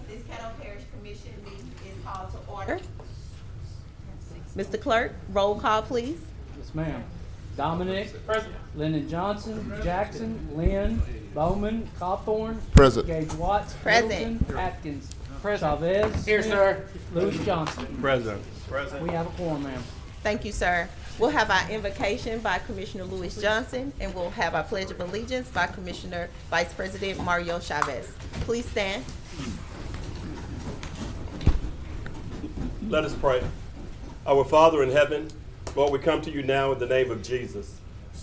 This Caddo Parish Commission meeting is called to order. Mr. Clerk, roll call, please. Yes, ma'am. Dominic. Present. Lyndon Johnson. Jackson. Lynn. Bowman. Cawthorn. Present. Gage Watts. Present. Middleton, Atkins. Chavez. Here, Smith, sir. Lewis Johnson. Present. We have a quorum, ma'am. Thank you, sir. We'll have our invocation by Commissioner Lewis Johnson, and we'll have our Pledge of Allegiance by Commissioner Vice President Mario Chavez. Please stand. Let us pray. Our Father in heaven, Lord, we come to you now in the name of Jesus,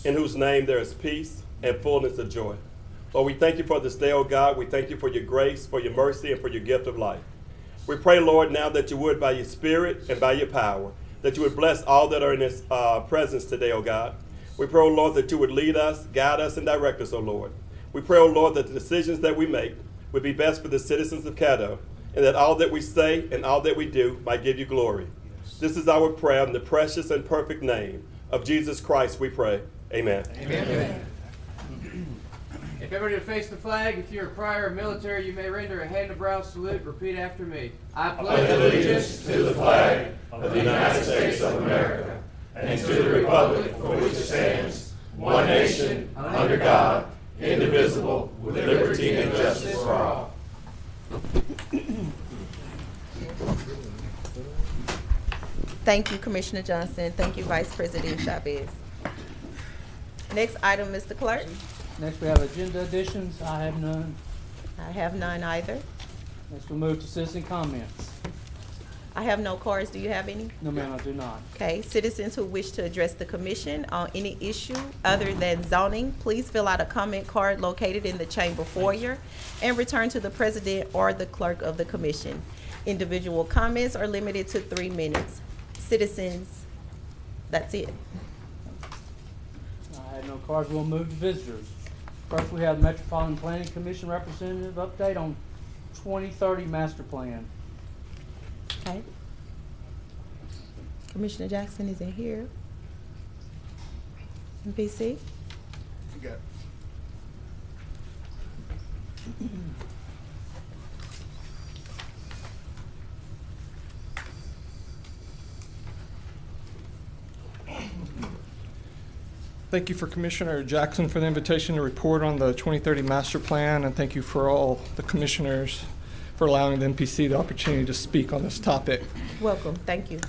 in whose name there is peace and fullness of joy. Lord, we thank you for this day, oh God. We thank you for your grace, for your mercy, and for your gift of life. We pray, Lord, now that you would, by your Spirit and by your power, that you would bless all that are in this presence today, oh God. We pray, oh Lord, that you would lead us, guide us, and direct us, oh Lord. We pray, oh Lord, that the decisions that we make would be best for the citizens of Caddo, and that all that we say and all that we do might give you glory. This is our prayer in the precious and perfect name of Jesus Christ, we pray. Amen. Amen. If everybody to face the flag, if you're a prior military, you may render a hand-to-brow salute. Repeat after me. I pledge allegiance to the flag of the United States of America and to the republic for which it stands, one nation, under God, indivisible, with liberty and justice for all. Thank you, Commissioner Johnson. Thank you, Vice President Chavez. Next item, Mr. Clerk. Next, we have agenda additions. I have none. I have none either. Next, we'll move to citizen comments. I have no cards. Do you have any? No, ma'am, I do not. Okay, citizens who wish to address the commission on any issue other than zoning, please fill out a comment card located in the chamber foyer and return to the president or the clerk of the commission. Individual comments are limited to 3 minutes. Citizens, that's it. I have no cards. We'll move to visitors. First, we have Metropolitan Planning Commission representative update on 2030 master plan. Okay. Commissioner Jackson isn't here. MPC? Thank you for Commissioner Jackson for the invitation to report on the 2030 master plan, and thank you for all the commissioners for allowing the MPC the opportunity to speak on this topic. Welcome, thank you.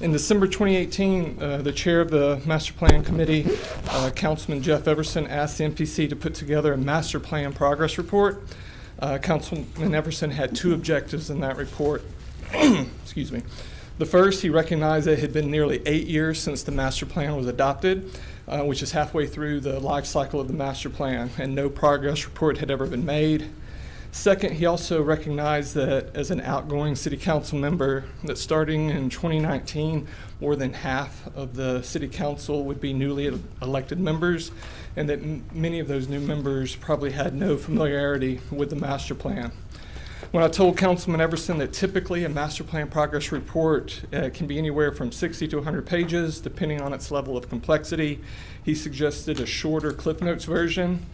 In December 2018, the chair of the Master Plan Committee, Councilman Jeff Everson, asked the MPC to put together a master plan progress report. Councilman Everson had 2 objectives in that report. Excuse me. The first, he recognized that it had been nearly 8 years since the master plan was adopted, which is halfway through the life cycle of the master plan, and no progress report had ever been made. Second, he also recognized that as an outgoing city council member, that starting in 2019, more than half of the city council would be newly elected members, and that many of those new members probably had no familiarity with the master plan. When I told Councilman Everson that typically a master plan progress report can be anywhere from 60 to 100 pages, depending on its level of complexity, he suggested a shorter Cliff Notes version,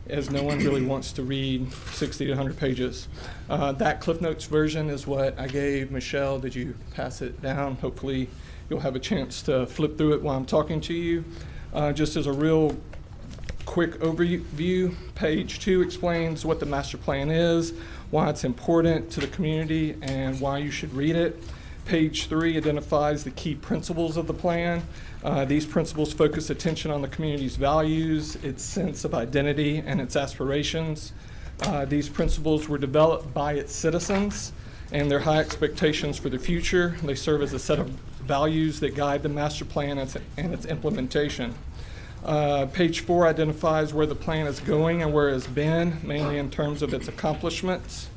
as no one really wants to read 60 to 100 pages. That Cliff Notes version is what I gave Michelle. Did you pass it down? Hopefully you'll have a chance to flip through it while I'm talking to you. Just as a real quick overview, page 2 explains what the master plan is, why it's important to the community, and why you should read it. Page 3 identifies the key principles of the plan. These principles focus attention on the community's values, its sense of identity, and its aspirations. These principles were developed by its citizens and their high expectations for the future. They serve as a set of values that guide the master plan and its implementation. Page 4 identifies where the plan is going and where it has been, mainly in terms of its accomplishments.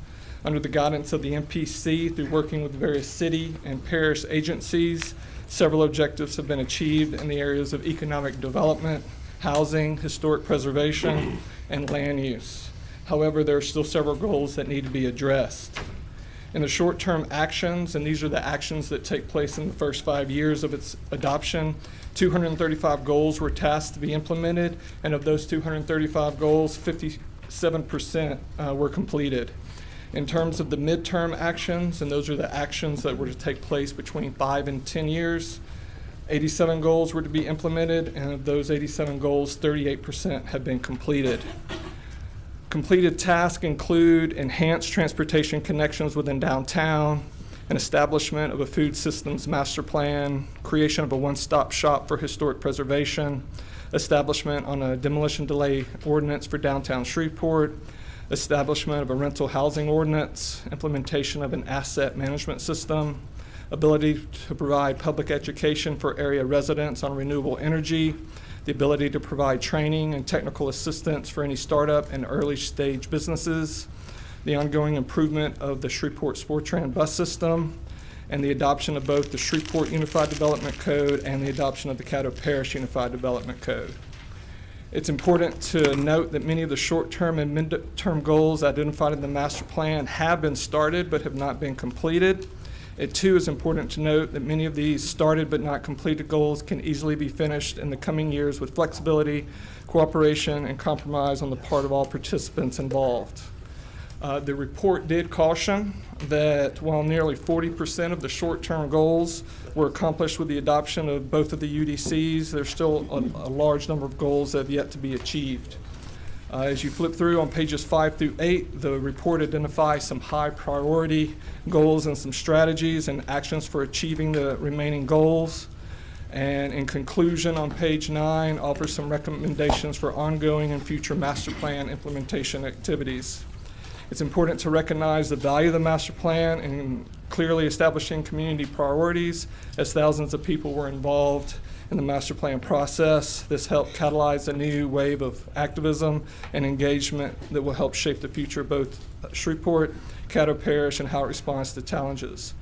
Under the guidance of the MPC, through working with various city and parish agencies, several objectives have been achieved in the areas of economic development, housing, historic preservation, and land use. However, there are still several goals that need to be addressed. In the short-term actions, and these are the actions that take place in the first 5 years of its adoption, 235 goals were tasked to be implemented, and of those 235 goals, 57% were completed. In terms of the midterm actions, and those are the actions that were to take place between 5 and 10 years, 87 goals were to be implemented, and of those 87 goals, 38% have been completed. Completed tasks include enhanced transportation connections within downtown, an establishment of a food systems master plan, creation of a one-stop shop for historic preservation, establishment on a demolition delay ordinance for downtown Shreveport, establishment of a rental housing ordinance, implementation of an asset management system, ability to provide public education for area residents on renewable energy, the ability to provide training and technical assistance for any startup and early stage businesses, the ongoing improvement of the Shreveport Sportran bus system, and the adoption of both the Shreveport Unified Development Code and the adoption of the Caddo Parish Unified Development Code. It's important to note that many of the short-term and mid-term goals identified in the master plan have been started but have not been completed. It too is important to note that many of these started but not completed goals can easily be finished in the coming years with flexibility, cooperation, and compromise on the part of all participants involved. The report did caution that while nearly 40% of the short-term goals were accomplished with the adoption of both of the UDCs, there's still a large number of goals that have yet to be achieved. As you flip through on pages 5 through 8, the report identifies some high priority goals and some strategies and actions for achieving the remaining goals. And in conclusion, on page 9, offers some recommendations for ongoing and future master plan implementation activities. It's important to recognize the value of the master plan in clearly establishing community priorities, as thousands of people were involved in the master plan process. This helped catalyze a new wave of activism and engagement that will help shape the future of both Shreveport, Caddo Parish, and how it responds to challenges.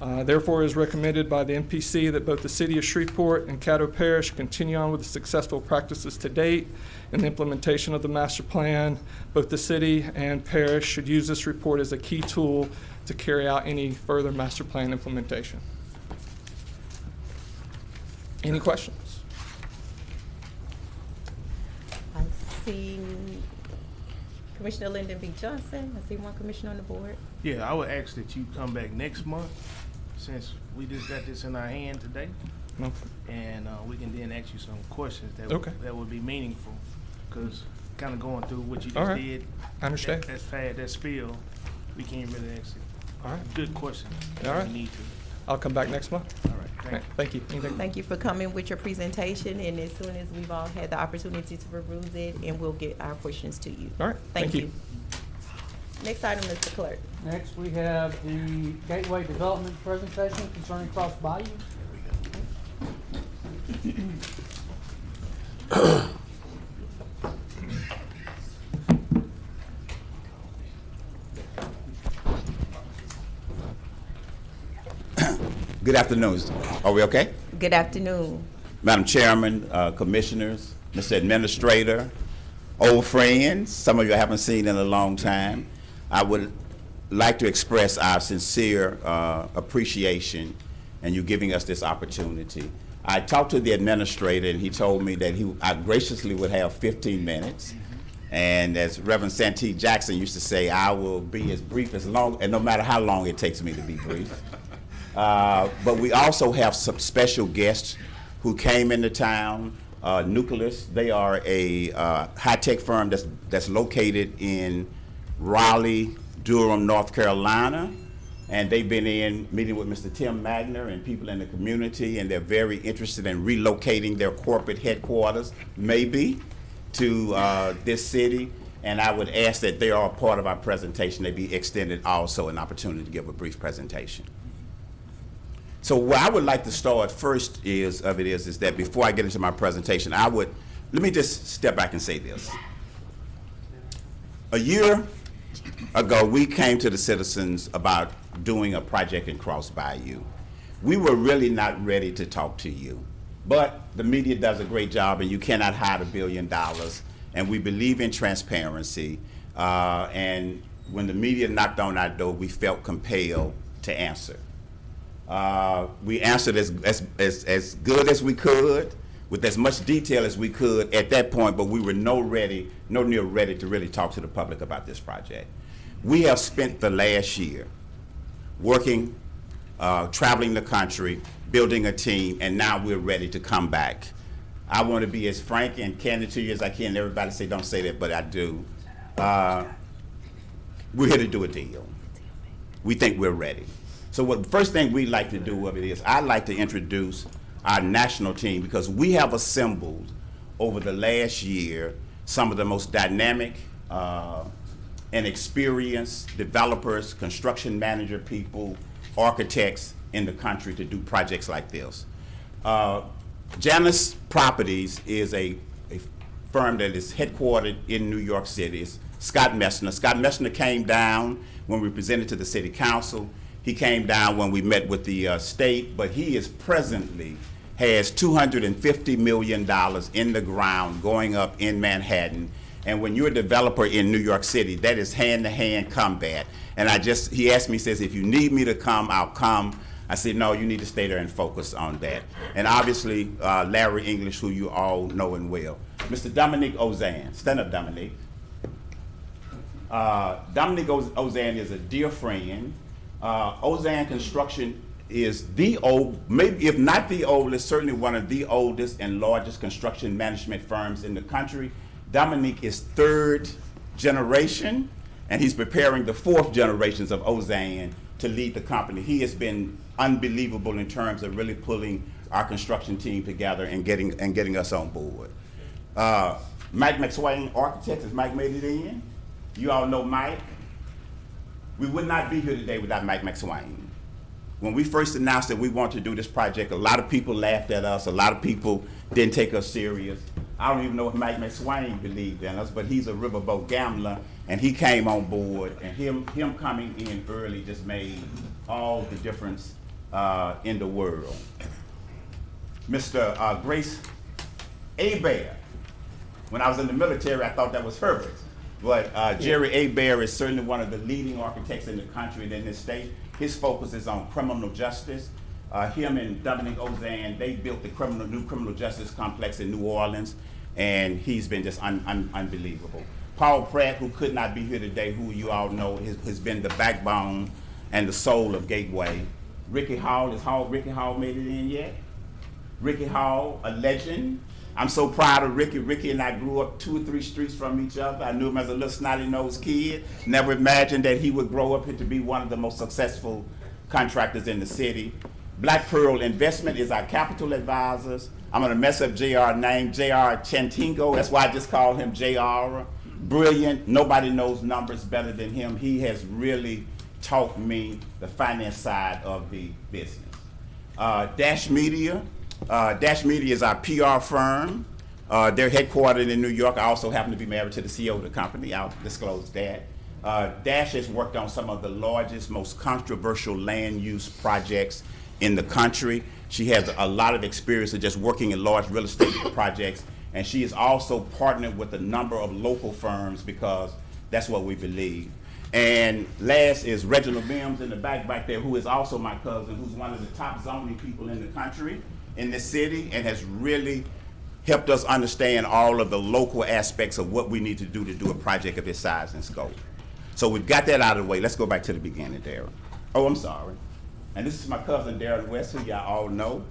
Therefore, it is recommended by the MPC that both the City of Shreveport and Caddo Parish continue on with the successful practices to date in the implementation of the master plan. Both the city and parish should use this report as a key tool to carry out any further master plan implementation. Any questions? I see Commissioner Lyndon B. Johnson. I see one commissioner on the board. Yeah, I would ask that you come back next month, since we just got this in our hand today, No. and we can then ask you some questions that Okay. that would be meaningful, because kind of going through what you just All right. did, I understand. that's fast, that spill, we can't really ask it. All right. Good question. All right. We need to. I'll come back next month. All right, thank you. Thank you. Anything? Thank you for coming with your presentation, and as soon as we've all had the opportunity to peruse it, and we'll get our questions to you. All right. Thank you. Next item, Mr. Clerk. Next, we have the Gateway Development presentation concerning Cross Bayou. Good afternoon. Are we okay? Good afternoon. Madam Chairman, Commissioners, Mr. Administrator, old friends, some of you I haven't seen in a long time. I would like to express our sincere appreciation and you giving us this opportunity. I talked to the administrator and he told me that I graciously would have 15 minutes. And as Reverend Santee Jackson used to say, I will be as brief as long, and no matter how long it takes me to be brief. But we also have some special guests who came into town. Nucleus, they are a high-tech firm that's located in Raleigh, Durham, North Carolina. And they've been in meeting with Mr. Tim Magner and people in the community, and they're very interested in relocating their corporate headquarters, maybe, to this city. And I would ask that they are a part of our presentation. They be extended also an opportunity to give a brief presentation. So what I would like to start first is that before I get into my presentation, let me just step back and say this. A year ago, we came to the citizens about doing a project in Cross Bayou. We were really not ready to talk to you, but the media does a great job and you cannot hide $1 billion, and we believe in transparency, and when the media knocked on our door, we felt compelled to answer. We answered as good as we could, with as much detail as we could at that point, but we were no near ready to really talk to the public about this project. We have spent the last year working, traveling the country, building a team, and now we're ready to come back. I want to be as frank and candid to you as I can. Everybody say, don't say that, but I do. We're here to do a deal. We think we're ready. So the first thing we like to do of it is I'd like to introduce our national team, because we have assembled over the last year some of the most dynamic and experienced developers, construction manager people, architects in the country to do projects like this. Janus Properties is a firm that is headquartered in New York City. It's Scott Messner. Scott Messner came down when we presented to the city council. He came down when we met with the state, but he is presently has $250 million in the ground going up in Manhattan. And when you're a developer in New York City, that is hand-to-hand combat. And he asked me, says, if you need me to come, I'll come. I said, no, you need to stay there and focus on that. And obviously, Larry English, who you all know and well. Mr. Dominique Ozan, stand up, Dominique. Dominique Ozan is a dear friend. Ozan Construction is the old, maybe if not the oldest, certainly one of the oldest and largest construction management firms in the country. Dominique is third generation, and he's preparing the fourth generations of Ozan to lead the company. He has been unbelievable in terms of really pulling our construction team together and getting us on board. Mike McSwain Architects, has Mike made it in? You all know Mike. We would not be here today without Mike McSwain. When we first announced that we wanted to do this project, a lot of people laughed at us. A lot of people didn't take us serious. I don't even know if Mike McSwain believed in us, but he's a riverboat gambler, and he came on board, and him coming in early just made all the difference in the world. Mr. Grace Abear. When I was in the military, I thought that was Herbert. But Jerry Abear is certainly one of the leading architects in the country and in this state. His focus is on criminal justice. Him and Dominique Ozan, they built the new criminal justice complex in New Orleans, and he's been just unbelievable. Paul Pratt, who could not be here today, who you all know has been the backbone and the soul of Gateway. Ricky Hall, Ricky Hall made it in yet? Ricky Hall, a legend. I'm so proud of Ricky. Ricky and I grew up 2 or 3 streets from each other. I knew him as a little snotty-nosed kid. Never imagined that he would grow up to be one of the most successful contractors in the city. Black Pearl Investment is our capital advisors. I'm gonna mess up JR's name, JR Chantingo. That's why I just call him JR. Brilliant. Nobody knows numbers better than him. He has really taught me the finance side of the business. Dash Media. Dash Media is our PR firm. They're headquartered in New York. I also happen to be married to the CEO of the company. I'll disclose that. Dash has worked on some of the largest, most controversial land use projects in the country. She has a lot of experience of just working in large real estate projects, and she is also partnered with a number of local firms because that's what we believe. And last is Reginald Mims in the back there, who is also my cousin, who's one of the top zoning people in the country, in this city, and has really helped us understand all of the local aspects of what we need to do a project of this size and scope. So we've got that out of the way. Let's go back to the beginning, Darren. Oh, I'm sorry. And this is my cousin, Darren West, who y'all all know.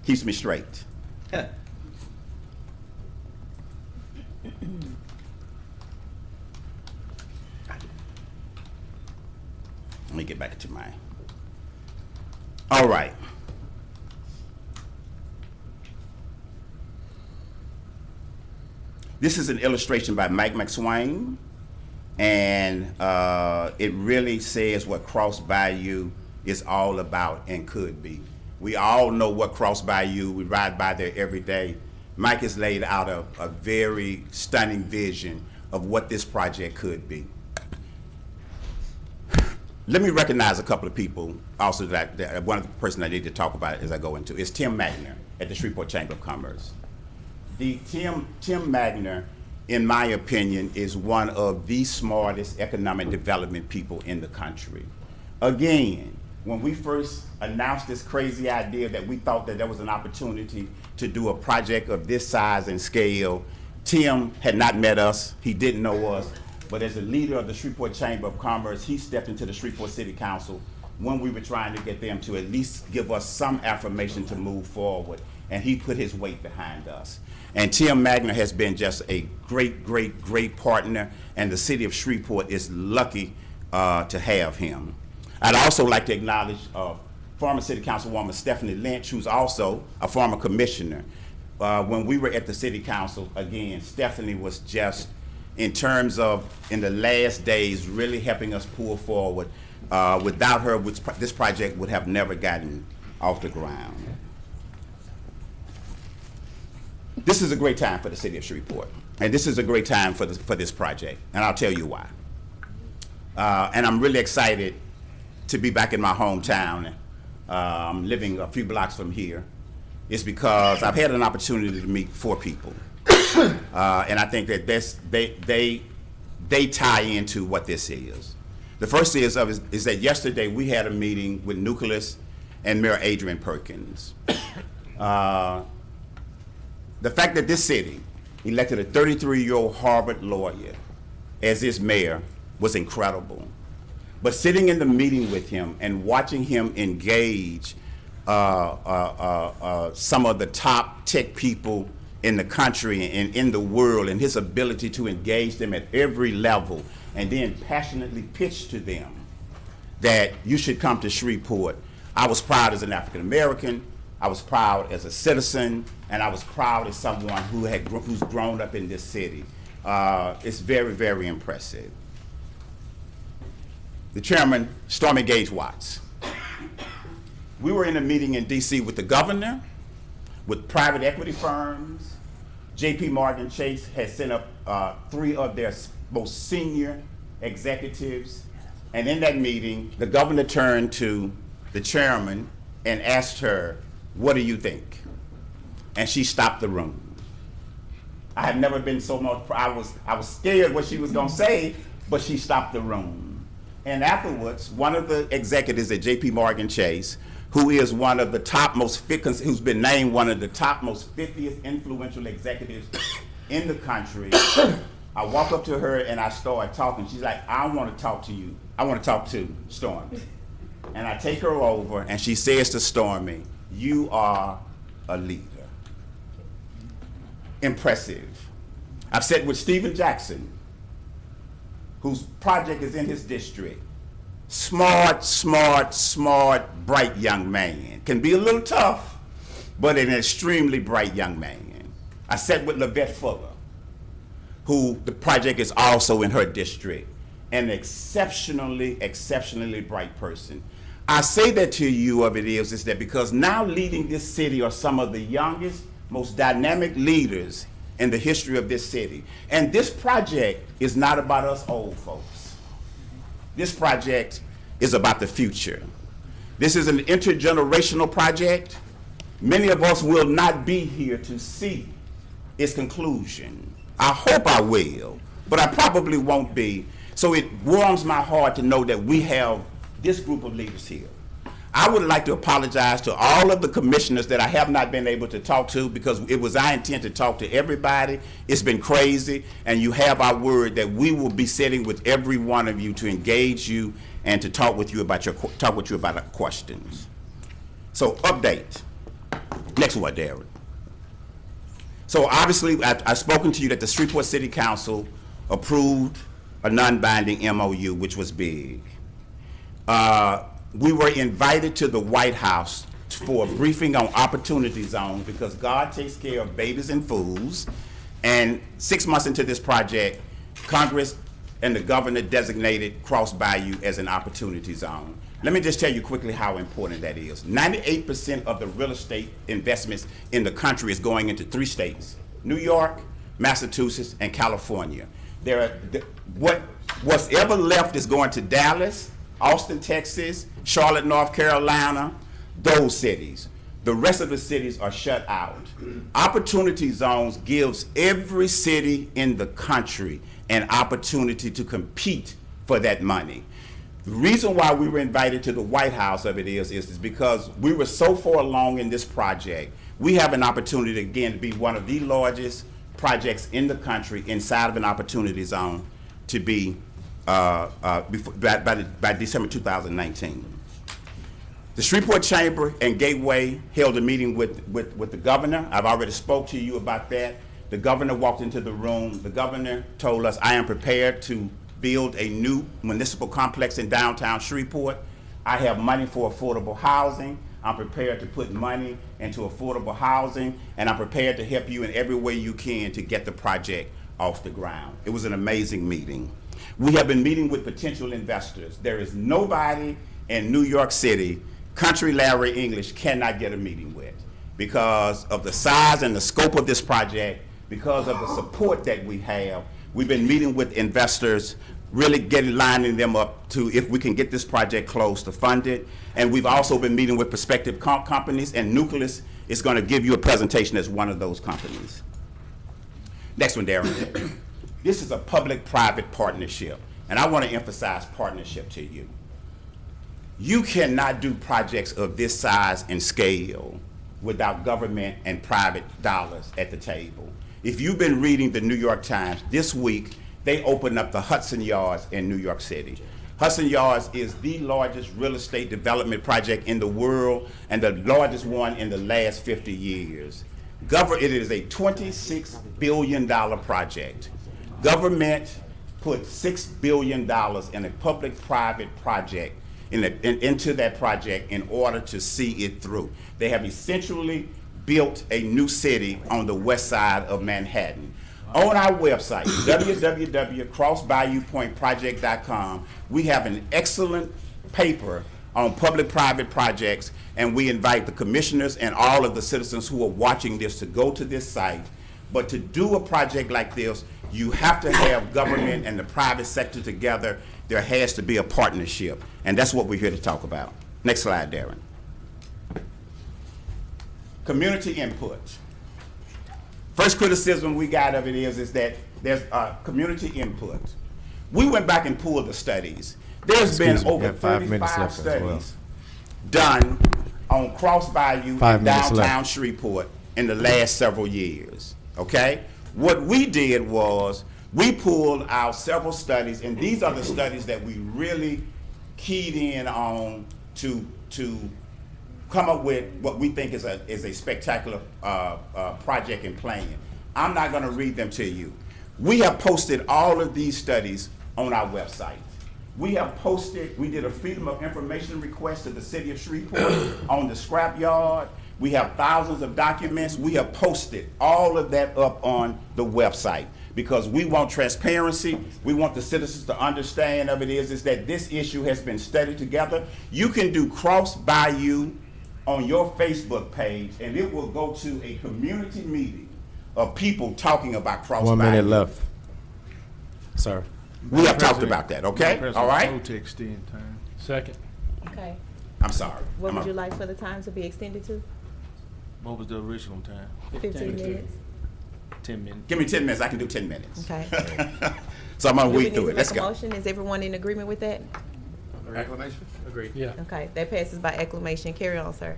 Keeps me straight. Let me get back to mine. All right. This is an illustration by Mike McSwain, and it really says what Cross Bayou is all about and could be. We all know what Cross Bayou, we ride by there every day. Mike has laid out a very stunning vision of what this project could be. Let me recognize a couple of people also that one of the person I need to talk about as I go into is Tim Magner at the Shreveport Chamber of Commerce. Tim Magner, in my opinion, is one of the smartest economic development people in the country. Again, when we first announced this crazy idea that we thought that there was an opportunity to do a project of this size and scale, Tim had not met us, he didn't know us, but as a leader of the Shreveport Chamber of Commerce, he stepped into the Shreveport City Council when we were trying to get them to at least give us some affirmation to move forward, and he put his weight behind us. And Tim Magner has been just a great, great, great partner, and the city of Shreveport is lucky to have him. I'd also like to acknowledge former City Councilwoman Stephanie Lynch, who's also a former commissioner. When we were at the City Council, again, Stephanie was just, in terms of, in the last days, really helping us pull forward. Without her, this project would have never gotten off the ground. This is a great time for the city of Shreveport, and this is a great time for this project, and I'll tell you why. And I'm really excited to be back in my hometown. I'm living a few blocks from here. It's because I've had an opportunity to meet 4 people, and I think that they tie into what this is. The first is that yesterday we had a meeting with Nucleus and Mayor Adrian Perkins. The fact that this city elected a 33-year-old Harvard lawyer as its mayor was incredible. But sitting in the meeting with him and watching him engage some of the top tech people in the country and in the world, and his ability to engage them at every level and then passionately pitch to them that you should come to Shreveport. I was proud as an African American, I was proud as a citizen, and I was proud as someone who's grown up in this city. It's very, very impressive. The chairman, Stormy Gage Watts. We were in a meeting in DC with the governor, with private equity firms. JP Morgan Chase has sent up 3 of their most senior executives. And in that meeting, the governor turned to the chairman and asked her, "What do you think?" And she stopped the room. I have never been so much, I was scared what she was gonna say, but she stopped the room. And afterwards, one of the executives at JP Morgan Chase, who is one of the top who's been named one of the top most 50th influential executives in the country, I walk up to her and I start talking. She's like, "I want to talk to you. I want to talk to Stormy." And I take her over and she says to Stormy, "You are a leader." Impressive. I've sat with Stephen Jackson, whose project is in his district. Smart, bright young man. Can be a little tough, but an extremely bright young man. I sat with Lavette Fuller, who the project is also in her district. An exceptionally bright person. I say that to you is that because now leading this city are some of the youngest, most dynamic leaders in the history of this city. And this project is not about us old folks. This project is about the future. This is an intergenerational project. Many of us will not be here to see its conclusion. I hope I will, but I probably won't be. So it warms my heart to know that we have this group of leaders here. I would like to apologize to all of the commissioners that I have not been able to talk to, because it was our intent to talk to everybody. It's been crazy, and you have our word that we will be sitting with every one of you to engage you and to talk with you about our questions. So update. Next one, Darren. So obviously, I've spoken to you that the Shreveport City Council approved a non-binding MOU, which was big. We were invited to the White House for a briefing on Opportunity Zone, because God takes care of babies and fools. And 6 months into this project, Congress and the governor designated Cross Bayou as an Opportunity Zone. Let me just tell you quickly how important that is. 98% of the real estate investments in the country is going into 3 states: New York, Massachusetts, and California. What's ever left is going to Dallas, Austin, Texas, Charlotte, North Carolina, those cities. The rest of the cities are shut out. Opportunity zones gives every city in the country an opportunity to compete for that money. The reason why we were invited to the White House of it is because we were so far along in this project. We have an opportunity, again, to be one of the largest projects in the country inside of an opportunity zone. to be by December 2019. The Shreveport Chamber and Gateway held a meeting with the governor. I've already spoke to you about that. The governor walked into the room. The governor told us, I am prepared to build a new municipal complex in downtown Shreveport. I have money for affordable housing. I'm prepared to put money into affordable housing, and I'm prepared to help you in every way you can to get the project off the ground. It was an amazing meeting. We have been meeting with potential investors. There is nobody in New York City Country Larry English cannot get a meeting with because of the size and the scope of this project, because of the support that we have. We've been meeting with investors, really lining them up to if we can get this project closed to fund it. And we've also been meeting with prospective companies, and Nucleus is going to give you a presentation as one of those companies. Next one, Darren. This is a public-private partnership, and I want to emphasize partnership to you. You cannot do projects of this size and scale without government and private dollars at the table. If you've been reading the New York Times, this week they opened up the Hudson Yards in New York City. Hudson Yards is the largest real estate development project in the world and the largest one in the last 50 years. It is a $26 billion project. Government put $6 billion in a public-private project into that project in order to see it through. They have essentially built a new city on the west side of Manhattan. On our website, www.crossbayoupointproject.com, we have an excellent paper on public-private projects, and we invite the commissioners and all of the citizens who are watching this to go to this site. But to do a project like this, you have to have government and the private sector together. There has to be a partnership, and that's what we're here to talk about. Next slide, Darren. Community input. First criticism we got of it is that there's community input. We went back and pulled the studies. There's been over 35 studies done on Cross Bayou and downtown Shreveport in the last several years, okay? What we did was we pulled out several studies, and these are the studies that we really keyed in on to come up with what we think is a spectacular project and plan. I'm not going to read them to you. We have posted all of these studies on our website. We did a Freedom of Information request to the city of Shreveport on the scrapyard. We have thousands of documents. We have posted all of that up on the website because we want transparency. We want the citizens to understand of it is that this issue has been studied together. You can do Cross Bayou on your Facebook page, and it will go to a community meeting of people talking about Cross Bayou. 1 minute left. Sir. We have talked about that, okay? All right? Second. Okay. I'm sorry. What would you like for the time to be extended to? What was the original time? 15 minutes. 10 minutes. Give me 10 minutes. I can do 10 minutes. Okay. So I'm going to Do we weed through need it. to Let's make a go. motion? Is everyone in agreement with that? Acclamation? Agreed. Yeah. Okay, that passes by acclamation. Carry on, sir.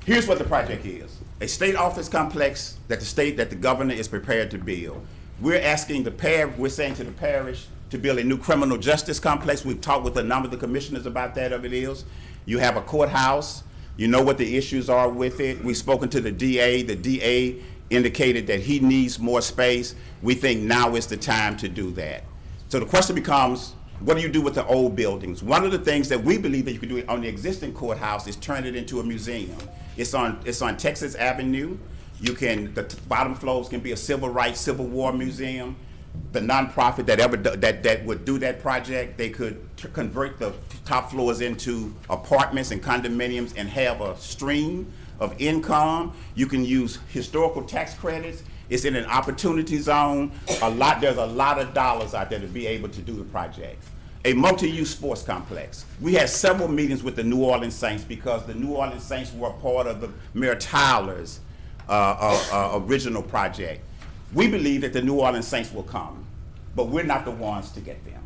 Here's what the project is. A state office complex that the governor is prepared to build. We're saying to the parish to build a new criminal justice complex. We've talked with a number of the commissioners about that of it is. You have a courthouse. You know what the issues are with it. We've spoken to the DA. The DA indicated that he needs more space. We think now is the time to do that. So the question becomes, what do you do with the old buildings? One of the things that we believe that you can do on the existing courthouse is turn it into a museum. It's on Texas Avenue. The bottom floors can be a civil rights, Civil War museum. The nonprofit that would do that project, they could convert the top floors into apartments and condominiums and have a stream of income. You can use historical tax credits. It's in an opportunity zone. There's a lot of dollars out there to be able to do the project. A multi-use sports complex. We had several meetings with the New Orleans Saints because the New Orleans Saints were a part of the Mayor Tyler's original project. We believe that the New Orleans Saints will come, but we're not the ones to get them.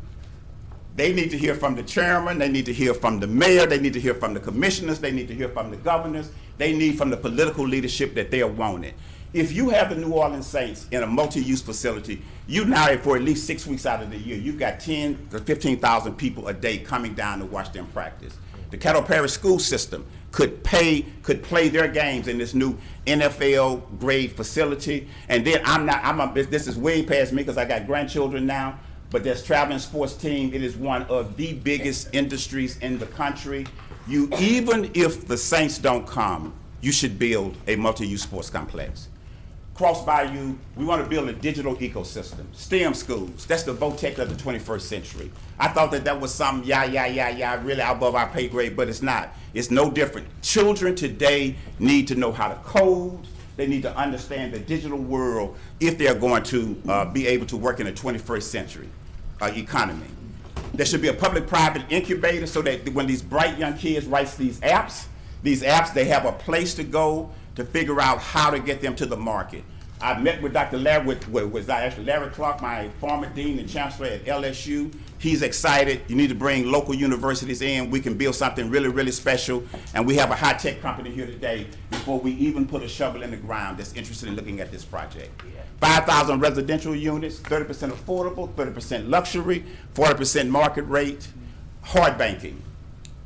They need to hear from the chairman, they need to hear from the mayor, they need to hear from the commissioners, they need to hear from the governors, they need from the political leadership that they are wanted. If you have the New Orleans Saints in a multi-use facility, you now, for at least 6 weeks out of the year, you've got 10 to 15,000 people a day coming down to watch them practice. The Caddo Parish school system could play their games in this new NFL grade facility. And then this is way past me because I got grandchildren now, but this traveling sports team, it is one of the biggest industries in the country. Even if the Saints don't come, you should build a multi-use sports complex. Cross Bayou, we want to build a digital ecosystem. STEM schools, that's the VOTEC of the 21st century. I thought that was something, really above our pay grade, but it's not. It's no different. Children today need to know how to code. They need to understand the digital world if they're going to be able to work in a 21st century economy. There should be a public-private incubator so that when these bright young kids write these apps, they have a place to go to figure out how to get them to the market. I met with Dr. Larry Clark, my former dean and chancellor at LSU. He's excited. You need to bring local universities in. We can build something really, really special. And we have a high-tech company here today before we even put a shovel in the ground that's interested in looking at this project. 5,000 residential units, 30% affordable, 30% luxury, 40% market rate, hard banking.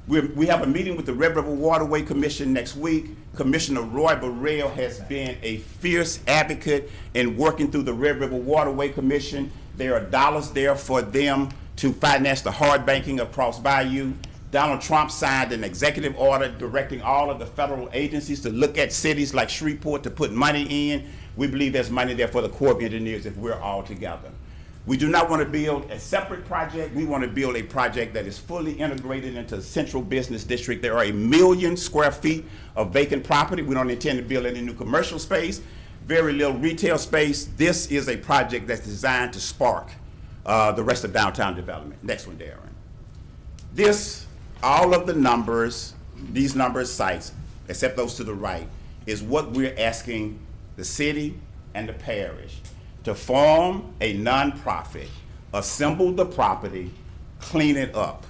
We have a meeting with the Red River Waterway Commission next week. Commissioner Roy Burrell has been a fierce advocate in working through the Red River Waterway Commission. There are dollars there for them to finance the hard banking across Bayou. Donald Trump signed an executive order directing all of the federal agencies to look at cities like Shreveport to put money in. We believe there's money there for the Corps of Engineers if we're all together. We do not want to build a separate project. We want to build a project that is fully integrated into the central business district. There are 1 million square feet of vacant property. We don't intend to build any new commercial space, very little retail space. This is a project that's designed to spark the rest of downtown development. Next one, Darren. All of the numbers, these numbers sites, except those to the right, is what we're asking the city and the parish to form a nonprofit, assemble the property, clean it up.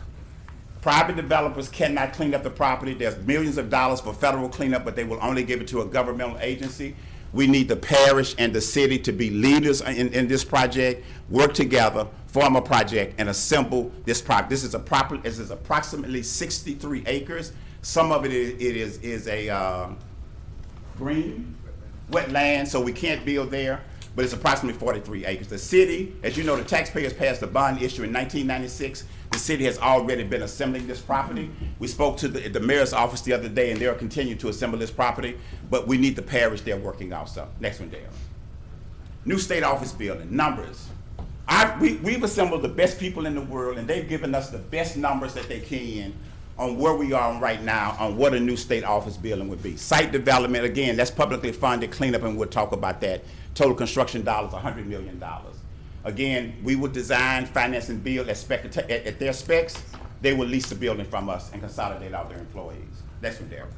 Private developers cannot clean up the property. There's millions of dollars for federal cleanup, but they will only give it to a governmental agency. We need the parish and the city to be leaders in this project, work together, form a project, and assemble this project. This is approximately 63 acres. Some of it is a green wetland, so we can't build there. But it's approximately 43 acres. The city, as you know, the taxpayers passed a bond issue in 1996. The city has already been assembling this property. We spoke to the mayor's office the other day, and they'll continue to assemble this property, but we need the parish there working also. Next one, Darren. New state office building, numbers. We've assembled the best people in the world, and they've given us the best numbers that they can on where we are right now on what a new state office building would be. Site development, again, that's publicly funded, cleanup, and we'll talk about that. Total construction dollars, $100 million. Again, we would design, finance, and build at their specs. They will lease the building from us and consolidate all their employees. That's what they're.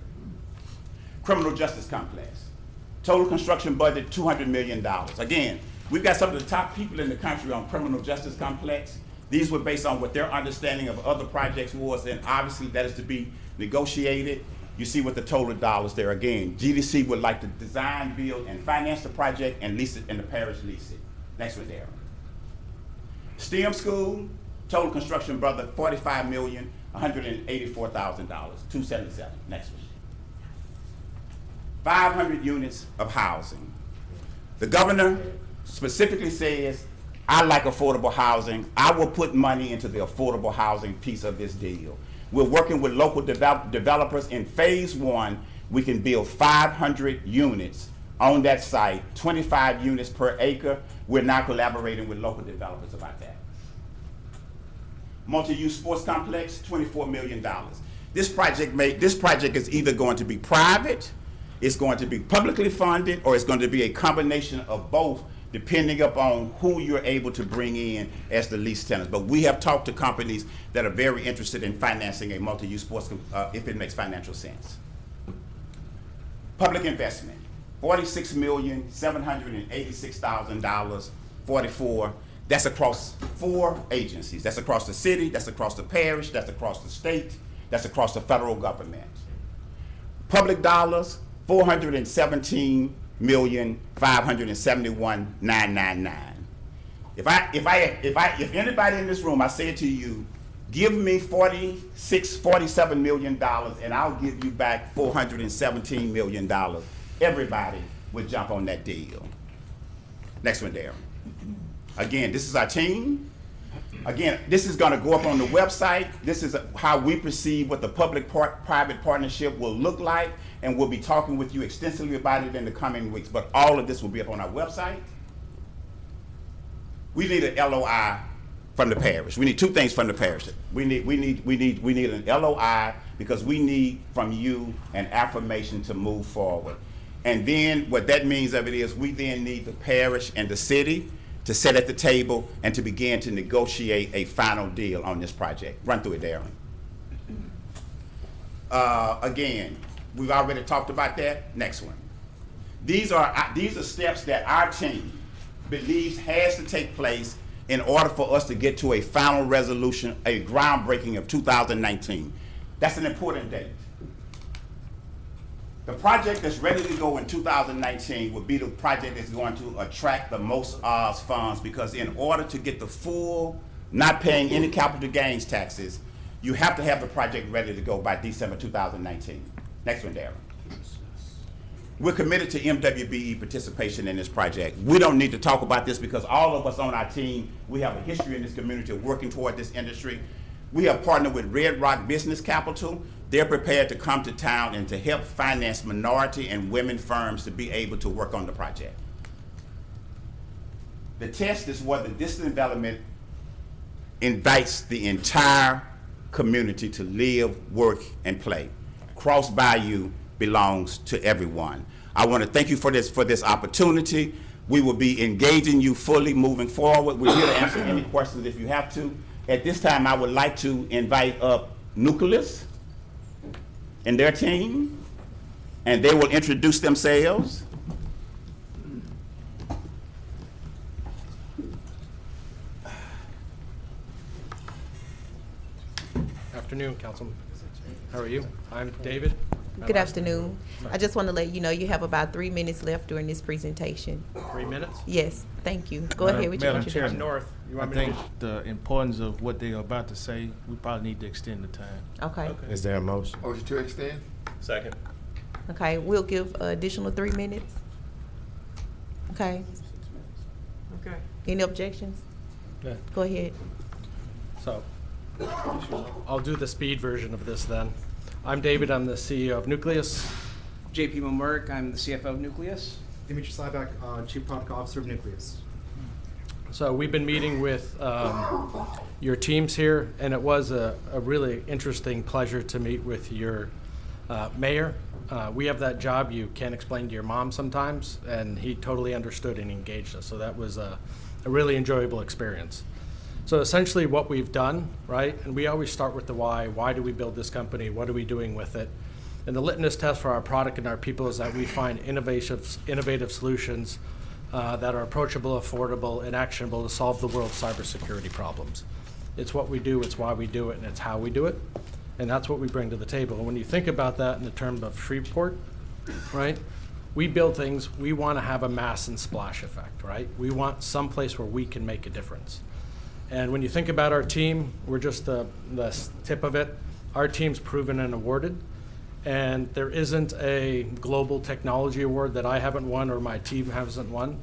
Criminal justice complex. Total construction budget, $200 million. Again, we've got some of the top people in the country on criminal justice complex. These were based on what their understanding of other projects was, and obviously that is to be negotiated. You see what the total dollars there. Again, GDC would like to design, build, and finance the project and lease it, and the parish lease it. Next one, Darren. STEM school, total construction budget, $45,184,000, $277. Next one. 500 units of housing. The governor specifically says, I like affordable housing. I will put money into the affordable housing piece of this deal. We're working with local developers. In phase 1, we can build 500 units on that site, 25 units per acre. We're now collaborating with local developers about that. Multi-use sports complex, $24 million. This project is either going to be private, it's going to be publicly funded, or it's going to be a combination of both, depending upon who you're able to bring in as the lease tenants. But we have talked to companies that are very interested in financing a multi-use sports if it makes financial sense. Public investment, $46,786,000, 44. That's across 4 agencies. That's across the city, that's across the parish, that's across the state, that's across the federal government. Public dollars, $417 $47,571,999. If anybody in this room, I say it to you, give me $47 million and I'll give you back $417 million. Everybody would jump on that deal. Next one, Darren. Again, this is our team. Again, this is gonna go up on the website. This is how we perceive what the public-private partnership will look like, and we'll be talking with you extensively about it in the coming weeks, but all of this will be up on our website. We need an LOI from the parish. We need two things from the parish. We need an LOI because we need from you an affirmation to move forward. And then what that means of it is we then need the parish and the city to sit at the table and to begin to negotiate a final deal on this project. Run through it, Darren. Again, we've already talked about that. Next one. These are steps that our team believes has to take place in order for us to get to a final resolution, a groundbreaking of 2019. That's an important date. The project that's ready to go in 2019 would be the project that's going to attract the most odds funds, because in order to get the full, not paying any capital gains taxes, you have to have the project ready to go by December 2019. Next one, Darren. We're committed to MWBE participation in this project. We don't need to talk about this because all of us on our team, we have a history in this community of working toward this industry. We have partnered with Red Rock Business Capital. They're prepared to come to town and to help finance minority and women firms to be able to work on the project. The test is whether this development invites the entire community to live, work, and play. Cross Bayou belongs to everyone. I want to thank you for this opportunity. We will be engaging you fully moving forward. We're here to answer any questions if you have to. At this time, I would like to invite up Nucleus and their team, and they will introduce themselves. Afternoon, Councilman. How are you? I'm David. Good afternoon. I just want to let you know you have about 3 minutes left during this presentation. 3 minutes? Yes, thank you. Go ahead with your Madam introduction. Chairman, North. You I want me to think the importance of what they are about to say, we probably need to extend the time. Okay, Is there a motion? Motion to extend? Second. okay, we'll give additional 3 minutes. Okay, Okay. any objections? Yeah. Go ahead. So, I'll do the speed version of this then. I'm David. I'm the CEO of Nucleus. JP Momurk, I'm the CFO of Nucleus. Dimitri Slavak, Chief Product Officer of Nucleus. So we've been meeting with your teams here, and it was a really interesting pleasure to meet with your mayor. We have that job you can't explain to your mom sometimes, and he totally understood and engaged us. So that was a really enjoyable experience. So essentially what we've done, right, and we always start with the why. Why do we build this company? What are we doing with it? And the litmus test for our product and our people is that we find innovative solutions that are approachable, affordable, and actionable to solve the world's cybersecurity problems. It's what we do, it's why we do it, and it's how we do it. And that's what we bring to the table. And when you think about that in the terms of Shreveport, right, we build things, we want to have a mass and splash effect, right? We want some place where we can make a difference. And when you think about our team, we're just the tip of it. Our team's proven and awarded. And there isn't a global technology award that I haven't won or my team hasn't won.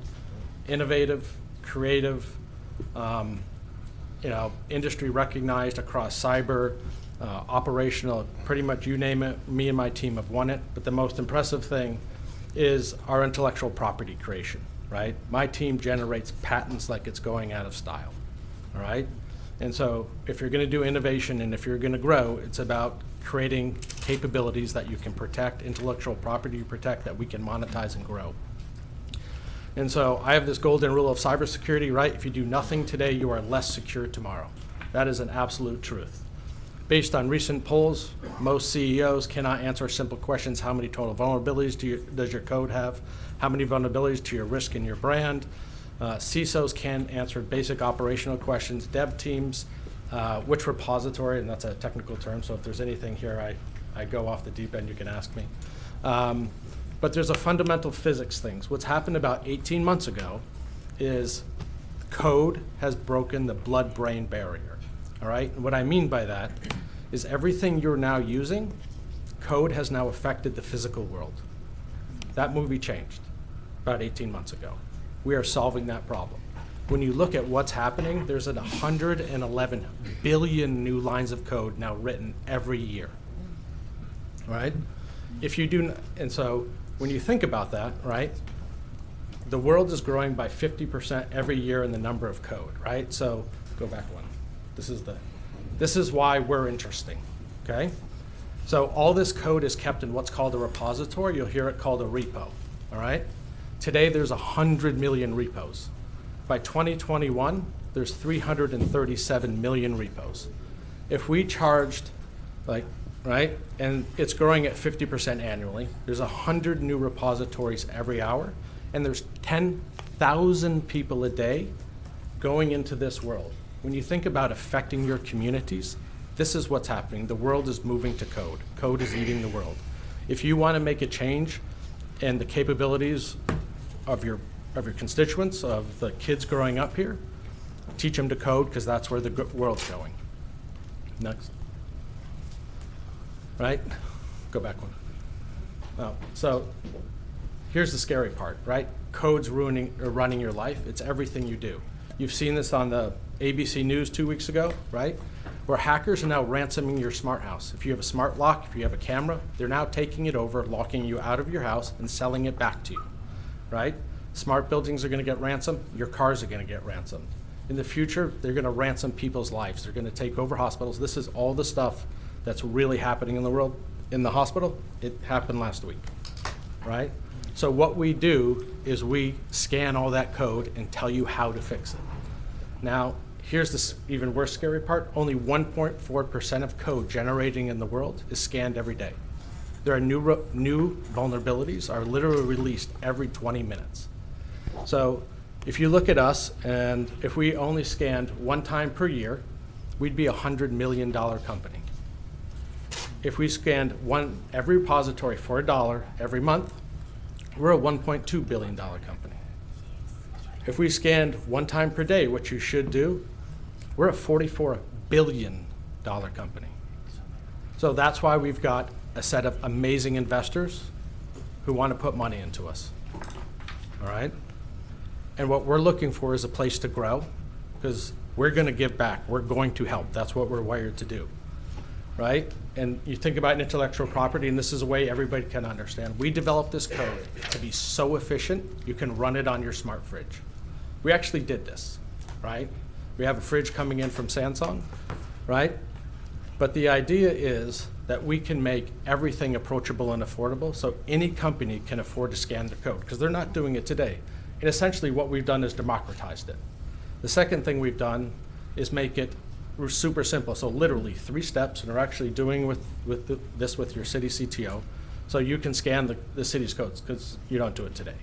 Innovative, creative, industry recognized across cyber, operational, pretty much you name it, me and my team have won it. But the most impressive thing is our intellectual property creation, right? My team generates patents like it's going out of style, all right? And so if you're gonna do innovation and if you're gonna grow, it's about creating capabilities that you can protect, intellectual property you protect that we can monetize and grow. And so I have this golden rule of cybersecurity, right? If you do nothing today, you are less secure tomorrow. That is an absolute truth. Based on recent polls, most CEOs cannot answer simple questions. How many total vulnerabilities does your code have? How many vulnerabilities to your risk in your brand? CISOs can answer basic operational questions. Dev teams, which repository, and that's a technical term, so if there's anything here I go off the deep end, you can ask me. But there's a fundamental physics thing. What's happened about 18 months ago is code has broken the blood-brain barrier, all right? And what I mean by that is everything you're now using, code has now affected the physical world. That movie changed about 18 months ago. We are solving that problem. When you look at what's happening, there's 111 billion new lines of code now written every year, right? If you do, and so when you think about that, right, the world is growing by 50% every year in the number of code, right? So go back one. This is why we're interesting, okay? So all this code is kept in what's called a repository. You'll hear it called a repo, all right? Today, there's 100 million repos. By 2021, there's 337 million repos. If we charged, right, and it's growing at 50% annually, there's 100 new repositories every hour, and there's 10,000 people a day going into this world. When you think about affecting your communities, this is what's happening. The world is moving to code. Code is eating the world. If you want to make a change in the capabilities of your constituents, of the kids growing up here, teach them to code, because that's where the world's going. Next. Right? Go back one. Oh, so here's the scary part, right? Code's running your life. It's everything you do. You've seen this on the ABC News 2 weeks ago, right? Where hackers are now ransoming your smart house. If you have a smart lock, if you have a camera, they're now taking it over, locking you out of your house and selling it back to you, right? Smart buildings are going to get ransomed. Your cars are going to get ransomed. In the future, they're going to ransom people's lives. They're going to take over hospitals. This is all the stuff that's really happening in the world. In the hospital, it happened last week, right? So what we do is we scan all that code and tell you how to fix it. Now, here's the even worse scary part. Only 1.4% of code generating in the world is scanned every day. There are new vulnerabilities are literally released every 20 minutes. So if you look at us, and if we only scanned one time per year, we'd be a $100 million company. If we scanned every repository for $1 every month, we're a $1.2 billion company. If we scanned one time per day, which you should do, we're a $44 billion company. So that's why we've got a set of amazing investors who want to put money into us, all right? And what we're looking for is a place to grow, because we're going to give back. We're going to help. That's what we're wired to do, right? And you think about intellectual property, and this is a way everybody can understand. We developed this code to be so efficient, you can run it on your smart fridge. We actually did this, right? We have a fridge coming in from Samsung, right? But the idea is that we can make everything approachable and affordable, so any company can afford to scan the code, because they're not doing it today. And essentially what we've done is democratized it. The second thing we've done is make it super simple. So literally 3 steps, and we're actually doing this with your city CTO. So you can scan the city's codes, because you don't do it today.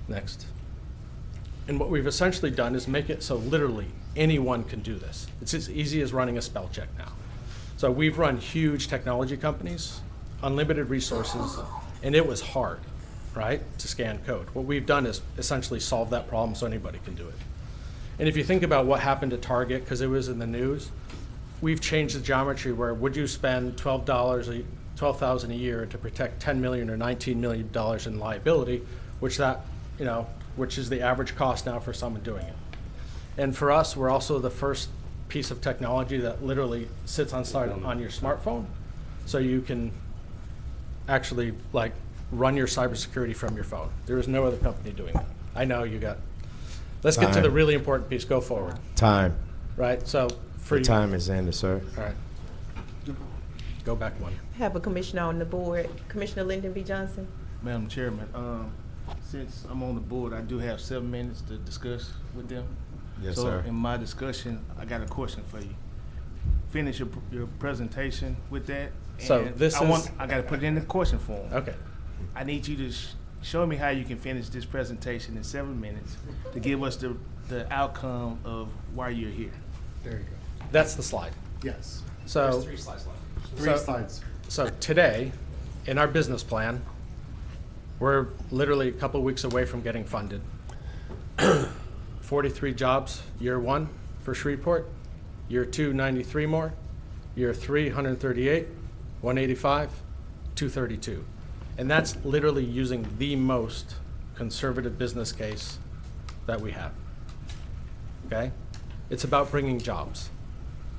Next. And what we've essentially done is make it so literally anyone can do this. It's as easy as running a spell check now. So we've run huge technology companies, unlimited resources, and it was hard, right, to scan code. What we've done is essentially solve that problem so anybody can do it. And if you think about what happened to Target, because it was in the news, we've changed the geometry where would you spend $12,000 a year to protect $10 million or $19 million in liability, which is the average cost now for someone doing it. And for us, we're also the first piece of technology that literally sits on your smartphone, so you can actually run your cybersecurity from your phone. There is no other company doing that. I know you got. Let's get to the really important piece. Go forward. Time. Right. So for The time is ended, sir. All right. Go back one. Have a commissioner on the board. Commissioner Lyndon B. Johnson. Madam Chairman, since I'm on the board, I do have 7 minutes to discuss with them. Yes, so sir. in my discussion, I got a question for you. Finish your presentation with that. So and this I got to put it in the question form. Okay. I need you to show me how you can finish this presentation in 7 minutes to give us the outcome of why you're here. There you go. That's the slide. Yes. So There's 3 slides left. Three slides. So today, in our business plan, We're literally a couple weeks away from getting funded. 43 jobs year 1 for Shreveport, year 2, 93 more, year 3, 138, 185, 232. And that's literally using the most conservative business case that we have, okay? It's about bringing jobs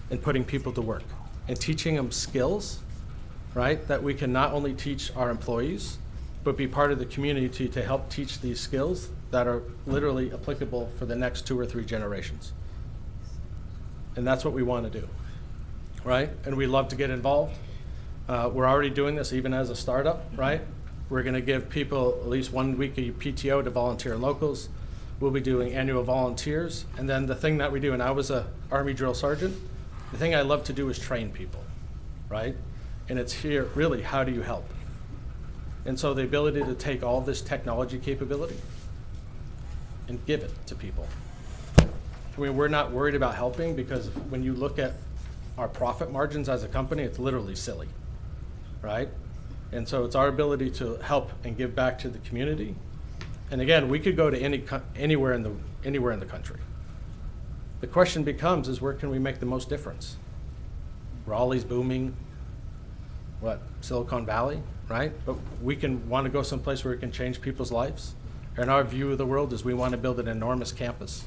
and putting people to work and teaching them skills, right? That we can not only teach our employees, but be part of the community to help teach these skills that are literally applicable for the next 2 or 3 generations. And that's what we want to do, right? And we love to get involved. We're already doing this even as a startup, right? We're going to give people at least 1 week of PTO to volunteer locals. We'll be doing annual volunteers. And then the thing that we do, and I was a Army drill sergeant, the thing I love to do is train people, right? And it's here, really, how do you help? And so the ability to take all this technology capability and give it to people. I mean, we're not worried about helping because when you look at our profit margins as a company, it's literally silly, right? And so it's our ability to help and give back to the community. And again, we could go to anywhere in the country. The question becomes is where can we make the most difference? Raleigh's booming, Silicon Valley, right? But we can want to go someplace where it can change people's lives. And our view of the world is we want to build an enormous campus,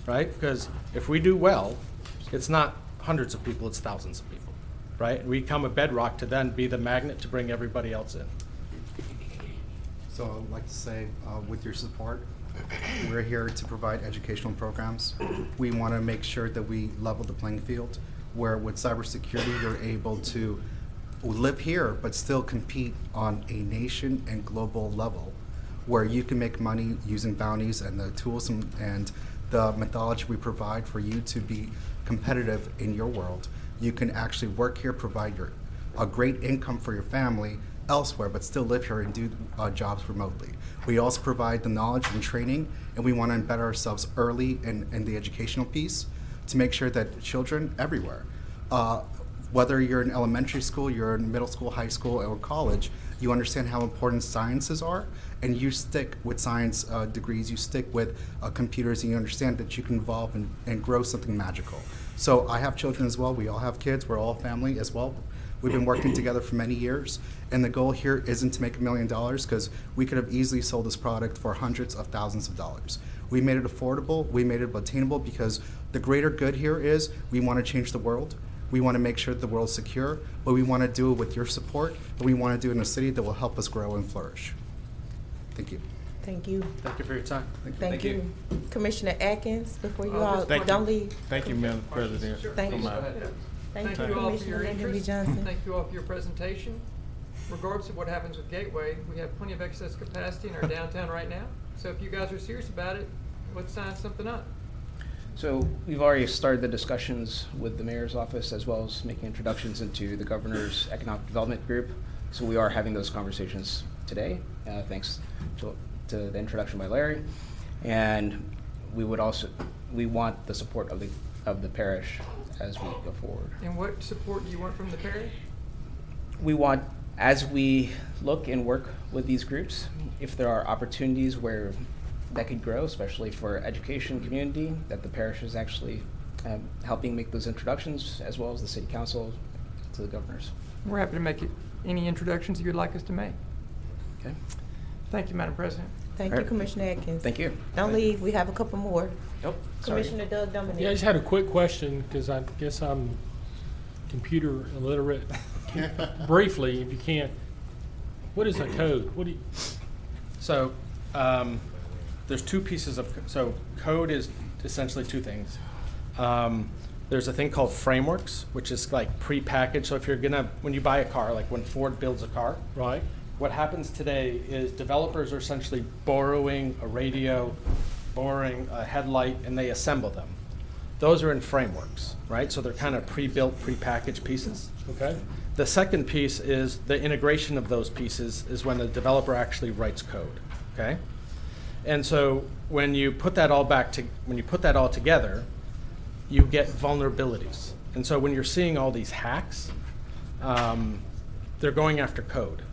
right? Because if we do well, it's not hundreds of people, it's thousands of people, right? And we become a bedrock to then be the magnet to bring everybody else in. So I'd like to say, with your support, we're here to provide educational programs. We want to make sure that we level the playing field, where with cybersecurity, you're able to live here, but still compete on a nation and global level, where you can make money using bounties and the tools and the methodology we provide for you to be competitive in your world. You can actually work here, provide a great income for your family elsewhere, but still live here and do jobs remotely. We also provide the knowledge and training, and we want to embed ourselves early in the educational piece to make sure that children everywhere, whether you're in elementary school, you're in middle school, high school, or college, you understand how important sciences are, and you stick with science degrees, you stick with computers, and you understand that you can evolve and grow something magical. So I have children as well, we all have kids, we're all family as well. We've been working together for many years, and the goal here isn't to make $1 million, because we could have easily sold this product for hundreds of thousands of dollars. We made it affordable, we made it attainable, because the greater good here is we want to change the world. We want to make sure that the world's secure, but we want to do it with your support, and we want to do it in a city that will help us grow and flourish. Thank you. Thank you. Thank you for your time. Thank you. Commissioner Atkins, before you all, Thank don't you. leave. Thank you, Madam President. Thank you. Go ahead. Thank you, you all for Commissioner your Lyndon B. interest. Johnson. Thank you all for your presentation. Regardless of what happens with Gateway, we have plenty of excess capacity in our downtown right now. So if you guys are serious about it, let's sign something up. So we've already started the discussions with the mayor's office, as well as making introductions into the governor's economic development group. So we are having those conversations today, thanks to the introduction by Larry. And we want the support of the parish as we go forward. And what support do you want from the parish? We want, as we look and work with these groups, if there are opportunities where that could grow, especially for education community, that the parish is actually helping make those introductions, as well as the city council to the governors. We're happy to make any introductions you'd like us to make. Okay. Thank you, Madam President. Thank All you, right. Commissioner Atkins. Thank you. Don't leave, we have a couple more. Nope. Sorry. Commissioner Doug Dominic. Yeah, I just had a quick question, because I guess I'm computer illiterate. Briefly, if you can't, what is a code? What do you? So there's two pieces of, so code is essentially two things. There's a thing called frameworks, which is like prepackaged. So if you're when you buy a car, like when Ford builds a car, Right. what happens today is developers are essentially borrowing a radio, borrowing a headlight, and they assemble them. Those are in frameworks, right? So they're kind of pre-built, prepackaged pieces. Okay. The second piece is the integration of those pieces is when the developer actually writes code, okay? And so when you put that all together, you get vulnerabilities. And so when you're seeing all these hacks, they're going after code.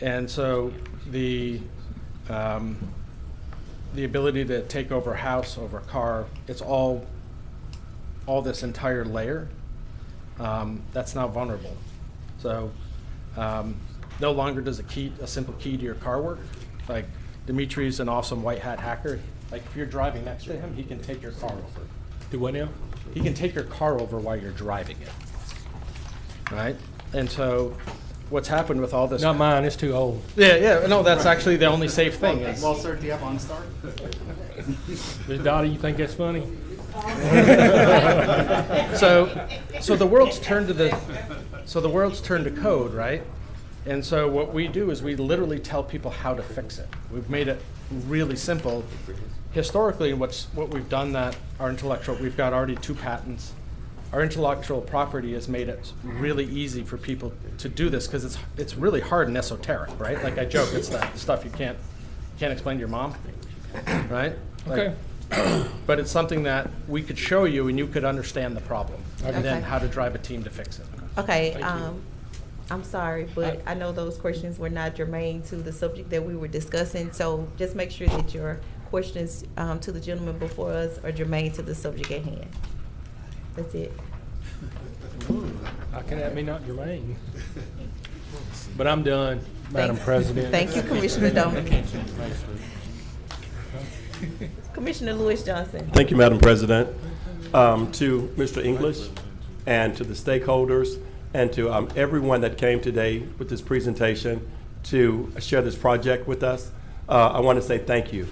And so the ability to take over a house, over a car, it's all this entire layer that's now vulnerable. So no longer does a simple key to your car work. Like Dimitri's an awesome white hat hacker. Like if you're driving next to him, he can take your car over. Do what now? He can take your car over while you're driving it, right? And so what's happened with all this? Not mine, it's too old. Yeah, no, that's actually the only safe thing. Is, Well, sir, do you have on start? Miss Dottie, you think that's funny? so the world's turned to code, right? And so what we do is we literally tell people how to fix it. We've made it really simple. Historically, what we've done that we've got already 2 patents. Our intellectual property has made it really easy for people to do this because it's really hard and esoteric, right? Like I joke, it's that stuff you can't explain to your mom, right? Okay. But it's something that we could show you and you could understand the problem and then Okay. how to drive a team to fix it. Okay, I'm sorry, but I know those questions were not germane to the subject that we were discussing, so just make sure that your questions to the gentleman before us are germane to the subject at hand. That's it. How can that be not germane? But I'm done, Madam President. Thank you, Commissioner Domingue. Commissioner Lewis Johnson. Thank you, Madam President. To Mr. English and to the stakeholders and to everyone that came today with this presentation to share this project with us, I want to say thank you.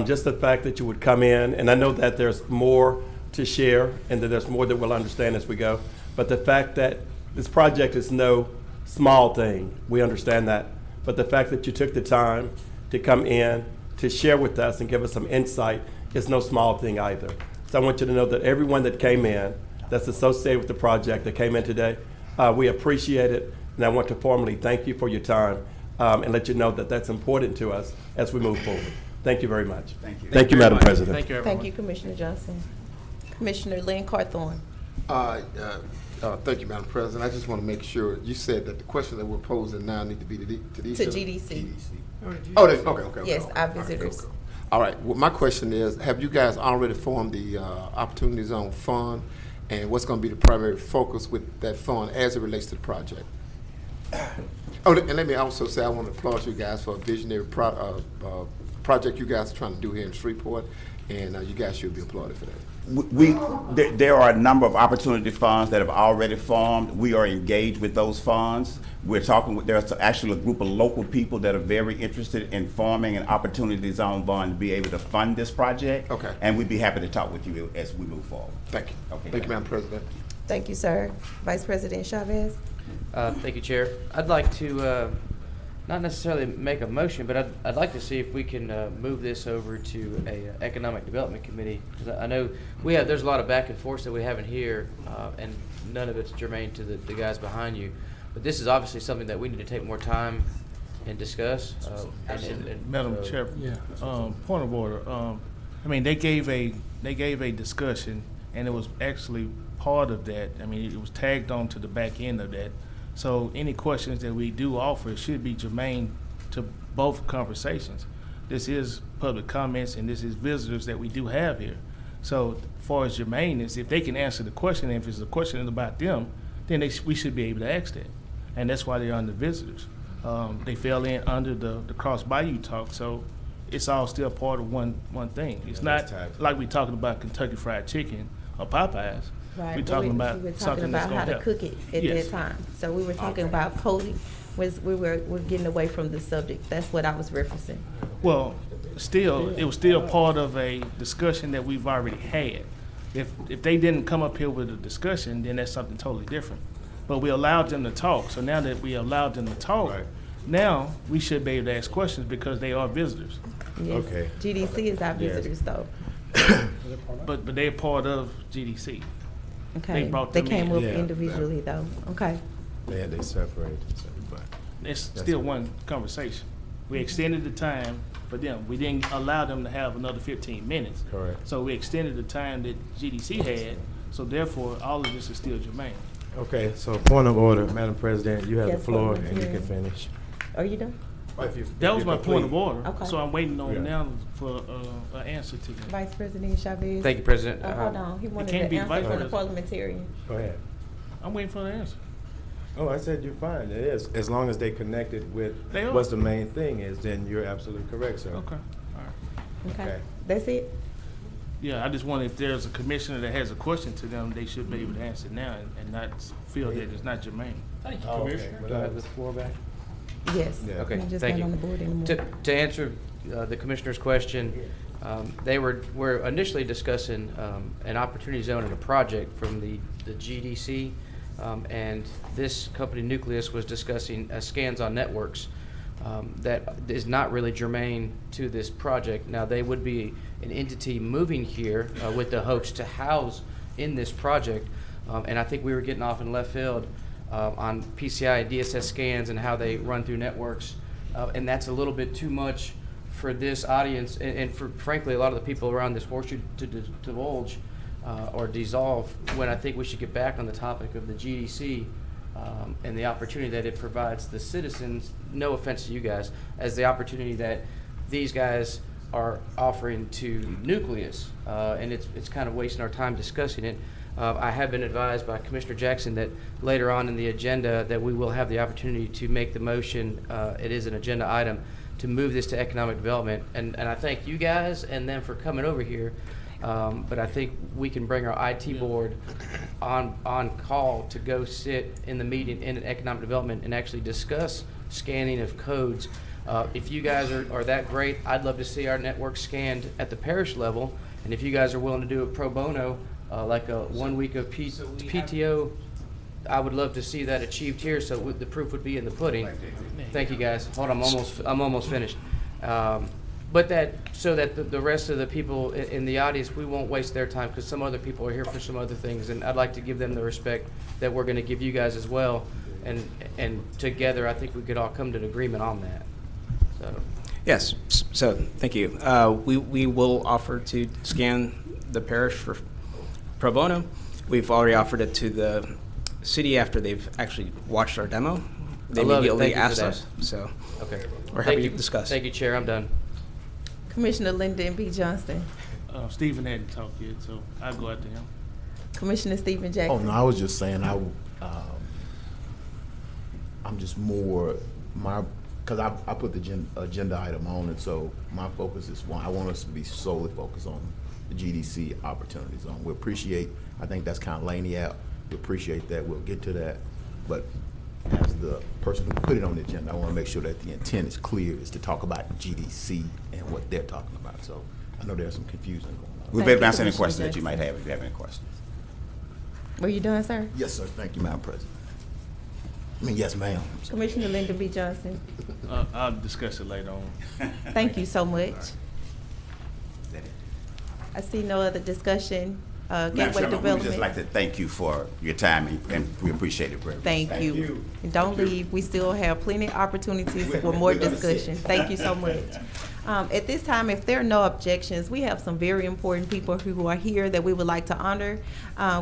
Just the fact that you would come in, and I know that there's more to share and that there's more that we'll understand as we go, but the fact that this project is no small thing, we understand that, but the fact that you took the time to come in to share with us and give us some insight is no small thing either. So I want you to know that everyone that came in, that's associated with the project that came in today, we appreciate it, and I want to formally thank you for your time and let you know that that's important to us as we move forward. Thank you very much. Thank you. Thank you, Madam President. Thank you, everyone. Thank you, Commissioner Johnson. Commissioner Lynn Carthorne. Thank you, Madam President. I just want to make sure, you said that the questions that we're posing now need to be to these. To GDC. Oh, okay. Yes, our Okay, visitors. cool. All right, well, my question is, have you guys already formed the Opportunity Zone Fund? And what's going to be the primary focus with that fund as it relates to the project? Oh, and let me also say I want to applaud you guys for a visionary project you guys are trying to do here in Shreveport, and you guys should be applauded for that. There are a number of opportunity funds that have already formed. We are engaged with those funds. We're talking with, there's actually a group of local people that are very interested in forming an opportunity zone fund to be able to fund this project. Okay. And we'd be happy to talk with you as we move forward. Thank you. Okay, Thank you, Madam President. Thank you, sir. Vice President Chavez. Thank you, Chair. I'd like to not necessarily make a motion, but I'd like to see if we can move this over to a Economic Development Committee. 'Cause I know there's a lot of back and forth that we haven't here, and none of it's germane to the guys behind you. But this is obviously something that we need to take more time and discuss. Madam Chair, point of order. I mean, they gave a discussion, and it was actually part of that. I mean, it was tagged on to the back end of that. So any questions that we do offer should be germane to both conversations. This is public comments, and this is visitors that we do have here. So as far as germane is, if they can answer the question, and if it's a question about them, then we should be able to ask that. And that's why they're under visitors. They fell in under the Cross Bayou talk, so it's all still part of one thing. It's not like we're talking about Kentucky Fried Chicken or Popeyes. Right. We're talking about we were talking something that's about gonna how to help. cook it at Yes. that time. So we were talking about coding. We're getting away from the subject. That's what I was referencing. Well, still, it was still part of a discussion that we've already had. If they didn't come up here with a discussion, then that's something totally different. But we allowed them to talk. So now that we allowed them to talk, now we should be able to ask questions because they are visitors. Yes. Okay. GDC is our visitors, though. But they're part of GDC. Okay. brought They them came in. up Yeah. individually, though. Okay. They separated. But It's still one conversation. We extended the time for them. We didn't allow them to have another 15 minutes. Correct. So we extended the time that GDC had, so therefore, all of this is still germane. Okay, so point of order, Madam President, you have Yes, the floor and you parliamentarian. can finish. Are you done? That was my point of order. Okay. So I'm waiting on now for an answer to that. Vice President Chavez? Thank you, President. Hold on, he wanted can't to be answer vice from the president. parliamentarian. Go ahead. I'm waiting for the answer. Oh, I said you're fine. It is. As long as they connected with They are. what's the main thing is, then you're absolutely correct, sir. Okay. All right. Okay, Okay. that's it? Yeah, I just wonder if there's a commissioner that has a question to them, they should be able to answer now and not feel that it's not germane. Thank you, Oh, okay. Commissioner. Well, Do I have the floor back? Yes. Yeah. Okay, I'm just thank not you. on the board anymore. To answer the commissioner's question, they were initially discussing an opportunity zone and a project from the GDC, and this company Nucleus was discussing scans on networks that is not really germane to this project. Now, they would be an entity moving here with the hopes to house in this project, and I think we were getting off in left field on PCI and DSS scans and how they run through networks, and that's a little bit too much for this audience and for, frankly, a lot of the people around this horseshoe to divulge or dissolve, when I think we should get back on the topic of the GDC and the opportunity that it provides the citizens, no offense to you guys, as the opportunity that these guys are offering to Nucleus, and it's kind of wasting our time discussing it. I have been advised by Commissioner Jackson that later on in the agenda that we will have the opportunity to make the motion, it is an agenda item, to move this to economic development. And I thank you guys and them for coming over here. But I think we can bring our IT board on call to go sit in the meeting in economic development and actually discuss scanning of codes. If you guys are that great, I'd love to see our network scanned at the parish level. And if you guys are willing to do it pro bono, like a 1 week of PTO, I would love to see that achieved here, so the proof would be in the pudding. Thank you, guys. Hold on, I'm almost finished. But so that the rest of the people in the audience, we won't waste their time, because some other people are here for some other things, and I'd like to give them the respect that we're going to give you guys as well. And together, I think we could all come to an agreement on that. So. Yes, so thank you. We will offer to scan the parish for pro bono. We've already offered it to the city after they've actually watched our demo. They immediately asked us, so Okay. we're happy to discuss. Thank you, Chair. I'm done. Commissioner Lyndon B. Johnson. Stephen hadn't talked yet, so I'll go after him. Commissioner Stephen Oh, Jackson. no, I was just saying, I'm just more, because I put the agenda item on it, so my focus is one, I want us to be solely focused on the GDC opportunity zone. We appreciate, I think that's kind of Laney out. We appreciate that, we'll get to that. But as the person who put it on the agenda, I want to make sure that the intent is clear, is to talk about GDC and what they're talking about. So I know there's some confusion going on. We'll be able to answer any questions that you might have if you have any questions. Were you done, sir? Yes, sir. Thank you, Madam President. Yes, ma'am. Commissioner Lyndon B. Johnson. I'll discuss it later on. Thank you so much. I see no other discussion. Madam Gateway Chairman, we would Development. just like to thank you for your time, and we appreciate it very much. Thank you. And don't leave. We still have plenty of opportunities for more discussion. Thank you so much. At this time, if there are no objections, we have some very important people who are here that we would like to honor.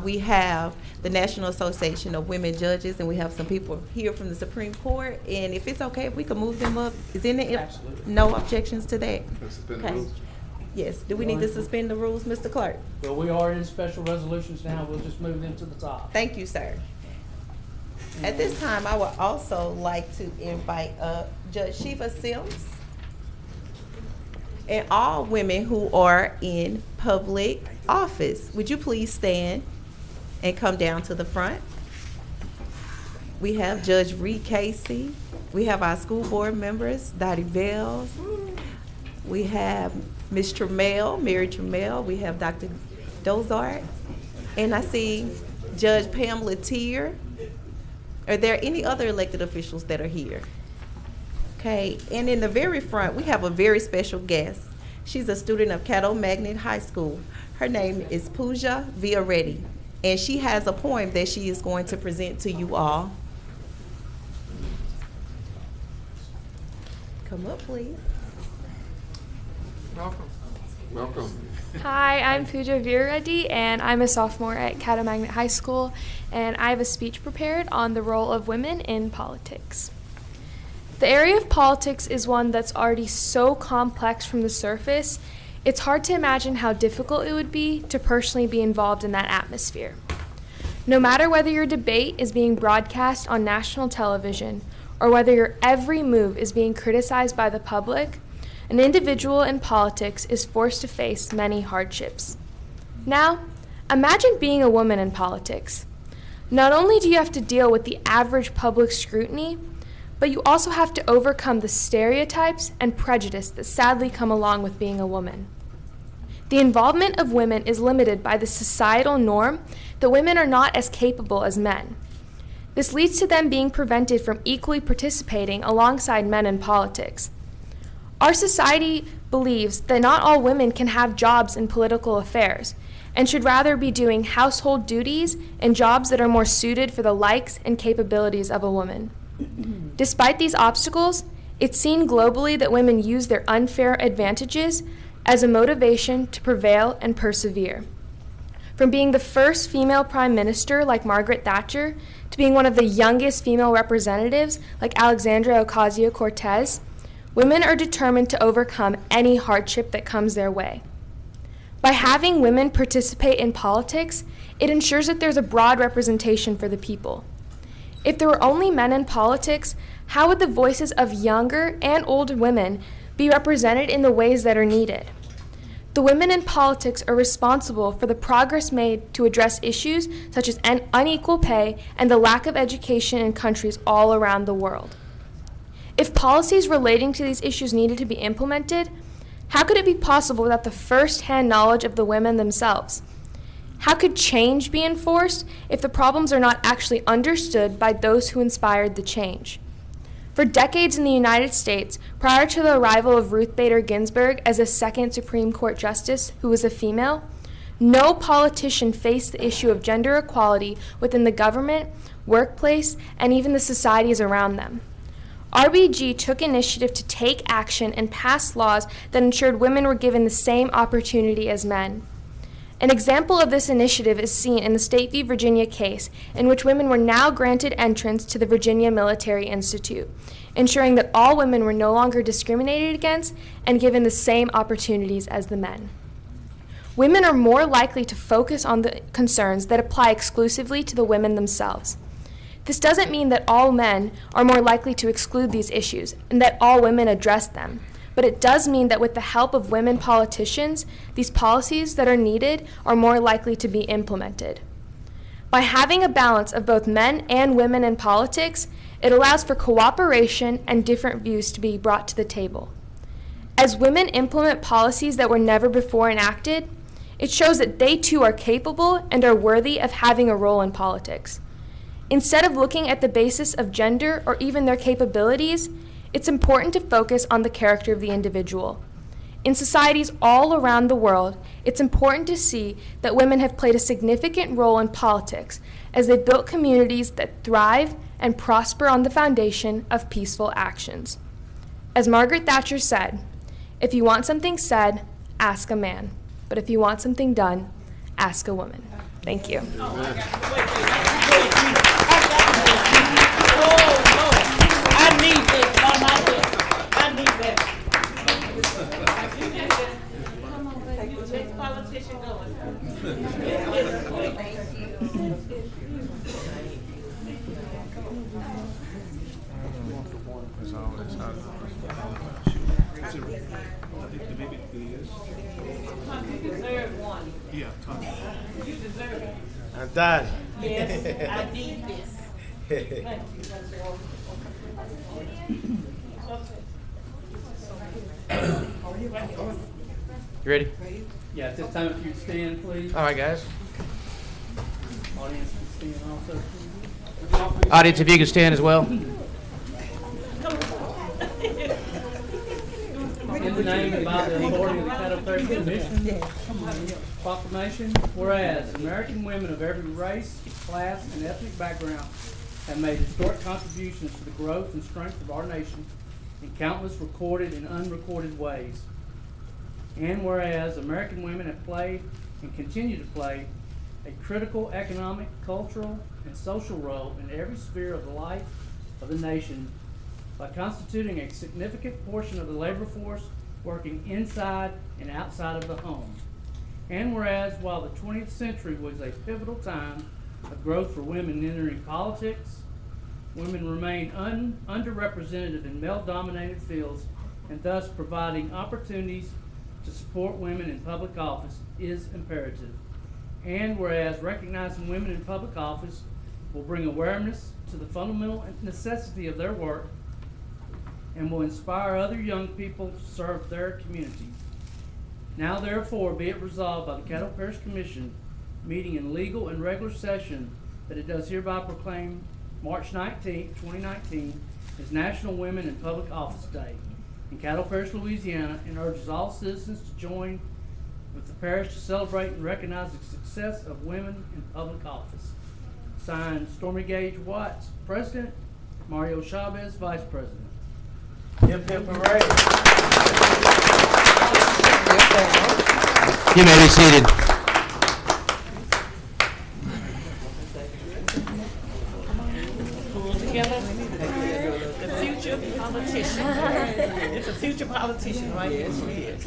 We have the National Association of Women Judges, and we have some people here from the Supreme Court. And if it's okay, if we can move them up, is any no objections to that? Okay. Yes. Do we need to suspend the rules, Mr. Clerk? Well, we are in special resolutions now. We'll just move them to the top. Thank you, sir. At this time, I would also like to invite Judge Shiva Sims and all women who are in public office. Would you please stand and come down to the front? We have Judge Reed Casey. We have our school board members, Dottie Bells. We have Ms. Trammell, Mary Trammell. We have Dr. Dozart. And I see Judge Pamela Tier. Are there any other elected officials that are here? Okay, and in the very front, we have a very special guest. She's a student of Caddo Magnet High School. Her name is Pooja Villaretti, and she has a poem that she is going to present to you all. Come up, please. Welcome. Welcome. Hi, I'm Pooja Villaretti, and I'm a sophomore at Caddo Magnet High School, and I have a speech prepared on the role of women in politics. The area of politics is one that's already so complex from the surface, it's hard to imagine how difficult it would be to personally be involved in that atmosphere. No matter whether your debate is being broadcast on national television or whether your every move is being criticized by the public, an individual in politics is forced to face many hardships. Now, imagine being a woman in politics. Not only do you have to deal with the average public scrutiny, but you also have to overcome the stereotypes and prejudice that sadly come along with being a woman. The involvement of women is limited by the societal norm that women are not as capable as men. This leads to them being prevented from equally participating alongside men in politics. Our society believes that not all women can have jobs in political affairs and should rather be doing household duties and jobs that are more suited for the likes and capabilities of a woman. Despite these obstacles, it's seen globally that women use their unfair advantages as a motivation to prevail and persevere. From being the first female prime minister like Margaret Thatcher to being one of the youngest female representatives like Alexandria Ocasio-Cortez, women are determined to overcome any hardship that comes their way. By having women participate in politics, it ensures that there's a broad representation for the people. If there were only men in politics, how would the voices of younger and older women be represented in the ways that are needed? The women in politics are responsible for the progress made to address issues such as unequal pay and the lack of education in countries all around the world. If policies relating to these issues needed to be implemented, how could it be possible without the first-hand knowledge of the women themselves? How could change be enforced if the problems are not actually understood by those who inspired the change? For decades in the United States, prior to the arrival of Ruth Bader Ginsburg as a second Supreme Court justice who was a female, no politician faced the issue of gender equality within the government, workplace, and even the societies around them. RBG took initiative to take action and pass laws that ensured women were given the same opportunity as men. An example of this initiative is seen in the State v. Virginia case, in which women were now granted entrance to the Virginia Military Institute, ensuring that all women were no longer discriminated against and given the same opportunities as the men. Women are more likely to focus on the concerns that apply exclusively to the women themselves. This doesn't mean that all men are more likely to exclude these issues and that all women address them. But it does mean that with the help of women politicians, these policies that are needed are more likely to be implemented. By having a balance of both men and women in politics, it allows for cooperation and different views to be brought to the table. As women implement policies that were never before enacted, it shows that they too are capable and are worthy of having a role in politics. Instead of looking at the basis of gender or even their capabilities, it's important to focus on the character of the individual. In societies all around the world, it's important to see that women have played a significant role in politics as they've built communities that thrive and prosper on the foundation of peaceful actions. As Margaret Thatcher said, if you want something said, ask a man. But if you want something done, ask a woman. Thank you. I need this on my list. I need that. Next politician You deserve one. Yeah, Tommy. You deserve it. And Daddy. Yes, I need this. Thank you. You ready? Yeah, at this time, if you stand, please. All right, guys. Audience can stand also. Audience, if you can stand as well. In the name and by the authority of the Caddo Parish Commission, proclamation, whereas American women of every race, class, and ethnic background have made historic contributions to the growth and strength of our nation in countless recorded and unrecorded ways. And whereas American women have played and continue to play a critical economic, cultural, and social role in every sphere of the life of the nation, by constituting a significant portion of the labor force working inside and outside of the home. And whereas while the 20th century was a pivotal time of growth for women entering politics, women remain underrepresented in male-dominated fields, and thus providing opportunities to support women in public office is imperative. And whereas recognizing women in public office will bring awareness to the fundamental necessity of their work and will inspire other young people to serve their communities. Now therefore be it resolved by the Caddo Parish Commission, meeting in legal and regular session, that it does hereby proclaim March 19, 2019 as National Women in Public Office Day in Caddo Parish, Louisiana, and urges all citizens to join with the parish to celebrate and recognize the success of women in public office. Signed, Stormy Gage Watts, President, Mario Chavez, Vice President. Hip hip hooray. You may be seated. Pull together. The future politician. It's a future politician, right? Yes, she is.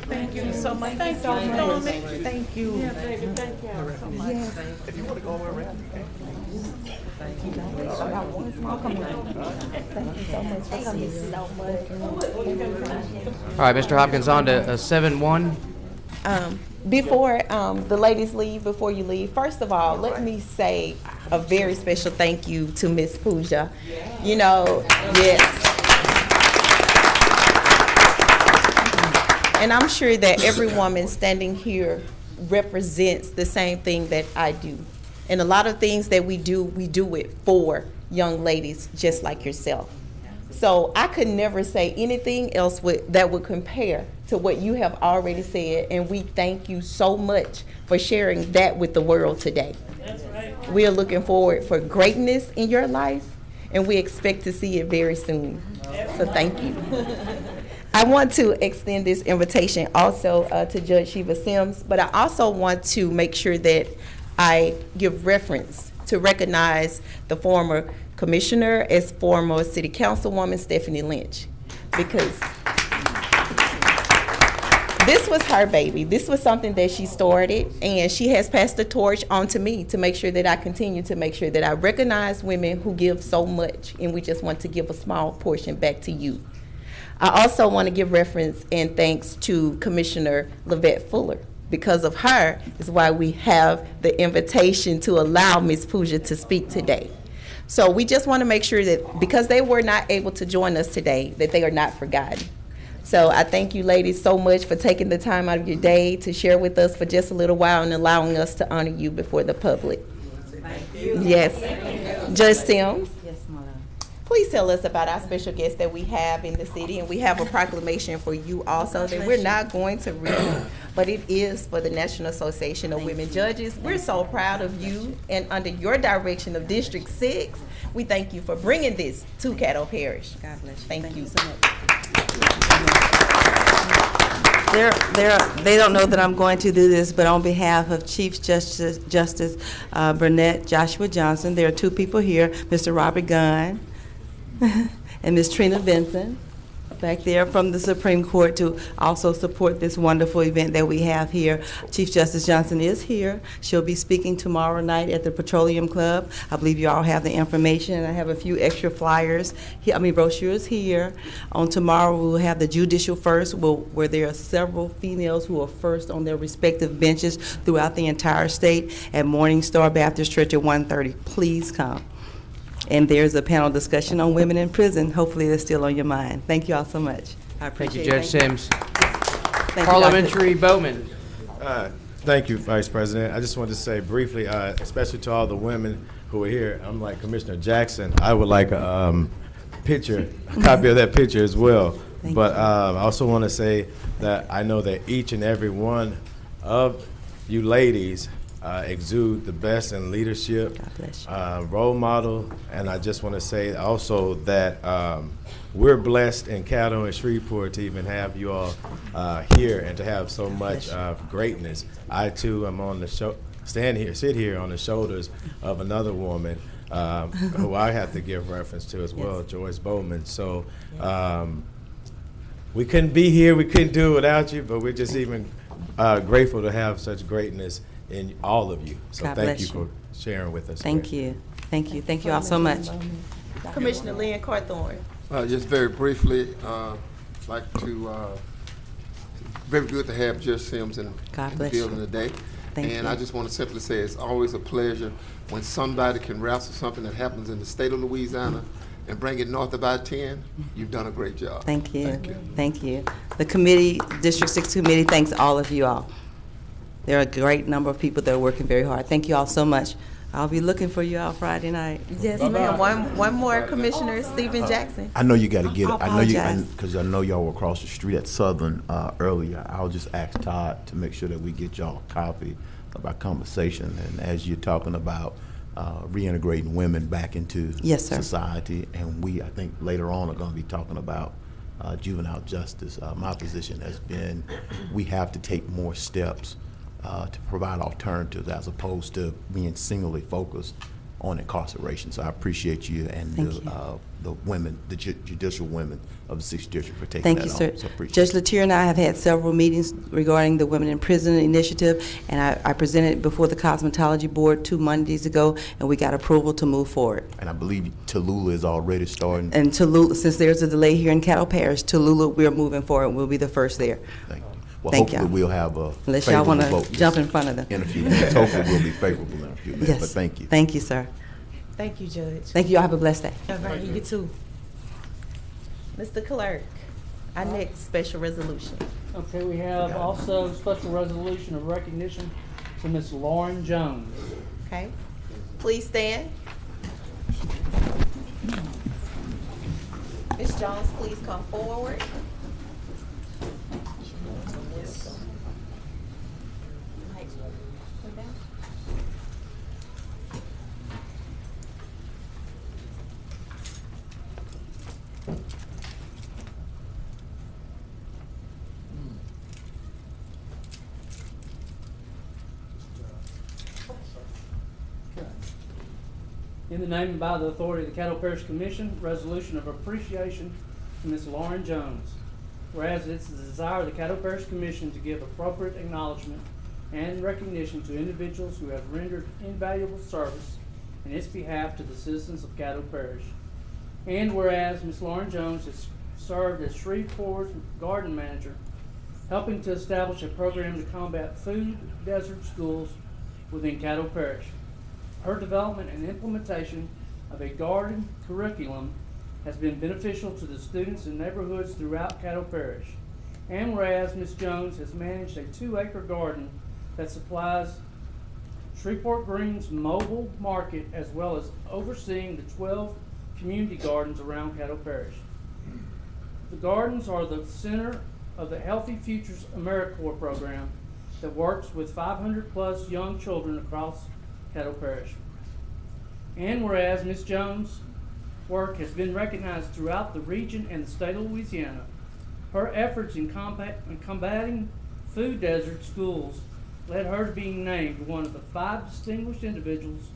Thank you so much. Thank you for doing it. Thank you. Yeah, baby, thank you so much. Yes. If you want to go around, you can. Thank you. I got one small comment. Thank you so much for coming so much. All right, Mr. Hopkins, on to 7-1. Before the ladies leave, before you leave, first of all, let me say a very special thank you to Miss Pooja. You know, yes. And I'm sure that every woman standing here represents the same thing that I do. And a lot of things that we do it for young ladies just like yourself. So I could never say anything else that would compare to what you have already said, and we thank you so much for sharing that with the world today. That's right. We are looking forward for greatness in your life, and we expect to see it very soon. So thank you. I want to extend this invitation also to Judge Shiva Sims, but I also want to make sure that I give reference to recognize the former commissioner as former city councilwoman Stephanie Lynch, because this was her baby. This was something that she started, and she has passed the torch on to me to make sure that I continue to make sure that I recognize women who give so much, and we just want to give a small portion back to you. I also want to give reference and thanks to Commissioner Lavette Fuller. Because of her is why we have the invitation to allow Ms. Pooja to speak today. So we just want to make sure that because they were not able to join us today, that they are not forgotten. So I thank you ladies so much for taking the time out of your day to share with us for just a little while and allowing us to honor you before the public. Thank you. Yes. Judge Sims. Yes, ma'am. Please tell us about our special guest that we have in the city, and we have a proclamation for you also that we're not going to read, but it is for the National Association of Women Judges. We're so proud of you, and under your direction of District 6, we thank you for bringing this to Caddo Parish. God bless you. Thank you so much. They don't know that I'm going to do this, but on behalf of Chief Justice Burnett Joshua Johnson, there are two people here, Mr. Robert Gunn and Ms. Trina Benson, back there from the Supreme Court to also support this wonderful event that we have here. Chief Justice Johnson is here. She'll be speaking tomorrow night at the Petroleum Club. I believe you all have the information. I have a few extra flyers, brochures here. On tomorrow, we will have the Judicial First, where there are several females who are first on their respective benches throughout the entire state at Morning Star Baptist Church at 1:30. Please come. And there's a panel discussion on women in prison. Hopefully that's still on your mind. Thank you all so much. I appreciate it. Thank you, Judge Sims. Thank you, Parliamentary Bowman. Thank you, Vice President. I just wanted to say briefly, especially to all the women who are here, I'm like Commissioner Jackson. I would like a picture, a copy of that picture as well. But I also want to say that I know that each and every one of you ladies exude the best in leadership, God bless role model, and I just want to say also that we're blessed in Caddo and Shreveport to even have you all here and to have so much greatness. I too am on the sit here on the shoulders of another woman who I have to give reference to as well, Joyce Bowman. So we couldn't be here, we couldn't do it without you, but we're just even grateful to have such greatness in all of you. So God thank bless you for sharing with us. Thank you. Thank you. Thank you all so much. Commissioner Lynn Carthorne. Just very briefly, like to, very good to have Judge Sims in God the bless building you. today. Thank And you. I just want to simply say it's always a pleasure when somebody can wrestle something that happens in the state of Louisiana and bring it north of I-10. You've done a great job. Thank you. Thank you. Thank you. The committee, District 6 committee, thanks all of you all. There are a great number of people that are working very hard. Thank you all so much. I'll be looking for you all Friday night. Yes, ma'am. One more, Commissioner Stephen Jackson. I know you got to get it. I I know you, apologize. because I know y'all were across the street at Southern earlier. I'll just ask Todd to make sure that we get y'all a copy of our conversation. And as you're talking about reintegrating women back into Yes, sir. society, and I think later on are going to be talking about juvenile justice. My position has been we have to take more steps to provide alternatives as opposed to being singularly focused on incarceration. So I appreciate you and the women, the judicial women of the 6th District for taking Thank that you, on. sir. So appreciate Judge it. Latier and I have had several meetings regarding the Women in Prison initiative, and I presented before the Cosmetology Board 2 Mondays ago, and we got approval to move forward. And I believe Tallulah is already starting. And Tallulah, since there's a delay here in Caddo Parish, Tallulah, we're moving forward. We'll be the first there. Thank you. Well, Thank hopefully y'all. we'll have a Unless y'all favorable want vote to jump in front of them. in a few minutes. Hopefully we'll be favorable in a few minutes. Yes. But thank you. Thank you, sir. Thank you, Judge. Thank you. Y'all have a blessed day. All right, you too. Mr. Clerk, our next special resolution. Okay, we have also special resolution of recognition to Miss Lauren Jones. Okay, please stand. Ms. Jones, please come forward. In the name and by the authority of the Caddo Parish Commission, resolution of appreciation to Ms. Lauren Jones. Whereas it's the desire of the Caddo Parish Commission to give appropriate acknowledgement and recognition to individuals who have rendered invaluable service in its behalf to the citizens of Caddo Parish. And whereas Ms. Lauren Jones has served as Shreveport's garden manager, helping to establish a program to combat food desert schools within Caddo Parish. Her development and implementation of a garden curriculum has been beneficial to the students in neighborhoods throughout Caddo Parish. And whereas Ms. Jones has managed a 2-acre garden that supplies Shreveport Green's mobile market as well as overseeing the 12 community gardens around Caddo Parish. The gardens are the center of the Healthy Futures AmeriCorps program that works with 500+ young children across Caddo Parish. And whereas Ms. Jones' work has been recognized throughout the region and the state of Louisiana, her efforts in combating food desert schools led her to being named one of the 5 distinguished individuals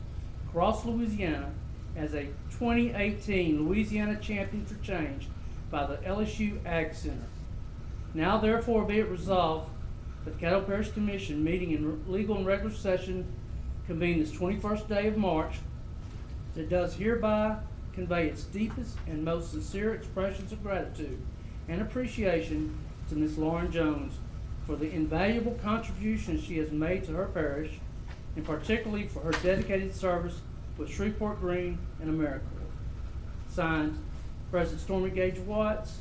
across Louisiana as a 2018 Louisiana Champion for Change by the LSU Ag Center. Now therefore be it resolved that the Caddo Parish Commission meeting in legal and regular session convened this 21st day of March, that does hereby convey its deepest and most sincere expressions of gratitude and appreciation to Ms. Lauren Jones for the invaluable contributions she has made to her parish, and particularly for her dedicated service with Shreveport Green and AmeriCorps. Signed, President Stormy Gage Watts,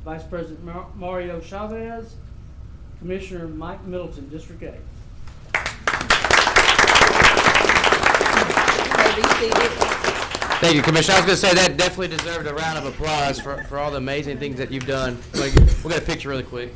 Vice President Mario Chavez, Commissioner Mike Middleton, District 8. Thank you, Commissioner. I was going to say that definitely deserved a round of applause for all the amazing things that you've done. We'll get a picture really quick.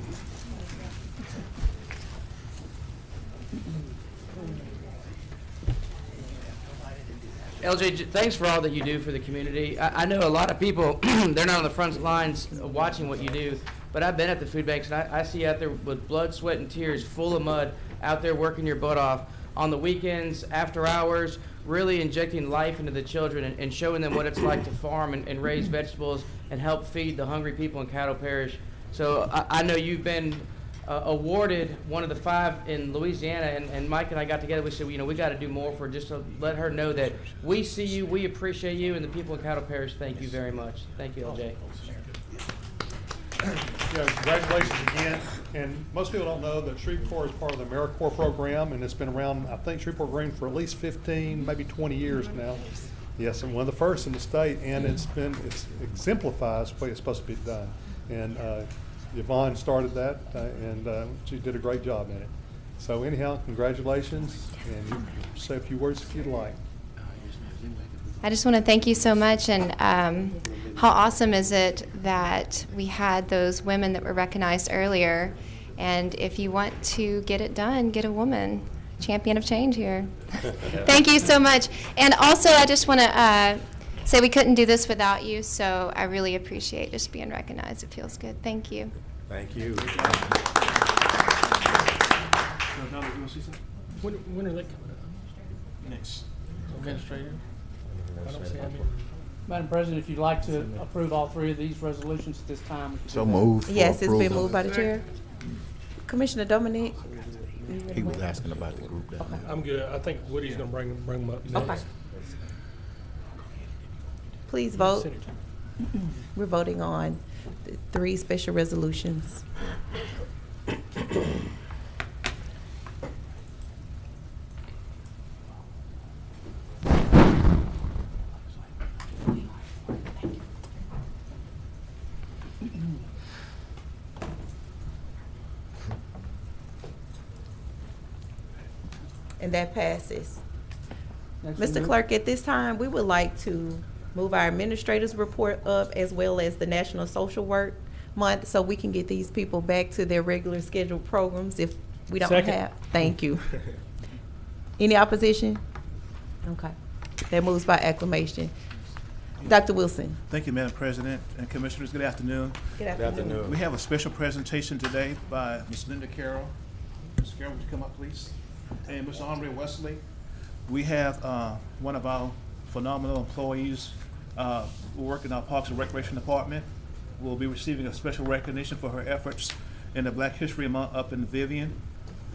LJ, thanks for all that you do for the community. I know a lot of people, they're not on the front lines watching what you do, but I've been at the food banks, and I see you out there with blood, sweat, and tears, full of mud, out there working your butt off on the weekends, after hours, really injecting life into the children and showing them what it's like to farm and raise vegetables and help feed the hungry people in Caddo Parish. So I know you've been awarded one of the 5 in Louisiana, and Mike and I got together. We said, you know, we got to do more for just to let her know that we see you, we appreciate you, and the people in Caddo Parish thank you very much. Thank you, LJ. Yeah, congratulations again. And most people don't know that Shreveport is part of the AmeriCorps program, and it's been around, I think, Shreveport Green for at least 15, maybe 20 years now. Yes, and one of the first in the state, and it exemplifies the way it's supposed to be done. And Yvonne started that, and she did a great job in it. So anyhow, congratulations, and you can say a few words if you'd like. I just want to thank you so much, and how awesome is it that we had those women that were recognized earlier, and if you want to get it done, get a woman. Champion of change here. Thank you so much. And also, I just want to say we couldn't do this without you, so I really appreciate just being recognized. It feels good. Thank you. Thank you. When are they coming up? Next. Administrator? I don't see any. Madam President, if you'd like to approve all 3 of these resolutions at this time. So moved. Yes, it's been moved by the chair. Commissioner Dominic. He was asking about the group down there. I'm good. I think Woody's going to bring them up next. Okay. Please vote. We're voting on the 3 special resolutions. And that passes. Mr. Clerk, at this time, we would like to move our administrator's report up as well as the National Social Work Month so we can get these people back to their regular scheduled programs if we don't have. Thank you. Any opposition? Okay. That moves by acclamation. Dr. Wilson. Thank you, Madam President and Commissioners. Good afternoon. Good afternoon. We have a special presentation today by Ms. Linda Carroll. Ms. Carroll, would you come up, please? And Mr. Andre Wesley. We have one of our phenomenal employees who work in our Parks and Recreation Department. Will be receiving a special recognition for her efforts in the Black History Month up in Vivian.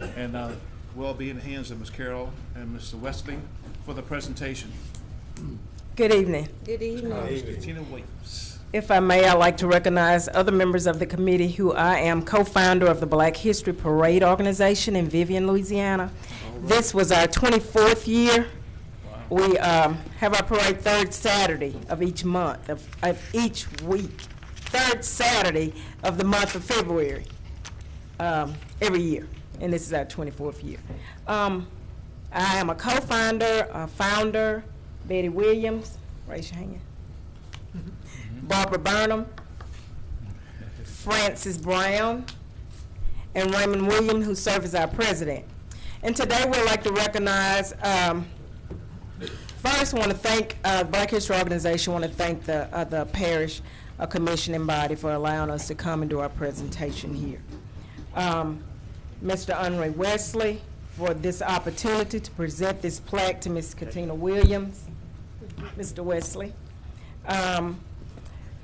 And we'll be in the hands of Ms. Carroll and Mr. Wesley for the presentation. Good evening. Good evening. Tina Williams. If I may, I'd like to recognize other members of the committee who I am co-founder of the Black History Parade organization in Vivian, Louisiana. This was our 24th year. Wow. We have our parade 3rd Saturday of each month, of each week. 3rd Saturday of the month of February, every year. And this is our 24th year. I am a co-founder, a founder, Betty Williams, raise your hand. Barbara Burnham, Francis Brown, and Raymond Williams, who serve as our president. And today we'd like to recognize, first I want to thank Black History Organization, want to thank the Parish Commissioning Body for allowing us to come and do our presentation here. Mr. Andre Wesley for this opportunity to present this plaque to Ms. Katina Williams. Mr. Wesley.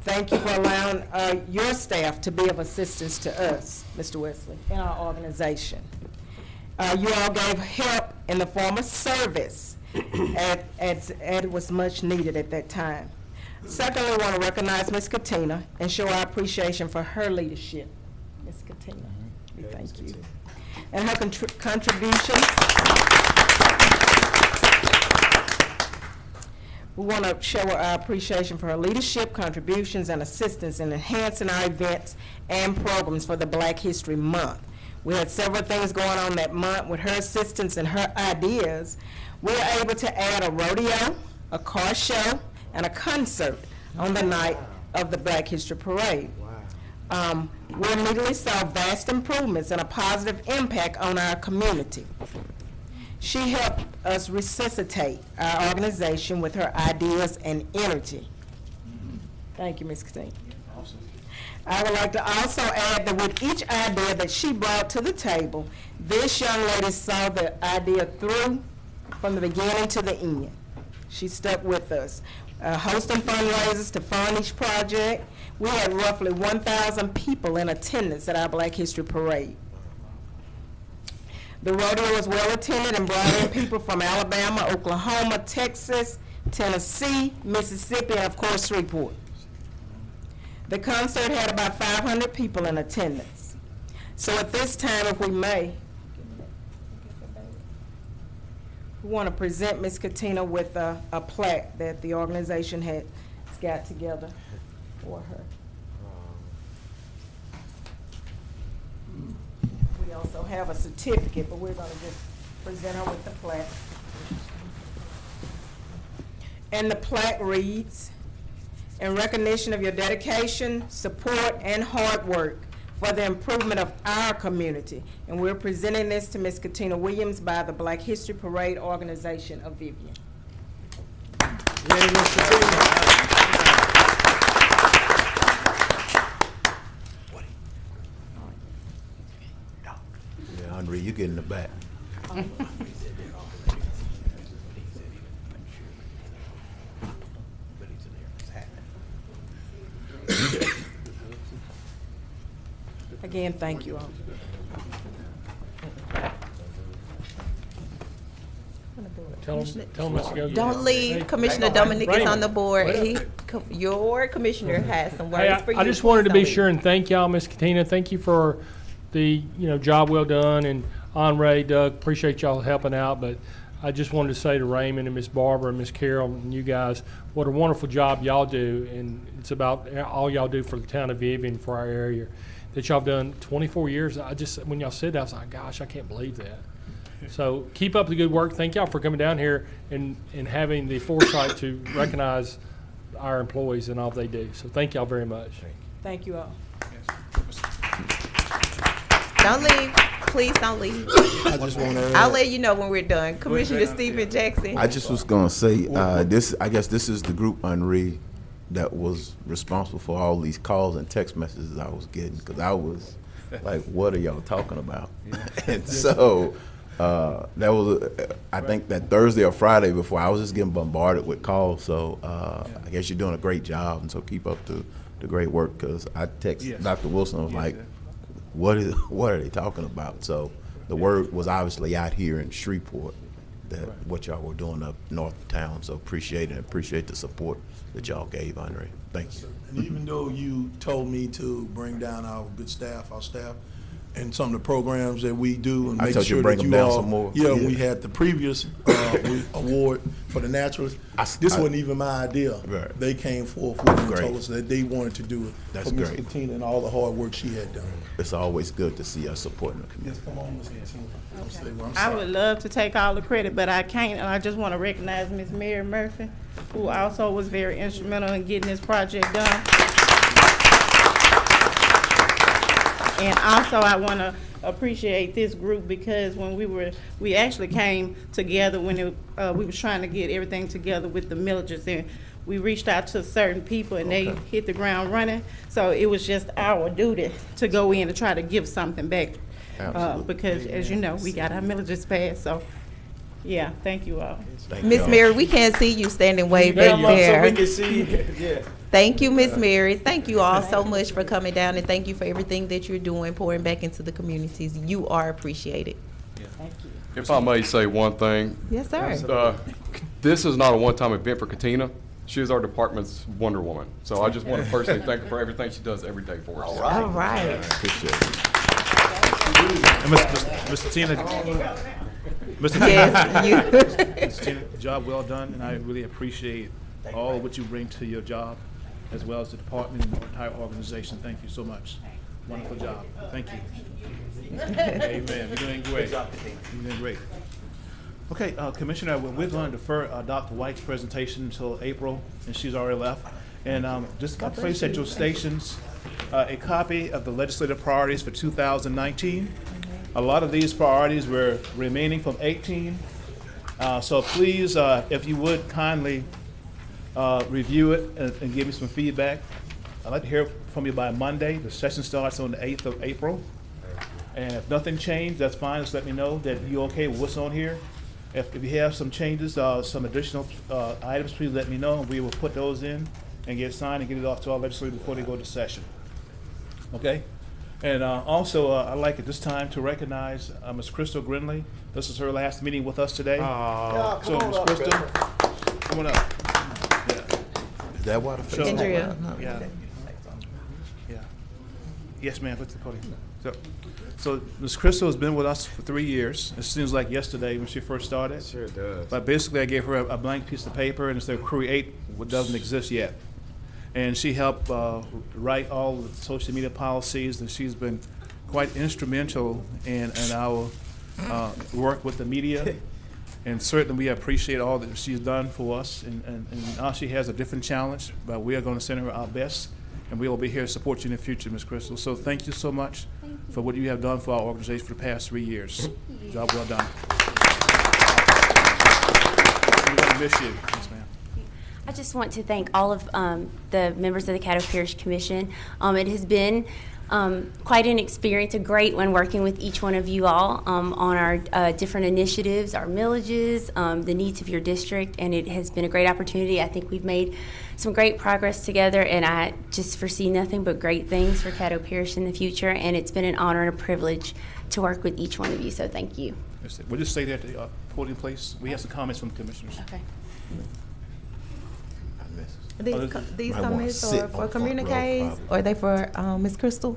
Thank you for allowing your staff to be of assistance to us, Mr. Wesley, in our organization. You all gave help in the form of service, as it was much needed at that time. Secondly, I want to recognize Ms. Katina and show our appreciation for her leadership. Ms. Katina, we thank you. And her contributions. We want to show our appreciation for her leadership, contributions, and assistance in enhancing our events and programs for the Black History Month. We had several things going on that month. With her assistance and her ideas, we were able to add a rodeo, a car show, and a concert on the night of the Black History Parade. We immediately saw vast improvements and a positive impact on our community. She helped us resuscitate our organization with her ideas and energy. Thank you, Ms. Katina. I would like to also add that with each idea that she brought to the table, this young lady saw the idea through from the beginning to the end. She stuck with us, hosting fundraisers to fund each project. We had roughly 1,000 people in attendance at our Black History Parade. The rodeo was well attended and brought in people from Alabama, Oklahoma, Texas, Tennessee, Mississippi, and of course Shreveport. The concert had about 500 people in attendance. So at this time, if we may, we want to present Ms. Katina with a plaque that the organization has got together for her. We also have a certificate, but we're going to just present her with the plaque. And the plaque reads, "In recognition of your dedication, support, and hard work for the improvement of our community." And we're presenting this to Ms. Katina Williams by the Black History Parade Organization of Vivian. Yeah, Andre, you get in the back. Again, thank you all. Tell them let's go. Don't leave. Commissioner Dominic is on the board. Your commissioner has some words Hey, for you. I just wanted to Please be don't leave. sure and thank y'all, Ms. Katina. Thank you for the job well done, and Andre, Doug, appreciate y'all helping out. But I just wanted to say to Raymond and Miss Barbara and Miss Carol and you guys, what a wonderful job y'all do, and it's about all y'all do for the town of Vivian, for our area, that y'all have done 24 years. When y'all said that, I was like, gosh, I can't believe that. So keep up the good work. Thank y'all for coming down here and having the foresight to recognize our employees and all they do. So thank y'all very much. Thank you all. Don't leave. Please don't leave. I just want to. I'll let you know when we're done. Commissioner Stephen Jackson. I just was gonna say, I guess this is the group, Henri, that was responsible for all these calls and text messages I was getting, because I was like, what are y'all talking about? And so that was, I think that Thursday or Friday before, I was just getting bombarded with calls. So I guess you're doing a great job, and so keep up the great work, because I texted Dr. Wilson, I was like, what are they talking about? So the word was obviously out here in Shreveport that what y'all were doing up north of town. So appreciate it, and appreciate the support that y'all gave, Andre. Thank you. And even though you told me to bring down our good staff, and some of the programs that we do, and I make told you sure to bring that them you down all, some more. Yeah, Yeah. we had the previous award for the naturalists. This wasn't even my idea. Right. They came forth with it and Great. told us that they wanted to do it. That's for Ms. great. Katina and all the hard work she had done. It's always good to see us supporting the community. Yes, come on, Ms. Katina. I'm saying, well, I'm I sorry. would love to take all the credit, but I can't. And I just want to recognize Ms. Mary Murphy, who also was very instrumental in getting this project done. And also, I want to appreciate this group, because when we actually came together when we was trying to get everything together with the millagers, and we reached out to certain people and they hit the ground running. So it was just our duty to go in and try to give something back. Because as you know, we got our millagers passed. So yeah, thank you all. Miss Mary, we can't see you standing way back there. So we can see, yeah. Thank you, Miss Mary. Thank you all so much for coming down, and thank you for everything that you're doing, pouring back into the communities. You are appreciated. Thank you. If I may say one thing. Yes, sir. This is not a one-time event for Katina. She is our department's Wonder Woman. So I just want to personally thank her for everything she does every day for us. All right. Appreciate it. And Mr. Tina, Mr. Yes, you. Mr. Tina, job well done, and I really appreciate all of what you bring to your job, as well as the department and the entire organization. Thank you so much. Wonderful job. Thank you. Amen. You're doing great. You're doing great. Okay, Commissioner, we're going to defer Dr. White's presentation until April, and she's already left. And just place at your stations a copy of the legislative priorities for 2019. A lot of these priorities were remaining from 18, So please, if you would kindly review it and give me some feedback. I'd like to hear from you by Monday. The session starts on the 8th of April. And if nothing changed, that's fine. Just let me know that you're okay with what's on here. If you have some changes, some additional items, please let me know, and we will put those in and get signed and get it off to our legislature before they go to session. Okay? And also, I'd like at this time to recognize Ms. Crystal Grinley. This is her last meeting with us today. So, Ms. Crystal, come on up. Is that what the Sure. Andrea. Yeah. Yeah. Yes, ma'am. Put the podium. So Ms. Crystal has been with us for 3 years. It seems like yesterday when she first started. Sure does. But basically, I gave her a blank piece of paper and said, create what doesn't exist yet. And she helped write all the social media policies, and she's been quite instrumental in our work with the media. And certainly we appreciate all that she's done for us. And now she has a different challenge, but we are going to send her our best. And we will be here to support you in the future, Ms. Crystal. So thank you so much for what you have done for our organization for the past 3 years. Job well done. We're going to miss you. Yes, ma'am. I just want to thank all of the members of the Caddo Parish Commission. It has been quite an experience, a great one working with each one of you all on our different initiatives, our millages, the needs of your district, and it has been a great opportunity. I think we've made some great progress together, and I just foresee nothing but great things for Caddo Parish in the future, and it's been an honor and a privilege to work with each one of you, so thank you. We'll just stay there at the podium, please. We have some comments from the commissioners. Okay. These comments are for communiques, or are they for Ms. Crystal?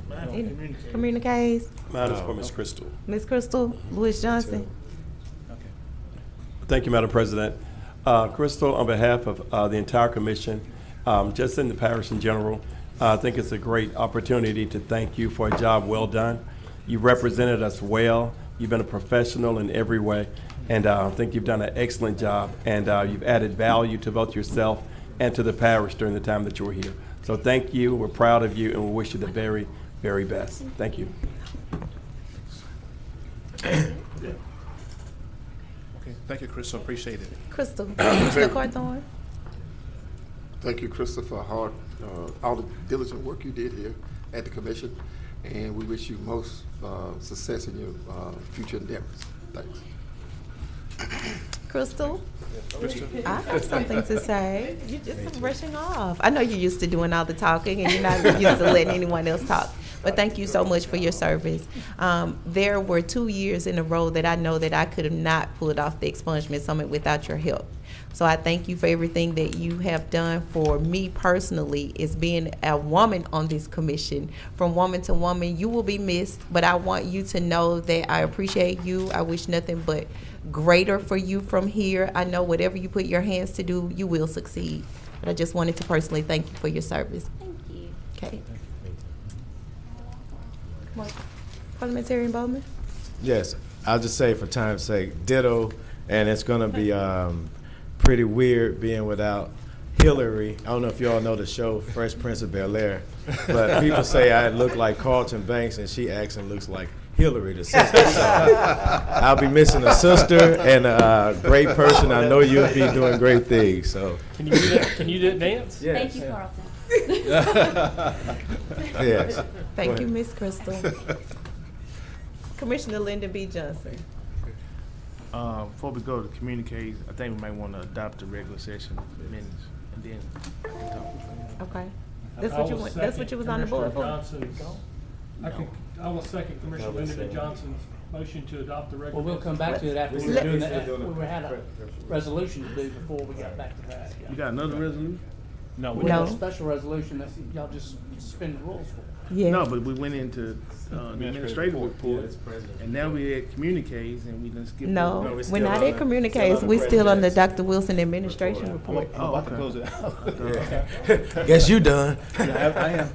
Communiques? Mine is for Ms. Crystal. Ms. Crystal, Louis Johnson. Thank you, Madam President. Crystal, on behalf of the entire commission, just in the parish in general, I think it's a great opportunity to thank you for a job well done. You represented us well. You've been a professional in every way, and I think you've done an excellent job, and you've added value to both yourself and to the parish during the time that you were here. So thank you. We're proud of you, and we wish you the very, very best. Thank you. Okay, thank you, Crystal. Appreciate it. Crystal, Mr. Carthorne. Thank you, Crystal, for all the diligent work you did here at the commission, and we wish you most success in your future endeavors. Thanks. Crystal, I have something to say. You're just rushing off. I know you're used to doing all the talking, and you're not used to letting anyone else talk. But thank you so much for your service. There were 2 years in a row that I know that I could have not pulled off the Expungement Summit without your help. So I thank you for everything that you have done for me personally, as being a woman on this commission. From woman to woman, you will be missed, but I want you to know that I appreciate you. I wish nothing but greater for you from here. I know whatever you put your hands to do, you will succeed. But I just wanted to personally thank you for your service. Thank you. Okay. Come on. Parliamentarian Bowman? Yes, I'll just say for time's sake, ditto, and it's going to be pretty weird being without Hillary. I don't know if you all know the show Fresh Prince of Bel-Air, but people say I look like Carlton Banks, and she actually looks like Hillary, the sister. So I'll be missing a sister and a great person. I know you'll be doing great things. So Can you do that? Can you do dance? Yes. Thank you, Carlton. Yes. Thank you, Miss Crystal. Commissioner Lyndon B. Johnson. Before we go to communicate, I think we might want to adopt the regular session minutes and then talk. Okay. That's what you want. That's what you was on the board for. I will second Commissioner Lyndon Johnson's motion to adopt the regular. Well, we'll come back to it after we were doing that. We had a resolution to do before we got back to that. You got another resolution? No, we had a special resolution that y'all just suspended the rules for. Yeah. No, but we went into the administrative report, and now we at communiques, and we done skipped. No, we're not at communiques. We're still on the Dr. Wilson administration report. I'm about to close it out. Guess you done. Yeah, I am.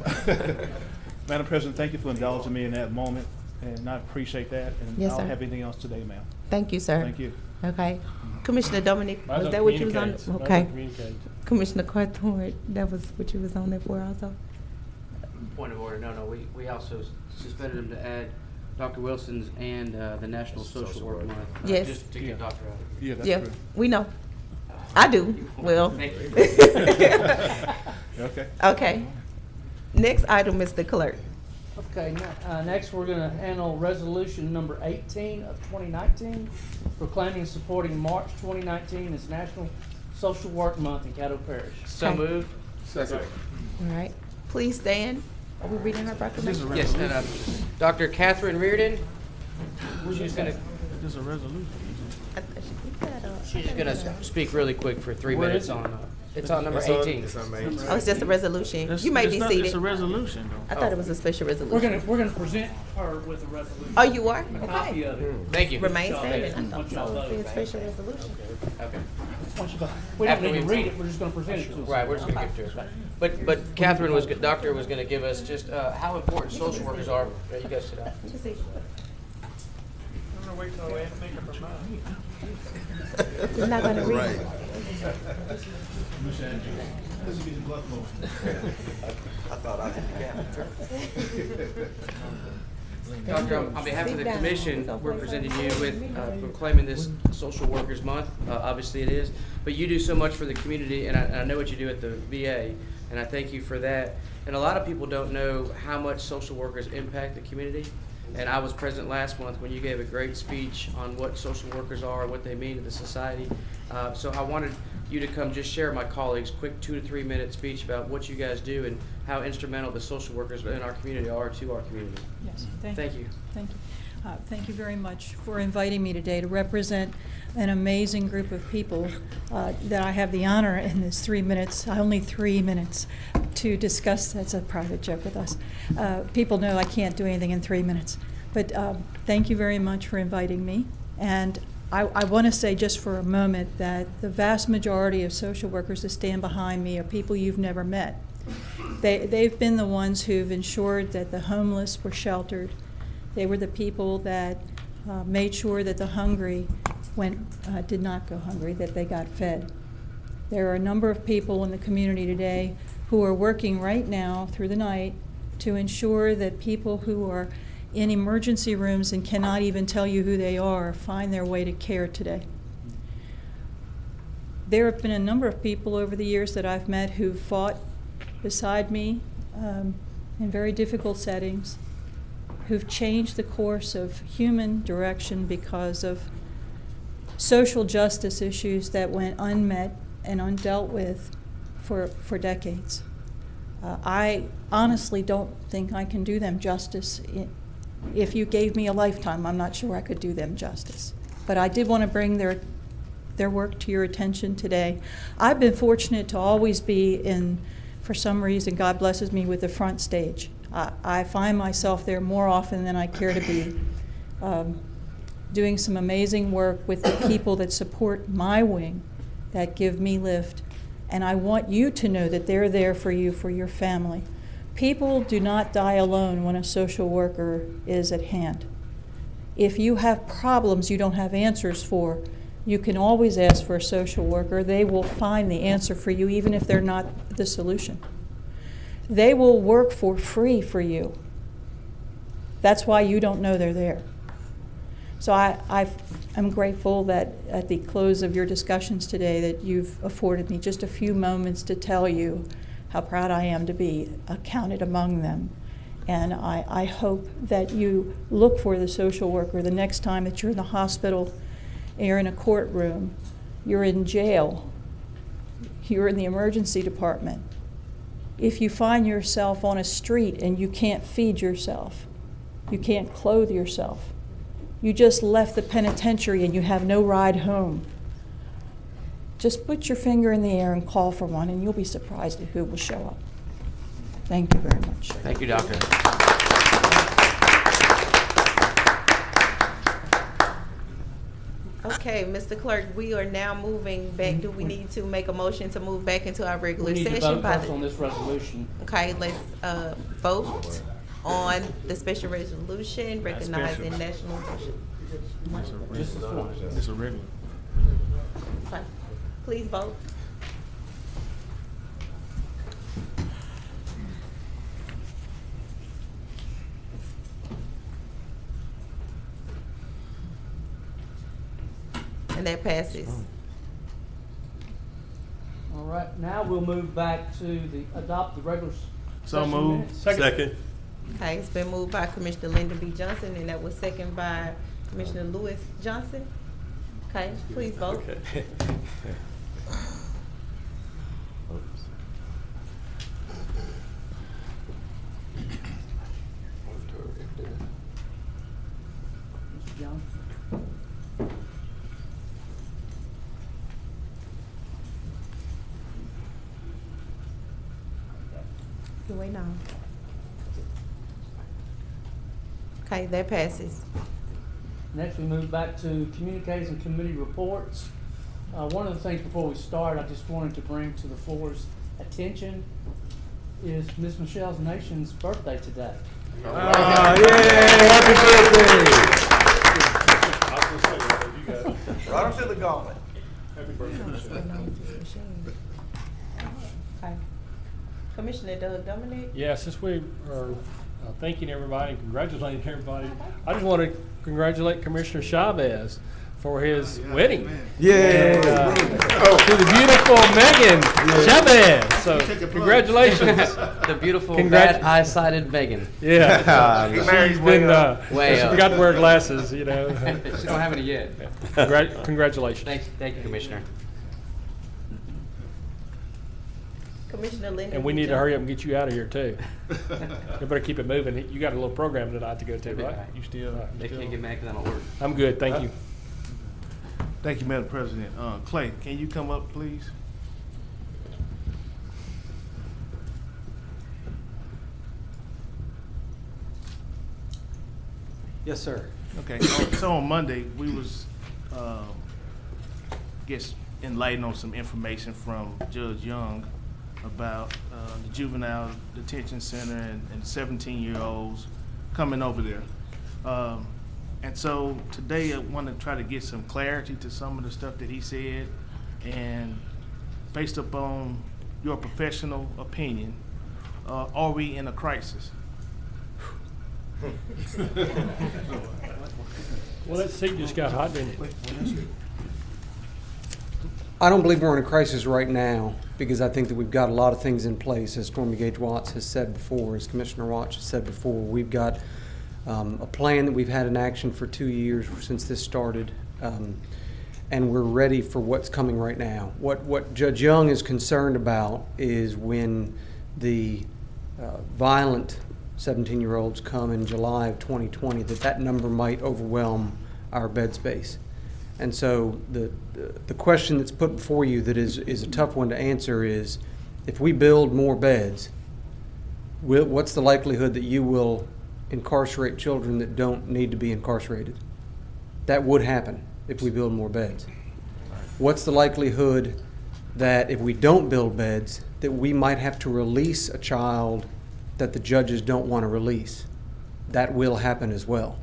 Madam President, thank you for indulging me in that moment, and I appreciate that. And Yes, I sir. don't have anything else today, ma'am. Thank you, sir. Thank you. Okay. Commissioner Dominic, Mine's was on that what you was on? communicates. Mine's on Okay. communicates. Commissioner Carthorne, that was what you was on there for also? Point of order, no, we also suspended him to add Dr. Wilson's and the National Social Work Month. Yes. Just to get Dr. out. Yeah, that's Yeah, good. we know. I do. Well. Thank you. Okay. Okay. Next item, Mr. Clerk. Okay, next we're going to handle resolution number 18 of 2019, proclaiming and supporting March 2019 as National Social Work Month in Caddo Parish. So Okay. moved. Second. All right. Please stand. Are we reading our proclamation? Yes, and Dr. Catherine Reardon, she's going to This is a resolution. she's going to speak really quick for 3 Where minutes is it? on it's on number 18. Oh, it's just a resolution. You may be seated. It's a resolution, though. I thought it was a special resolution. We're gonna present her with a resolution. Oh, you are? A copy Okay. of it. Thank you. Remain Y'all standing. I vote. thought so. It said special resolution. Okay. We don't After need to we- read it, we're just gonna present it to us. Right, we're just gonna give it to her. But Catherine was, Doctor was gonna give us just how important social workers are. Yeah, you guys sit down. He's not gonna read it. Doctor, on behalf of the commission, we're presenting you with proclaiming this Social Workers Month. Obviously it is, but you do so much for the community, and I know what you do at the VA, and I thank you for that. And a lot of people don't know how much social workers impact the community. And I was present last month when you gave a great speech on what social workers are and what they mean to the society. So I wanted you to come just share my colleagues' quick 2 to 3 minute speech about what you guys do and how instrumental the social workers in our community are to our community. Yes, Thank you. Thank you. Thank you very much for inviting me today to represent an amazing group of people that I have the honor in this 3 minutes, only 3 minutes, to discuss. That's a private joke with us. People know I can't do anything in 3 minutes. But thank you very much for inviting me. And I want to say just for a moment that the vast majority of social workers that stand behind me are people you've never met. They've been the ones who've ensured that the homeless were sheltered. They were the people that made sure that the hungry did not go hungry, that they got fed. There are a number of people in the community today who are working right now through the night to ensure that people who are in emergency rooms and cannot even tell you who they are find their way to care today. There have been a number of people over the years that I've met who fought beside me in very difficult settings, who've changed the course of human direction because of social justice issues that went unmet and undealt with for decades. I honestly don't think I can do them justice. If you gave me a lifetime, I'm not sure I could do them justice. But I did want to bring their work to your attention today. I've been fortunate to always be in, for some reason, God blesses me with the front stage. I find myself there more often than I care to be, doing some amazing work with the people that support my wing, that give me lift. And I want you to know that they're there for you, for your family. People do not die alone when a social worker is at hand. If you have problems you don't have answers for, you can always ask for a social worker. They will find the answer for you, even if they're not the solution. They will work for free for you. That's why you don't know they're there. So I'm grateful that at the close of your discussions today that you've afforded me just a few moments to tell you how proud I am to be counted among them. And I hope that you look for the social worker the next time that you're in the hospital, you're in a courtroom, you're in jail, you're in the emergency department. If you find yourself on a street and you can't feed yourself, you can't clothe yourself, you just left the penitentiary and you have no ride home, just put your finger in the air and call for one, and you'll be surprised at who will show up. Thank you very much. Thank you, Doctor. Okay, Mr. Clerk, we are now moving back. Do we need to make a motion to move back into our regular We need to session? vote first on this resolution. Okay, let's vote on the special resolution recognizing National Social. It's a regular. Okay. Please vote. And that passes. All right, now we'll move back to adopt the regular So session moved. minutes. Second. Okay, it's been moved by Commissioner Lyndon B. Johnson, and that was seconded by Commissioner Lewis Johnson. Okay, please vote. Okay. Mr. Johnson? You wait now. Okay, that passes. Next, we move back to communiques and committee reports. One of the things before we start, I just wanted to bring to the floor's attention is Miss Michelle Nation's birthday today. Happy birthday! Right up to the gauntlet. Happy birthday, Michelle. Okay. Commissioner Doug Dominic. Yeah, since we are thanking everybody and congratulating everybody, I just want to congratulate Commissioner Chavez for his wedding. Yeah. To the beautiful Megan Chavez. So congratulations. The beautiful, bad eye-sighted Megan. Yeah. She's been, way she up. forgot to wear glasses, you know. She don't have any yet. Congratulations. Thank you, Commissioner. Commissioner Lyndon. And we need to hurry up and get you out of here too. You better keep it moving. You got a little program tonight to go to, right? You still? They can't get mad because I don't work. I'm good, thank you. Thank you, Madam President. Clay, can you come up, please? Yes, sir. Okay, so on Monday, we was, enlightened on some information from Judge Young about the juvenile detention center and 17-year-olds coming over there. And so today I want to try to get some clarity to some of the stuff that he said, and based upon your professional opinion, are we in a crisis? Well, that seat just got hot, didn't it? I don't believe we're in a crisis right now because I think that we've got a lot of things in place, as Stormy Gage Watts has said before, as Commissioner Watts has said before. We've got a plan that we've had in action for 2 years since this started, and we're ready for what's coming right now. What Judge Young is concerned about is when the violent 17-year-olds come in July of 2020, that number might overwhelm our bed space. And so the question that's put before you that is a tough one to answer is, if we build more beds, what's the likelihood that you will incarcerate children that don't need to be incarcerated? That would happen if we build more beds. What's the likelihood that if we don't build beds, that we might have to release a child that the judges don't want to release? That will happen as well.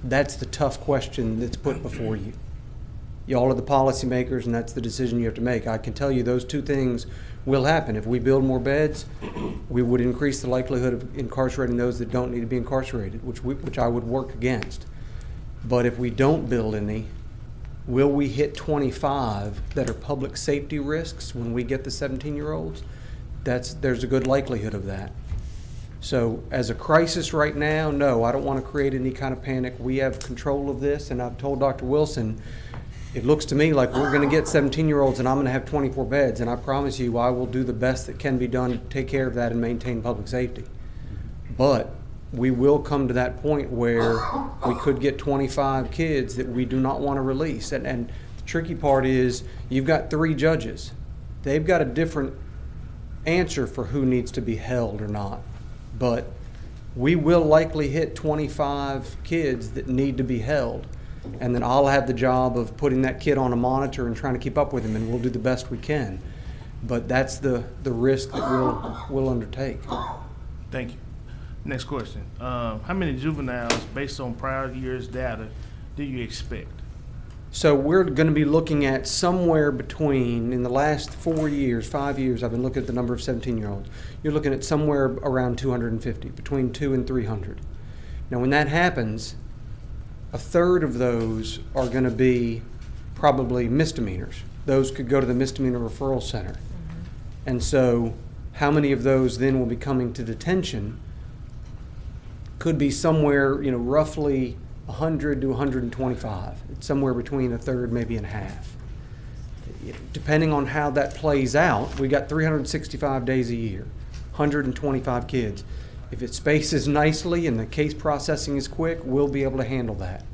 That's the tough question that's put before you. Y'all are the policymakers, and that's the decision you have to make. I can tell you those two things will happen. If we build more beds, we would increase the likelihood of incarcerating those that don't need to be incarcerated, which I would work against. But if we don't build any, will we hit 25 that are public safety risks when we get the 17-year-olds? There's a good likelihood of that. So as a crisis right now, no, I don't want to create any kind of panic. We have control of this, and I've told Dr. Wilson, it looks to me like we're going to get 17-year-olds and I'm going to have 24 beds, and I promise you I will do the best that can be done to take care of that and maintain public safety. But we will come to that point where we could get 25 kids that we do not want to release. And the tricky part is you've got 3 judges. They've got a different answer for who needs to be held or not. But we will likely hit 25 kids that need to be held. And then I'll have the job of putting that kid on a monitor and trying to keep up with him, and we'll do the best we can. But that's the risk that we'll undertake. Thank you. Next question. How many juveniles, based on prior year's data, do you expect? So we're going to be looking at somewhere between, in the last 5 years, I've been looking at the number of 17-year-olds. You're looking at somewhere around 250, between 200 and 300. Now when that happens, a third of those are going to be probably misdemeanors. Those could go to the misdemeanor referral center. And so how many of those then will be coming to detention could be somewhere, roughly 100 to 125. It's somewhere between a third, maybe and a half. Depending on how that plays out, we got 365 days a year, 125 kids. If it spaces nicely and the case processing is quick, we'll be able to handle that.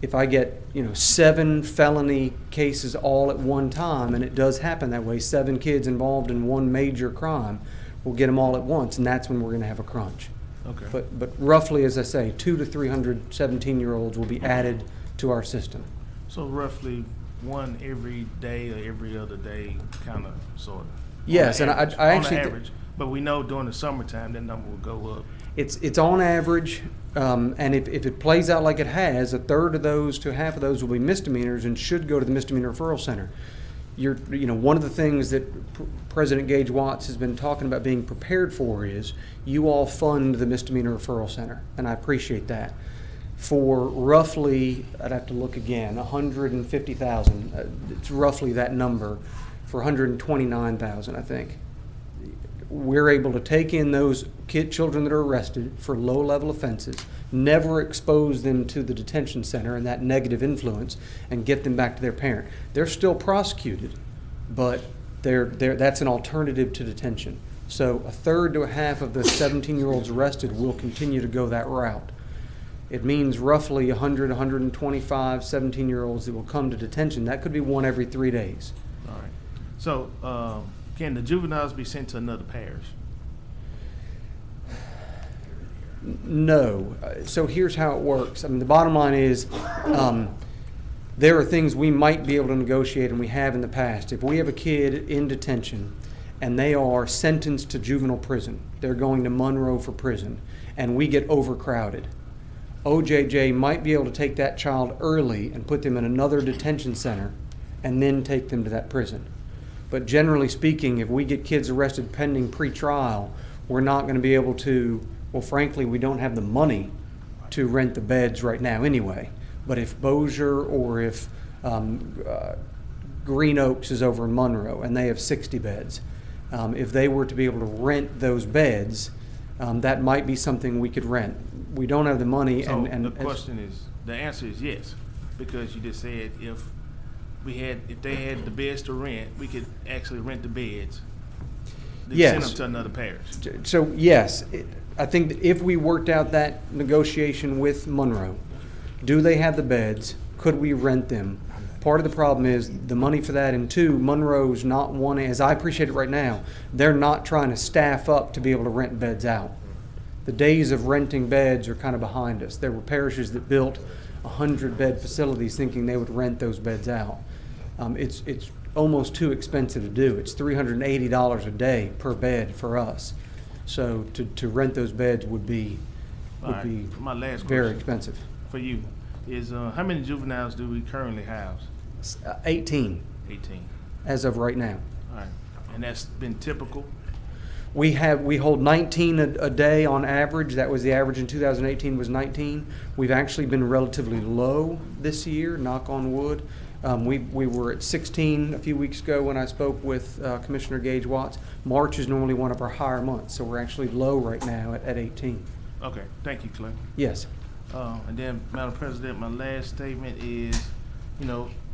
If I get, 7 felony cases all at one time, and it does happen that way, 7 kids involved in one major crime, we'll get them all at once, and that's when we're going to have a crunch. Okay. But roughly, as I say, 200 to 300 17-year-olds will be added to our system. So roughly one every day or every other day, kind of, sort of. Yes, and I actually on average. But we know during the summertime that number will go up. It's on average, and if it plays out like it has, a third of those to half of those will be misdemeanors and should go to the misdemeanor referral center. One of the things that President Gage Watts has been talking about being prepared for is you all fund the misdemeanor referral center, and I appreciate that. For roughly, I'd have to look again, 150,000. It's roughly that number for 129,000, I think. We're able to take in those children that are arrested for low-level offenses, never expose them to the detention center and that negative influence, and get them back to their parent. They're still prosecuted, but that's an alternative to detention. So a third to a half of the 17-year-olds arrested will continue to go that route. It means roughly 100, 125 17-year-olds that will come to detention. That could be one every 3 days. All right. So, can the juveniles be sent to another parish? No. So here's how it works. The bottom line is there are things we might be able to negotiate, and we have in the past. If we have a kid in detention and they are sentenced to juvenile prison, they're going to Monroe for prison, and we get overcrowded, OJJ might be able to take that child early and put them in another detention center and then take them to that prison. But generally speaking, if we get kids arrested pending pretrial, we're not going to be able to, well, frankly, we don't have the money to rent the beds right now anyway. But if Bossier or if Green Oaks is over in Monroe and they have 60 beds, if they were to be able to rent those beds, that might be something we could rent. We don't have the money. So the question is, the answer is yes, because you just said if they had the beds to rent, we could actually rent the beds. Yes. Send them to another parish. So yes, I think that if we worked out that negotiation with Monroe, do they have the beds? Could we rent them? Part of the problem is the money for that, and two, Monroe's not wanting, as I appreciate it right now, they're not trying to staff up to be able to rent beds out. The days of renting beds are kind of behind us. There were parishes that built 100-bed facilities thinking they would rent those beds out. It's almost too expensive to do. It's $380 a day per bed for us. So to rent those beds would be my last very question expensive. For you is how many juveniles do we currently house? 18. 18. As of right now. All right, and that's been typical. We hold 19 a day on average. That was the average in 2018 was 19. We've actually been relatively low this year, knock on wood. We were at 16 a few weeks ago when I spoke with Commissioner Gage Watts. March is normally one of our higher months, so we're actually low right now at 18. Okay, thank you, Clay. Yes. And then, Madam President, my last statement is,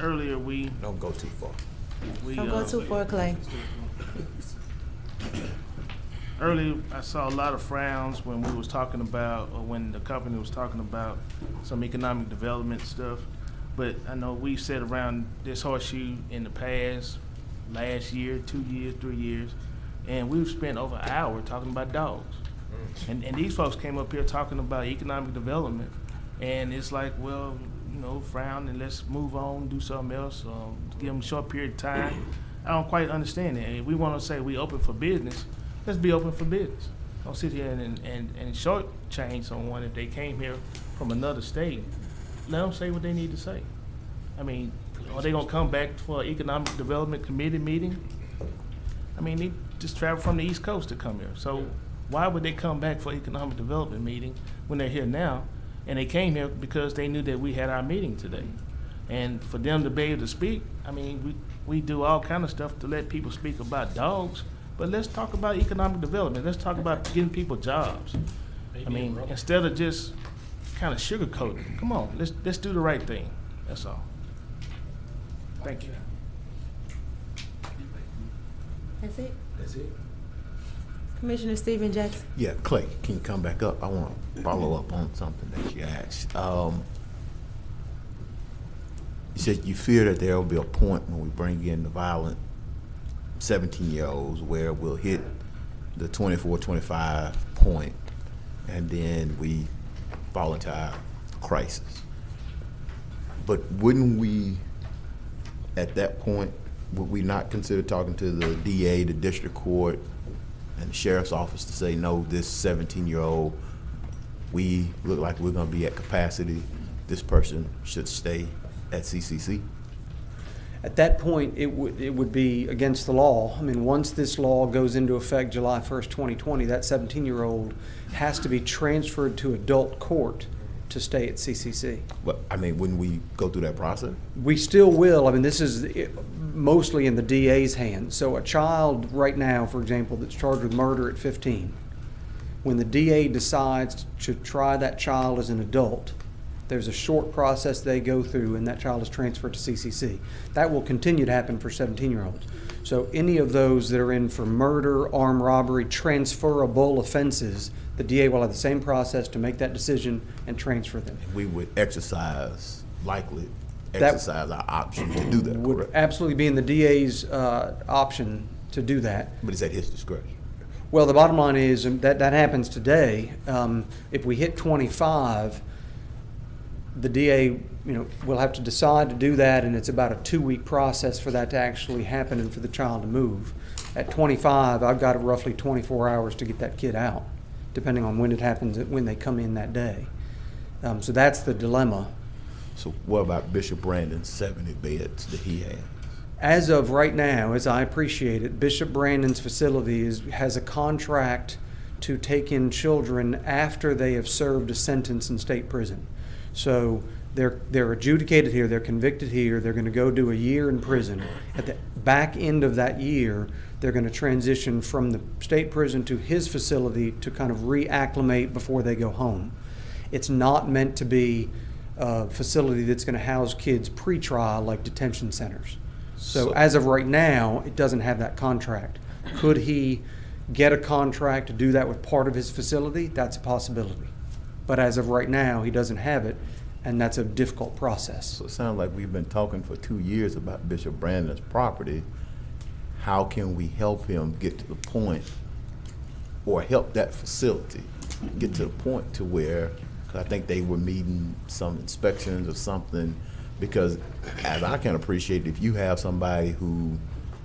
earlier we... Don't go too far. Don't go too far, Clay. Earlier, I saw a lot of frowns when we was talking about, or when the company was talking about some economic development stuff. But I know we sat around this horseshoe in the past, last year, 2 years, 3 years, and we've spent over an hour talking about dogs. And these folks came up here talking about economic development, and it's like, well, frown and let's move on, do something else, give them a short period of time. I don't quite understand that. If we want to say we open for business, let's be open for business. Don't sit here and shortchange someone if they came here from another state. Let them say what they need to say. I mean, are they gonna come back for an economic development committee meeting? I mean, they just travel from the East Coast to come here. So why would they come back for economic development meeting when they're here now? And they came here because they knew that we had our meeting today. And for them to be able to speak, I mean, we do all kind of stuff to let people speak about dogs, but let's talk about economic development. Let's talk about getting people jobs. I mean, instead of just kind of sugarcoating, come on, let's do the right thing. That's all. Thank you. That's it. That's it. Commissioner Stephen Jackson. Yeah, Clay, can you come back up? I want to follow up on something that you asked. You said you fear that there will be a point when we bring in the violent 17-year-olds where we'll hit the 24, 25 point, and then we fall into our crisis. But wouldn't we, at that point, would we not consider talking to the DA, the district court, and the sheriff's office to say, no, this 17-year-old, we look like we're going to be at capacity. This person should stay at CCC? At that point, it would be against the law. I mean, once this law goes into effect July 1st, 2020, that 17-year-old has to be transferred to adult court to stay at CCC. But, I mean, wouldn't we go through that process? We still will. I mean, this is mostly in the DA's hands. So a child right now, for example, that's charged with murder at 15, when the DA decides to try that child as an adult, there's a short process they go through, and that child is transferred to CCC. That will continue to happen for 17-year-olds. So any of those that are in for murder, armed robbery, transferable offenses, the DA will have the same process to make that decision and transfer them. We would likely exercise our option to do that, Would correct? absolutely be in the DA's option to do that. But is at his discretion? Well, the bottom line is that happens today. If we hit 25, the DA, will have to decide to do that, and it's about a 2-week process for that to actually happen and for the child to move. At 25, I've got roughly 24 hours to get that kid out, depending on when it happens, when they come in that day. So that's the dilemma. So what about Bishop Brandon's 70 beds that he has? As of right now, as I appreciate it, Bishop Brandon's facility has a contract to take in children after they have served a sentence in state prison. So they're adjudicated here, they're convicted here, they're going to go do a year in prison. At the back end of that year, they're going to transition from the state prison to his facility to kind of reacclimate before they go home. It's not meant to be a facility that's going to house kids pre-trial like detention centers. So as of right now, it doesn't have that contract. Could he get a contract to do that with part of his facility? That's a possibility. But as of right now, he doesn't have it, and that's a difficult process. So it sounds like we've been talking for 2 years about Bishop Brandon's property. How can we help him get to the point, or help that facility get to the point to where, cause I think they were meeting some inspections or something, because as I can appreciate, if you have somebody who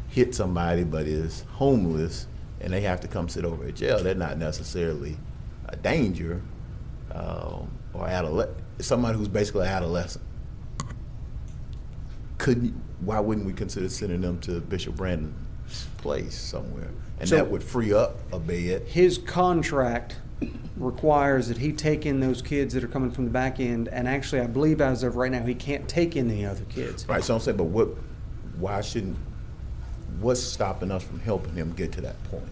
hit somebody but is homeless and they have to come sit over at jail, they're not necessarily a danger. Or somebody who's basically adolescent. Why wouldn't we consider sending them to Bishop Brandon's place somewhere? And So- that would free up a bed. His contract requires that he take in those kids that are coming from the back end, and actually, I believe as of right now, he can't take in the other kids. Right, so I'm saying, but what's stopping us from helping him get to that point?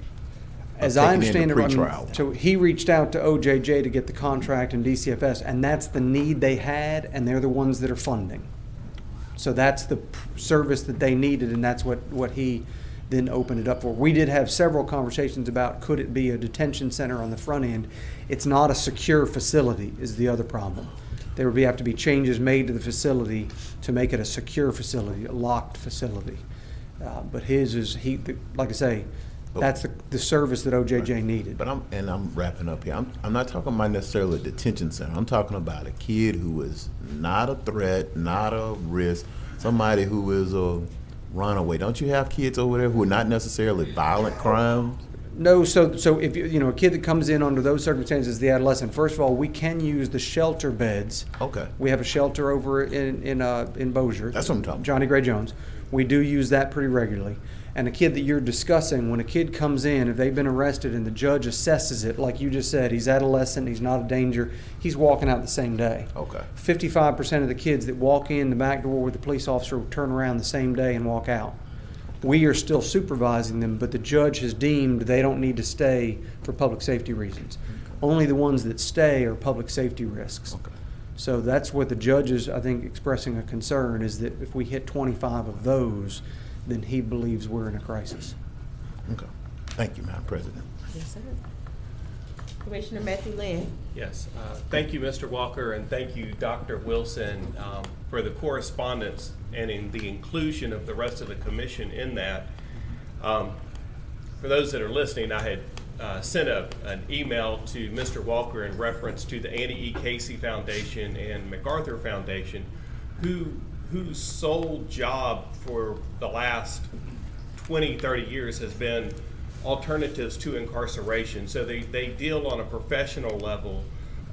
As I understand it, pretrial. so he reached out to OJJ to get the contract and DCFS, and that's the need they had, and they're the ones that are funding. So that's the service that they needed, and that's what he then opened it up for. We did have several conversations about, could it be a detention center on the front end? It's not a secure facility is the other problem. There would have to be changes made to the facility to make it a secure facility, a locked facility. But his is, like I say, that's the service that OJJ needed. But I'm wrapping up here. I'm not talking about necessarily a detention center. I'm talking about a kid who is not a threat, not a risk, somebody who is a runaway. Don't you have kids over there who are not necessarily violent crimes? No, so if a kid that comes in under those circumstances, the adolescent, first of all, we can use the shelter beds. Okay. We have a shelter over in Bossier. That's what I'm talking about. Johnny Gray Jones. We do use that pretty regularly. And a kid that you're discussing, when a kid comes in, if they've been arrested and the judge assesses it, like you just said, he's adolescent, he's not a danger, he's walking out the same day. Okay. 55% of the kids that walk in the back door with the police officer will turn around the same day and walk out. We are still supervising them, but the judge has deemed they don't need to stay for public safety reasons. Only the ones that stay are public safety risks. Okay. So that's what the judge is, I think, expressing a concern, is that if we hit 25 of those, then he believes we're in a crisis. Okay. Thank you, Madam President. Yes, sir. Commissioner Matthew Lynn. Yes, thank you, Mr. Walker, and thank you, Dr. Wilson, for the correspondence and in the inclusion of the rest of the commission in that. For those that are listening, I had sent an email to Mr. Walker in reference to the Annie E. Casey Foundation and MacArthur Foundation, whose sole job for the last 20, 30 years has been alternatives to incarceration. So they deal on a professional level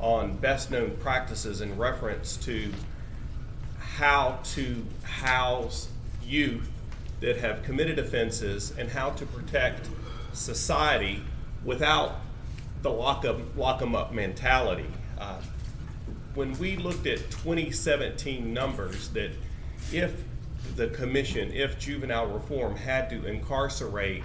on best known practices in reference to how to house youth that have committed offenses and how to protect society without the lock 'em up mentality. When we looked at 2017 numbers, that if the commission, if juvenile reform had to incarcerate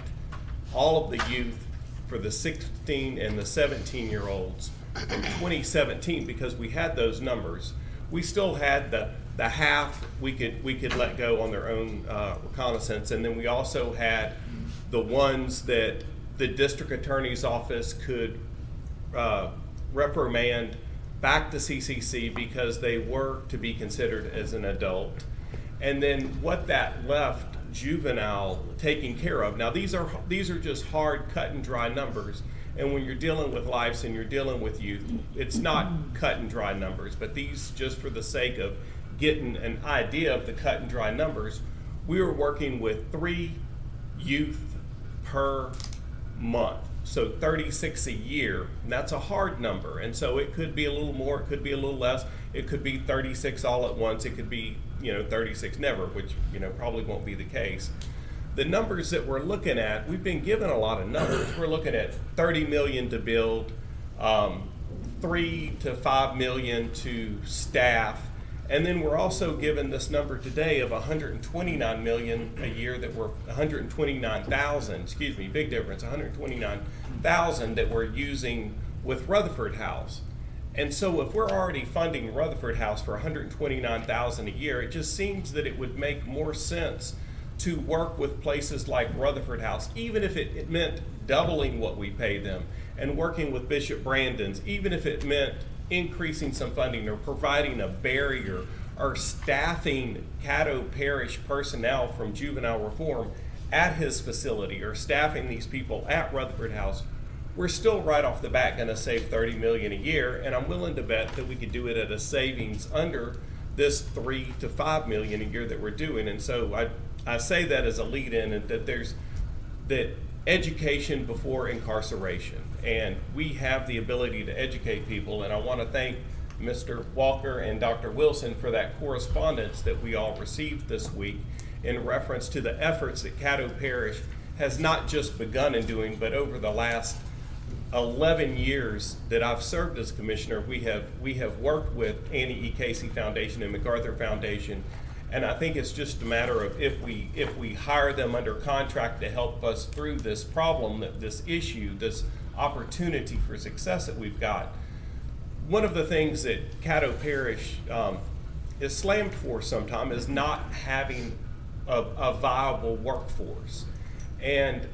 all of the youth for the 16 and the 17-year-olds in 2017, because we had those numbers, we still had the half we could let go on their own reconnaissance, and then we also had the ones that the district attorney's office could reprimand back to CCC because they were to be considered as an adult. And then what that left juvenile taken care of. Now these are just hard cut and dry numbers, and when you're dealing with lives and you're dealing with youth, it's not cut and dry numbers, but these, just for the sake of getting an idea of the cut and dry numbers, we were working with 3 youth per month. So 36 a year, and that's a hard number. And so it could be a little more, it could be a little less, it could be 36 all at once, it could be 36 never, which probably won't be the case. The numbers that we're looking at, we've been given a lot of numbers. We're looking at 30 million to build, 3 to 5 million to staff, and then we're also given this number today of 129 million a year that we're 129,000, excuse me, big difference, 129,000 that we're using with Rutherford House. And so if we're already funding Rutherford House for 129,000 a year, it just seems that it would make more sense to work with places like Rutherford House, even if it meant doubling what we pay them, and working with Bishop Brandon's, even if it meant increasing some funding or providing a barrier or staffing Caddo Parish personnel from juvenile reform at his facility or staffing these people at Rutherford House. We're still right off the bat going to save $30 million a year, and I'm willing to bet that we could do it at a savings under this $3 to $5 million a year that we're doing. And so I say that as a lead-in, and that education before incarceration, and we have the ability to educate people. And I want to thank Mr. Walker and Dr. Wilson for that correspondence that we all received this week in reference to the efforts that Caddo Parish has not just begun in doing, but over the last 11 years that I've served as commissioner, we have worked with Annie E. Casey Foundation and MacArthur Foundation, and I think it's just a matter of if we hire them under contract to help us through this problem, this issue, this opportunity for success that we've got. One of the things that Caddo Parish is slammed for sometimes is not having a viable workforce. And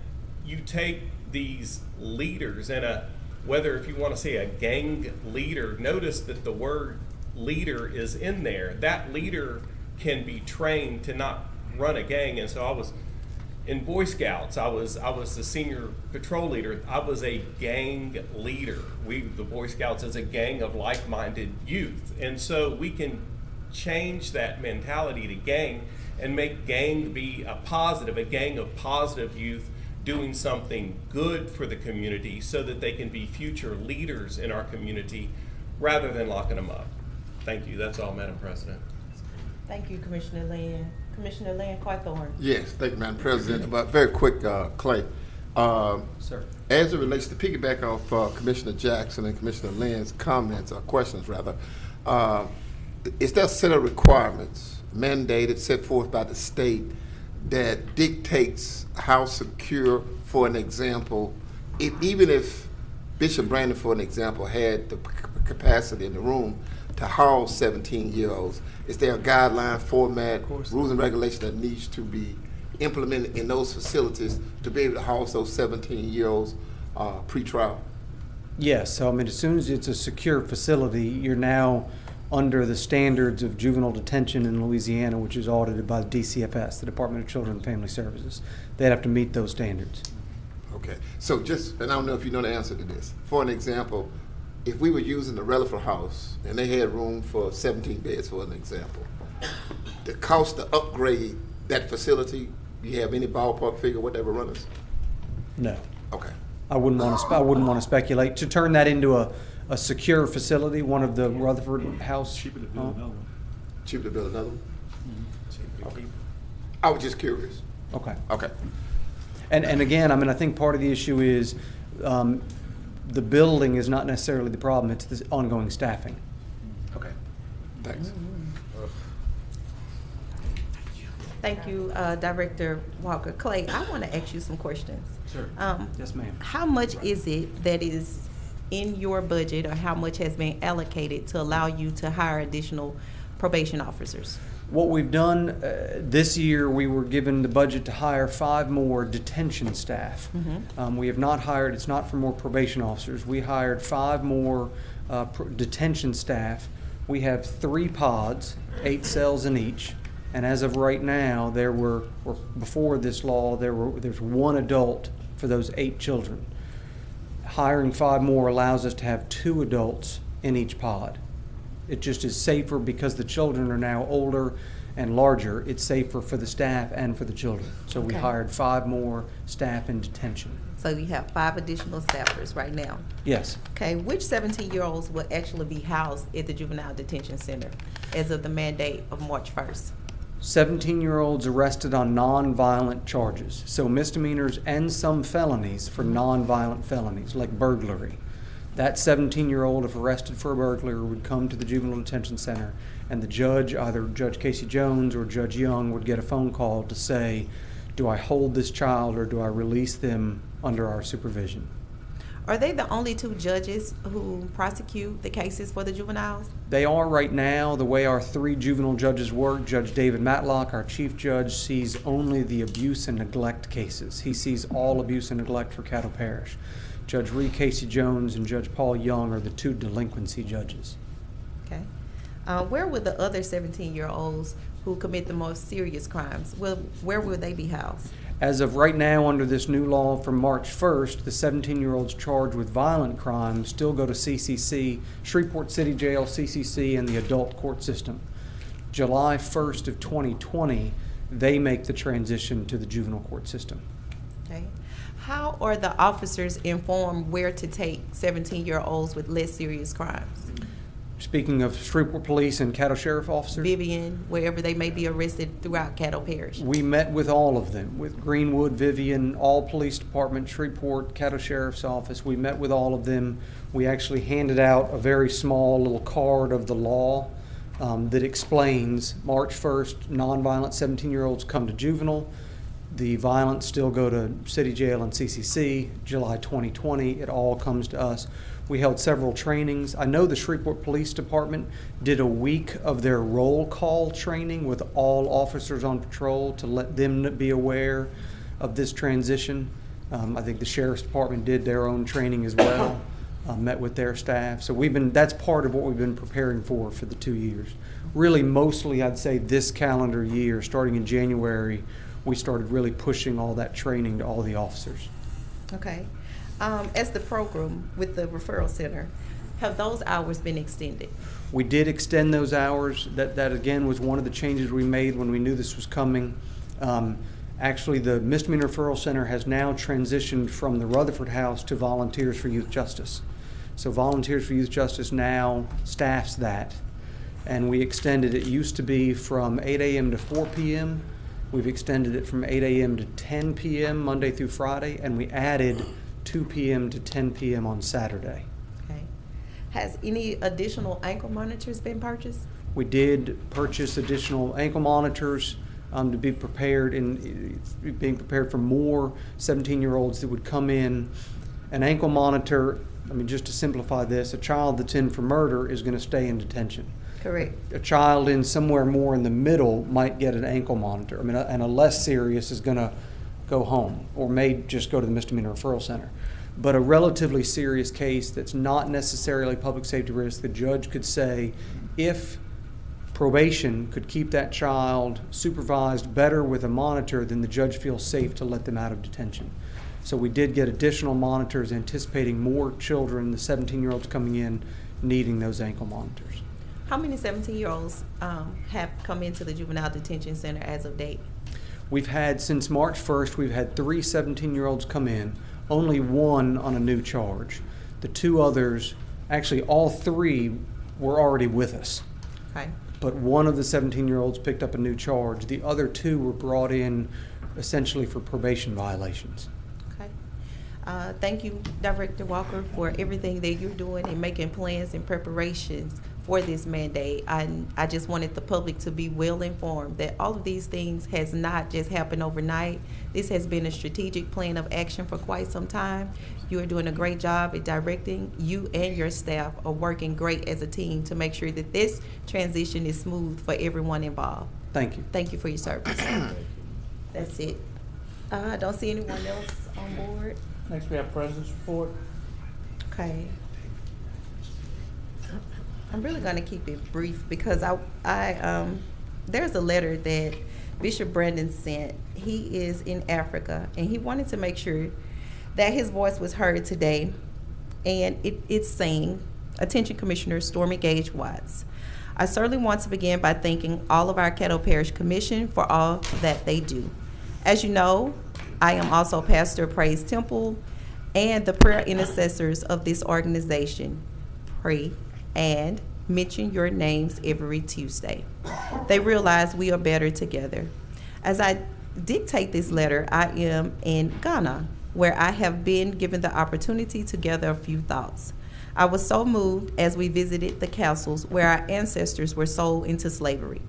you take these leaders and whether if you want to say a gang leader, notice that the word leader is in there. That leader can be trained to not run a gang. And so I was in Boy Scouts, I was the senior patrol leader. I was a gang leader. The Boy Scouts is a gang of like-minded youth. And so we can change that mentality to gang and make gang be a gang of positive youth doing something good for the community so that they can be future leaders in our community rather than locking them up. Thank you. That's all, Madam President. Thank you, Commissioner Lynn. Commissioner Lynn Carthorne. Yes, thank you, Madam President. But very quick, Clay. Sir. As it relates to piggyback off Commissioner Jackson and Commissioner Lynn's comments, or questions rather, is there a set of requirements mandated, set forth by the state that dictates how secure, for an example, even if Bishop Brandon, for an example, had the capacity in the room to house 17-year-olds, is there a guideline format, rules and regulations that needs to be implemented in those facilities to be able to house those 17-year-olds pre-trial? Yes, so I mean, as soon as it's a secure facility, you're now under the standards of juvenile detention in Louisiana, which is audited by the DCFS, the Department of Children and Family Services. They'd have to meet those standards. Okay, so just, and I don't know if you know the answer to this. For an example, if we were using the Rutherford House and they had room for 17 beds, for an example, the cost to upgrade that facility, you have any ballpark figure what that would run us? No. Okay. I wouldn't want to speculate. To turn that into a secure facility, one of the Rutherford House. Cheaper to build another one. Cheaper to build another one? Okay. I was just curious. Okay. Okay. And again, I mean, I think part of the issue is the building is not necessarily the problem, it's the ongoing staffing. Okay. Thanks. Thank you, Director Walker. Clay, I want to ask you some questions. Sure. Yes, ma'am. How much is it that is in your budget, or how much has been allocated to allow you to hire additional probation officers? What we've done this year, we were given the budget to hire 5 more detention staff. We have not hired, it's not for more probation officers. We hired 5 more detention staff. We have 3 pods, 8 cells in each. And as of right now, before this law, there's 1 adult for those 8 children. Hiring 5 more allows us to have 2 adults in each pod. It just is safer because the children are now older and larger. It's safer for the staff and for the children. So we hired 5 more staff in detention. So you have 5 additional staffers right now? Yes. Okay, which 17-year-olds will actually be housed at the Juvenile Detention Center as of the mandate of March 1st? 17-year-olds arrested on nonviolent charges. So misdemeanors and some felonies for nonviolent felonies, like burglary. That 17-year-old, if arrested for a burglary, would come to the Juvenile Detention Center, and the judge, either Judge Casey Jones or Judge Young, would get a phone call to say, do I hold this child or do I release them under our supervision? Are they the only 2 judges who prosecute the cases for the juveniles? They are right now. The way our 3 juvenile judges work, Judge David Matlock, our chief judge, sees only the abuse and neglect cases. He sees all abuse and neglect for Caddo Parish. Judge Ree Casey Jones and Judge Paul Young are the 2 delinquency judges. Okay. Where would the other 17-year-olds who commit the most serious crimes, where will they be housed? As of right now, under this new law from March 1st, the 17-year-olds charged with violent crimes still go to CCC, Shreveport City Jail, CCC, and the adult court system. July 1st of 2020, they make the transition to the juvenile court system. Okay. How are the officers informed where to take 17-year-olds with less serious crimes? Speaking of Shreveport Police and Caddo Sheriff officers? Vivian, wherever they may be arrested throughout Caddo Parish. We met with all of them, with Greenwood, Vivian, all police department, Shreveport, Caddo Sheriff's office. We met with all of them. We actually handed out a very small little card of the law that explains March 1st, nonviolent 17-year-olds come to juvenile. The violent still go to City Jail and CCC. July 2020, it all comes to us. We held several trainings. I know the Shreveport Police Department did a week of their roll call training with all officers on patrol to let them be aware of this transition. I think the Sheriff's Department did their own training as well, met with their staff. So that's part of what we've been preparing for the 2 years. Really, mostly, I'd say this calendar year, starting in January, we started really pushing all that training to all the officers. Okay. As the program with the referral center, have those hours been extended? We did extend those hours. That again was one of the changes we made when we knew this was coming. Actually, the Misdemeanor Referral Center has now transitioned from the Rutherford House to Volunteers for Youth Justice. So Volunteers for Youth Justice now staffs that. and we extended, it used to be from 8 a.m. to 4 p.m. We've extended it from 8 a.m. to 10 p.m. Monday through Friday, and we added 2 p.m. to 10 p.m. on Saturday. Okay. Has any additional ankle monitors been purchased? We did purchase additional ankle monitors to be prepared being prepared for more 17-year-olds that would come in. An ankle monitor, I mean, just to simplify this, a child that's in for murder is going to stay in detention. Correct. A child in somewhere more in the middle might get an ankle monitor. I mean, and a less serious is going to go home or may just go to the misdemeanor referral center. But a relatively serious case that's not necessarily public safety risk, the judge could say, if probation could keep that child supervised better with a monitor, then the judge feels safe to let them out of detention. So we did get additional monitors, anticipating more children, the 17-year-olds coming in, needing those ankle monitors. How many 17-year-olds have come into the juvenile detention center as of date? We've had, since March 1st, we've had 3 17-year-olds come in, only 1 on a new charge. The 2 others, actually all 3 were already with us. Okay. But 1 of the 17-year-olds picked up a new charge. The other 2 were brought in essentially for probation violations. Okay. Thank you, Director Walker, for everything that you're doing and making plans and preparations for this mandate. I just wanted the public to be well informed that all of these things has not just happened overnight. This has been a strategic plan of action for quite some time. You are doing a great job at directing. You and your staff are working great as a team to make sure that this transition is smooth for everyone involved. Thank you. Thank you for your service. That's it. I don't see anyone else on board. Next, we have President's Report. Okay. I'm really going to keep it brief because there's a letter that Bishop Brandon sent. He is in Africa, and he wanted to make sure that his voice was heard today. And it's saying, attention Commissioner Stormy Gage Watts, I certainly want to begin by thanking all of our Caddo Parish Commission for all that they do. As you know, I am also pastor of Praise Temple and the prayer intercessors of this organization. Pray and mention your names every Tuesday. They realize we are better together. As I dictate this letter, I am in Ghana, where I have been given the opportunity to gather a few thoughts. I was so moved as we visited the castles where our ancestors were sold into slavery.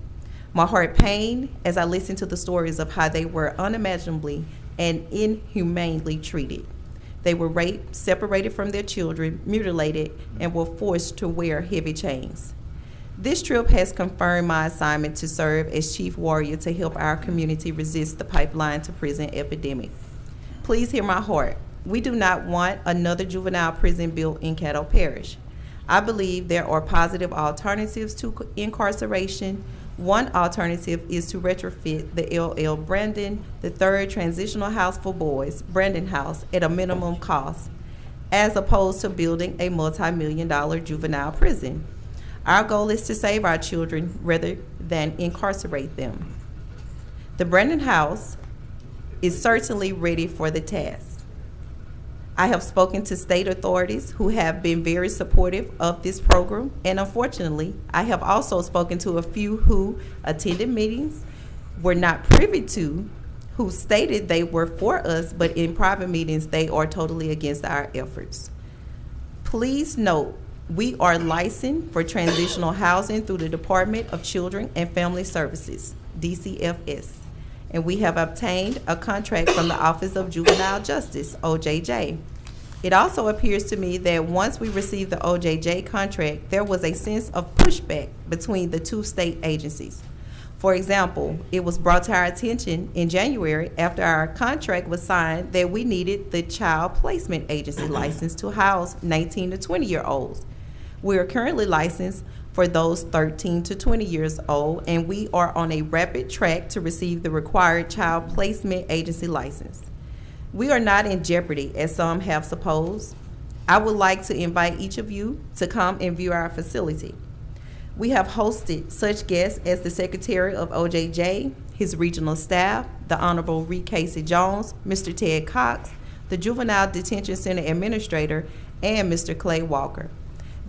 My heart pained as I listened to the stories of how they were unimaginably and inhumanely treated. They were raped, separated from their children, mutilated, and were forced to wear heavy chains. This trip has confirmed my assignment to serve as chief warrior to help our community resist the pipeline to prison epidemic. Please hear my heart. We do not want another juvenile prison built in Caddo Parish. I believe there are positive alternatives to incarceration. One alternative is to retrofit the LL Brandon, the 3rd transitional house for boys, Brandon House, at a minimum cost, as opposed to building a multi-million-dollar juvenile prison. Our goal is to save our children rather than incarcerate them. The Brandon House is certainly ready for the task. I have spoken to state authorities who have been very supportive of this program, and unfortunately, I have also spoken to a few who attended meetings, were not privy to, who stated they were for us, but in private meetings, they are totally against our efforts. Please note, we are licensed for transitional housing through the Department of Children and Family Services, DCFS, and we have obtained a contract from the Office of Juvenile Justice, OJJ. It also appears to me that once we received the OJJ contract, there was a sense of pushback between the 2 state agencies. For example, it was brought to our attention in January after our contract was signed that we needed the Child Placement Agency license to house 19 to 20-year-olds. We are currently licensed for those 13 to 20 years old, and we are on a rapid track to receive the required Child Placement Agency license. We are not in jeopardy, as some have supposed. I would like to invite each of you to come and view our facility. We have hosted such guests as the Secretary of OJJ, his regional staff, the Honorable Reed Casey Jones, Mr. Ted Cox, the Juvenile Detention Center Administrator, and Mr. Clay Walker.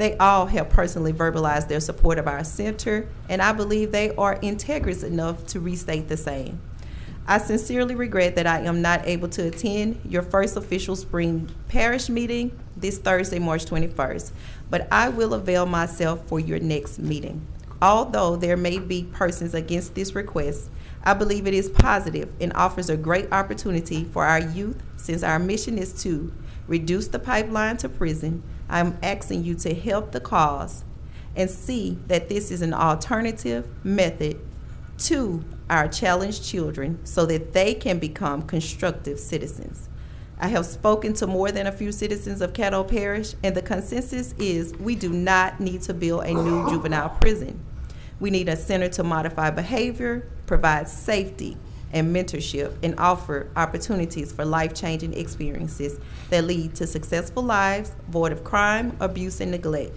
They all have personally verbalized their support of our center, and I believe they are integrous enough to restate the same. I sincerely regret that I am not able to attend your first official spring parish meeting this Thursday, March 21st, but I will avail myself for your next meeting. Although there may be persons against this request, I believe it is positive and offers a great opportunity for our youth, since our mission is to reduce the pipeline to prison. I'm asking you to help the cause and see that this is an alternative method to our challenged children so that they can become constructive citizens. I have spoken to more than a few citizens of Caddo Parish, and the consensus is we do not need to build a new juvenile prison. We need a center to modify behavior, provide safety and mentorship, and offer opportunities for life-changing experiences that lead to successful lives, void of crime, abuse, and neglect.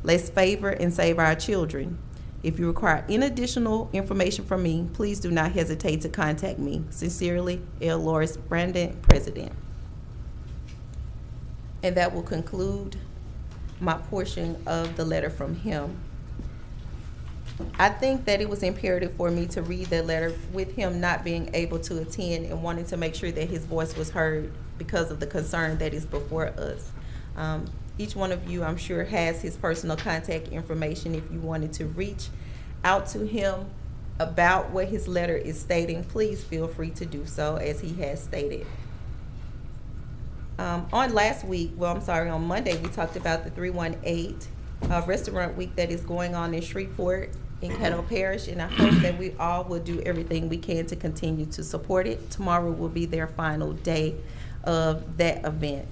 Let's favor and save our children. If you require any additional information from me, please do not hesitate to contact me. Sincerely, L. Loris Brandon, President. And that will conclude my portion of the letter from him. I think that it was imperative for me to read that letter with him not being able to attend and wanting to make sure that his voice was heard because of the concern that is before us. Each one of you, I'm sure, has his personal contact information. If you wanted to reach out to him about what his letter is stating, please feel free to do so, as he has stated. On Monday, we talked about the 318 Restaurant Week that is going on in Shreveport in Caddo Parish, and I hope that we all will do everything we can to continue to support it. Tomorrow will be their final day of that event.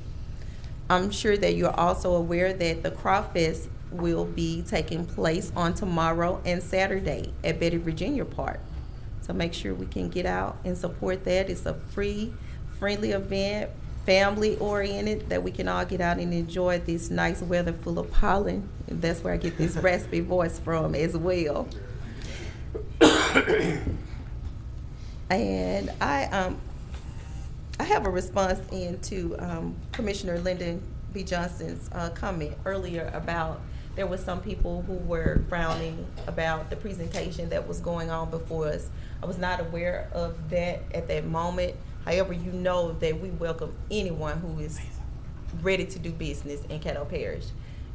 I'm sure that you're also aware that the Crawfest will be taking place on tomorrow and Saturday at Betty Virginia Park. So make sure we can get out and support that. It's a free, friendly event, family-oriented, that we can all get out and enjoy this nice weather full of pollen. And that's where I get this raspy voice from as well. And I have a response into Commissioner Lyndon B. Johnson's comment earlier about there were some people who were frowning about the presentation that was going on before us. I was not aware of that at that moment. However, you know that we welcome anyone who is ready to do business in Caddo Parish.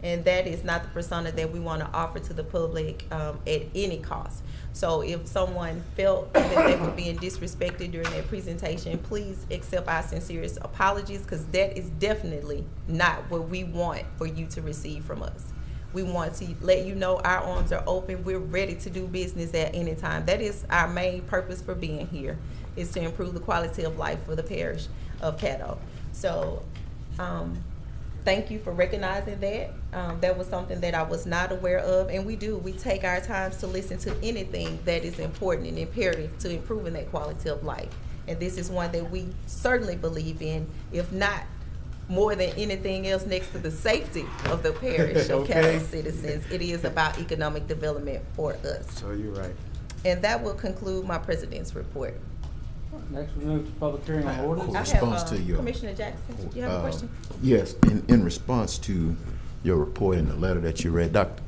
And that is not the persona that we want to offer to the public at any cost. So if someone felt that they were being disrespected during their presentation, please accept our sincerest apologies, because that is definitely not what we want for you to receive from us. We want to let you know our arms are open. We're ready to do business at any time. That is our main purpose for being here, is to improve the quality of life for the parish of Caddo. So thank you for recognizing that. That was something that I was not aware of, and we take our times to listen to anything that is important and imperative to improving that quality of life. And this is one that we certainly believe in, if not more than anything else, next to the safety of the parish of Caddo citizens. It is about economic development for us. So you're right. And that will conclude my president's report. Next, we move to public hearing on ordinance. Response to your Commissioner Jackson, do you have a question? Yes, in response to your report in the letter that you read, Dr.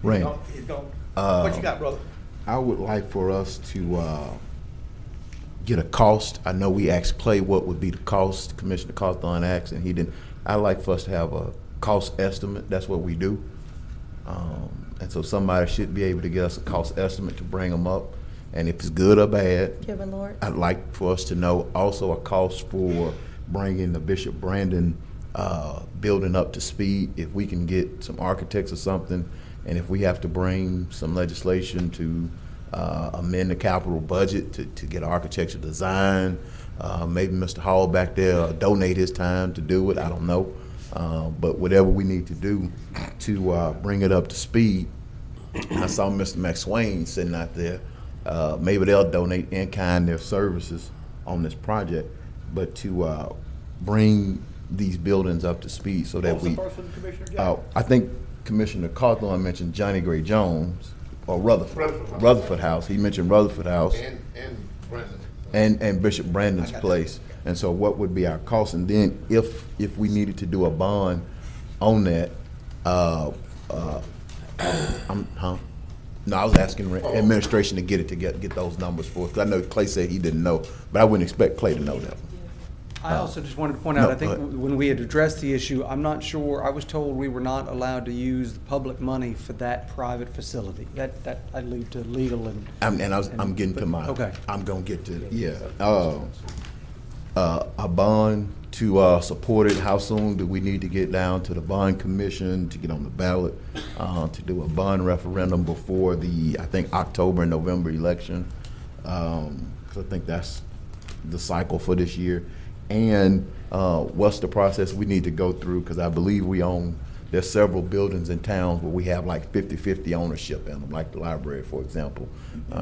Rain. What you got, brother? I would like for us to get a cost. I know we asked Clay what would be the cost. Commissioner Cawthorn asked, and he didn't. I'd like for us to have a cost estimate. That's what we do. And so somebody should be able to get us a cost estimate to bring them up. And if it's good or bad, Kevin Lord, I'd like for us to know also a cost for bringing the Bishop Brandon building up to speed. If we can get some architects or something, and if we have to bring some legislation to amend the capital budget to get architecture design, maybe Mr. Hall back there donate his time to do it. I don't know, but whatever we need to do to bring it up to speed. I saw Mr. McSwain sitting out there. Maybe they'll donate in kind their services on this project, but to bring these buildings up to speed so that we. I think Commissioner Cawthorn mentioned Johnny Gray Jones or Rutherford House. He mentioned Rutherford House and Bishop Brandon's place. And so, what would be our cost? And then, if we needed to do a bond on that, No, I was asking administration to get those numbers for us, 'cause I know Clay said he didn't know, but I wouldn't expect Clay to know that. I also just wanted to point out, no, I think go ahead. when we had addressed the issue, I'm not sure, I was told we were not allowed to use the public money for that private facility. That I'd leave to legal and. I'm getting to my. Okay. I'm gonna get to a bond to support it. How soon do we need to get down to the bond commission to get on the ballot to do a bond referendum before the I think October and November election? Because I think that's the cycle for this year. And what's the process we need to go through? Because I believe there's several buildings in towns where we have like 50-50 ownership in them, like the library, for example.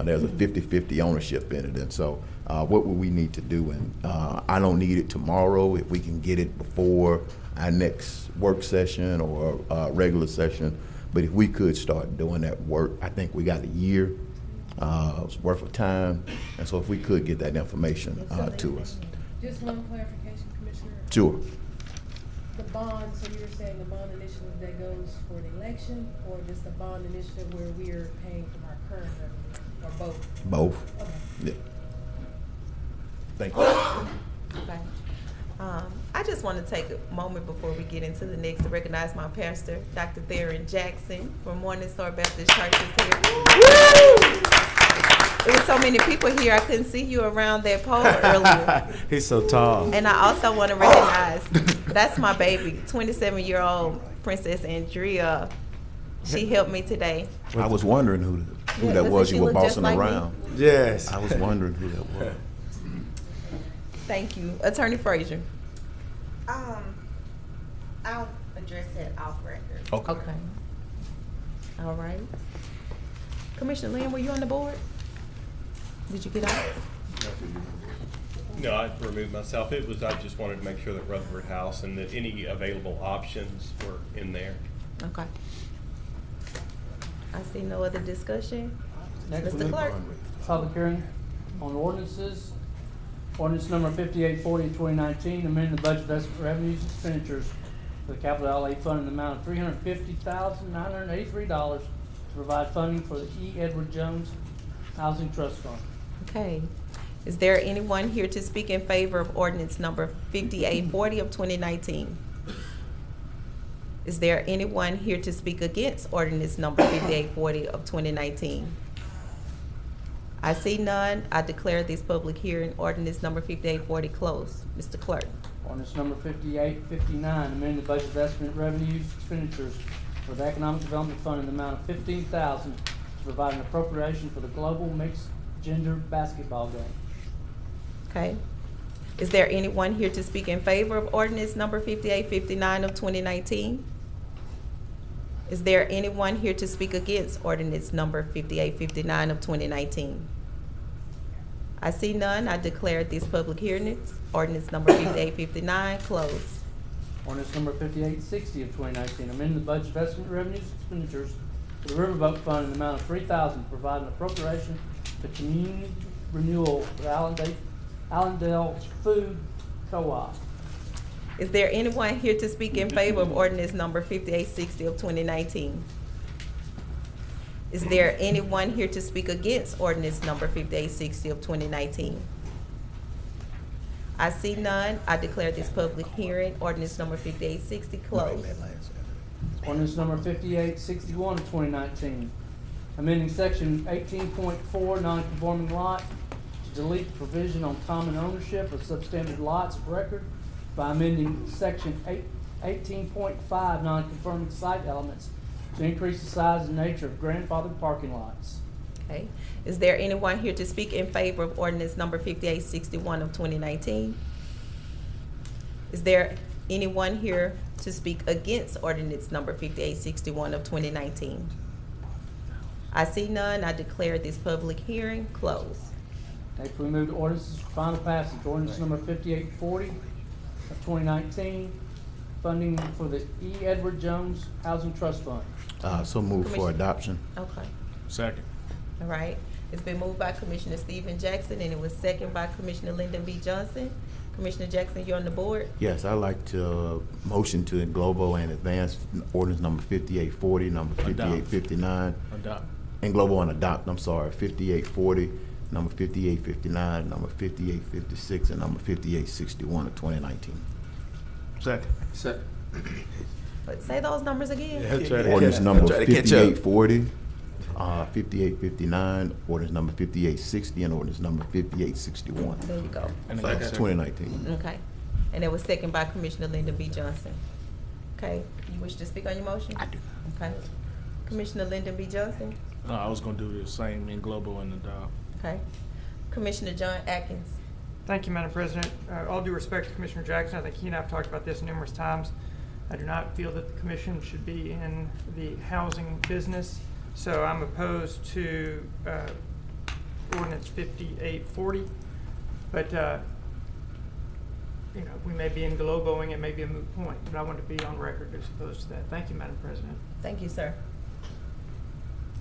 There's a 50-50 ownership in it. And so what would we need to do? And I don't need it tomorrow. If we can get it before our next work session or regular session. But if we could start doing that work, I think we got a year worth of time. And so if we could get that information to us. Just one clarification, Commissioner. Sure. The bond, so you're saying the bond initiative that goes for the election, or just the bond initiative where we're paying from our current revenue, or both? Both. Okay. Yeah. Thank you. Okay. I just want to take a moment before we get into the next to recognize my pastor, Dr. Theron Jackson from Morning Star Baptist Church is here. There were so many people here, I couldn't see you around that pole earlier. He's so tall. And I also want to recognize, that's my baby, 27-year-old Princess Andrea. She helped me today. I was wondering who that was you were bossing around. Yes. I was wondering who that was. Thank you. Attorney Frazier. I'll address it off record. Okay. All right. Commissioner Lynn, were you on the board? Did you get out? No, I removed myself. I just wanted to make sure that Rutherford House and that any available options were in there. Okay. I see no other discussion. Next, Mr. Clerk. public hearing on ordinances. Ordinance number 5840 of 2019, amending the budget estimate revenues and expenditures for the capital outlay fund in the amount of $350,983 to provide funding for the E. Edward Jones Housing Trust Fund. Okay. Is there anyone here to speak in favor of ordinance number 5840 of 2019? Is there anyone here to speak against ordinance number 5840 of 2019? I see none. I declare this public hearing, ordinance number 5840, closed. Mr. Clerk. Ordinance number 5859, amending the budget estimate revenues expenditures for the Economic Development Fund in the amount of $15,000 to provide an appropriation for the global mixed gender basketball game. Okay. Is there anyone here to speak in favor of ordinance number 5859 of 2019? Is there anyone here to speak against ordinance number 5859 of 2019? I see none. I declare this public hearing, ordinance number 5859, closed. Ordinance number 5860 of 2019, amending the budget estimate revenues and expenditures for the Riverboat Fund in the amount of $3,000 to provide an appropriation to community renewal for Allendale Food Co-op. Is there anyone here to speak in favor of ordinance number 5860 of 2019? Is there anyone here to speak against ordinance number 5860 of 2019? I see none. I declare this public hearing, ordinance number 5860, closed. Ordinance number 5861 of 2019, amending section 18.4 non-conforming lot to delete the provision on common ownership of substandard lots of record by amending section 18.5 non-conforming site elements to increase the size and nature of grandfathered parking lots. Okay. Is there anyone here to speak in favor of ordinance number 5861 of 2019? Is there anyone here to speak against ordinance number 5861 of 2019? I see none. I declare this public hearing closed. Next, we move to ordinances for final passage. Ordinance number 5840 of 2019, funding for the E. Edward Jones Housing Trust Fund. So move for adoption. Okay. Second. All right. It's been moved by Commissioner Stephen Jackson, and it was seconded by Commissioner Lyndon B. Johnson. Commissioner Jackson, you're on the board. Yes, I'd like to motion to englobo and advance ordinance number 5840, number 5859. Adopt. Englobo and adopt, I'm sorry, 5840, number 5859, number 5856, and number 5861 of 2019. Second. Second. But say those numbers again. Ordinance number Try to catch up. 5840, 5859, ordinance number 5860, and ordinance number 5861. There you go. And Of 2019. Okay. And it was second by Commissioner Lyndon B. Johnson. Okay, you wish to speak on your motion? I do. Okay. Commissioner Lyndon B. Johnson? No, I was gonna do the same in global and adopt. Okay. Commissioner John Atkins? Thank you, Madam President. All due respect to Commissioner Jackson, I think he and I have talked about this numerous times. I do not feel that the commission should be in the housing business, so I'm opposed to ordinance 5840. But you know, we may be in globoing, it may be a moot point, but I want to be on record as opposed to that. Thank you, Madam President. Thank you, sir.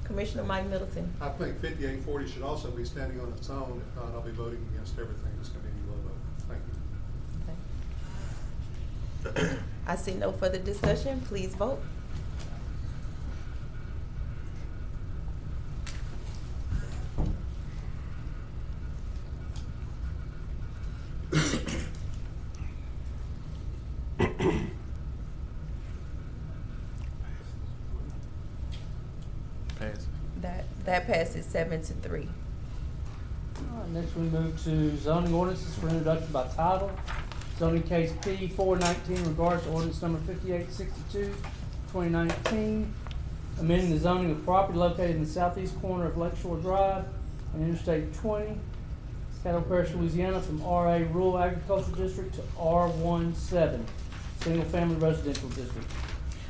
Commissioner Mike Middleton? I think 5840 should also be standing on its own. If not, I'll be voting against everything that's going to be in Globo. Thank you. I see no further discussion. Please vote. Pass. That passes 7-3. All right, next we move to zoning ordinances for introduction by title. Zoning case P 419 regards to ordinance number 5862, 2019, amending the zoning of property located in the southeast corner of Lakeshore Drive and Interstate 20, Caddo, Parish, Louisiana, from RA Rural Agricultural District to R17, Single Family Residential District.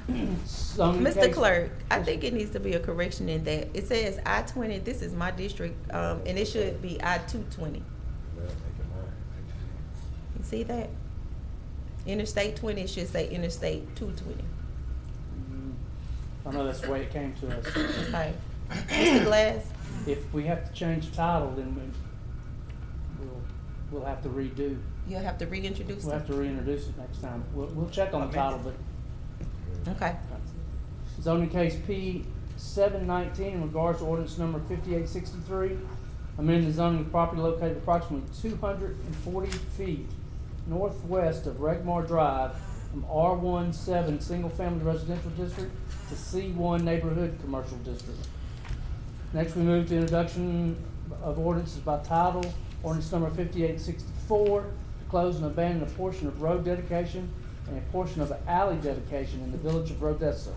Mr. Clerk, I think it needs to be a correction in that. It says I-20, this is my district, and it should be I-220. You see that? Interstate 20 should say Interstate 220. I know that's the way it came to us. Okay. Mr. Glass? If we have to change the title, then we'll have to redo. You'll have to reintroduce it? We'll have to reintroduce it next time. We'll check on the title, but. Okay. Zoning case P 719 in regards to ordinance number 5863, amending the zoning of property located approximately 240 feet northwest of Regmar Drive from R17 Single Family Residential District to C1 Neighborhood Commercial District. Next we move to introduction of ordinances by title. Ordinance number 5864 to close and abandon a portion of road dedication and a portion of an alley dedication in the village of Rodessa.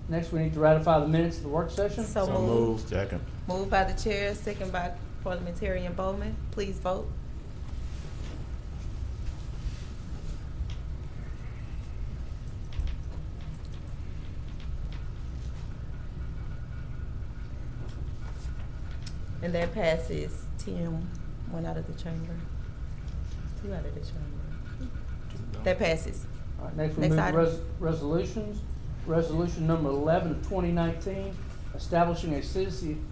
Next, we need to ratify the minutes of the work session. So moved. Second. Moved by the chair, second by Parliamentarian Bowman. Please vote. And that passes 10, one out of the chamber, 2 out of the chamber. That passes. All right, next we Next move item. to resolutions. Resolution number 11 of 2019, establishing a citizen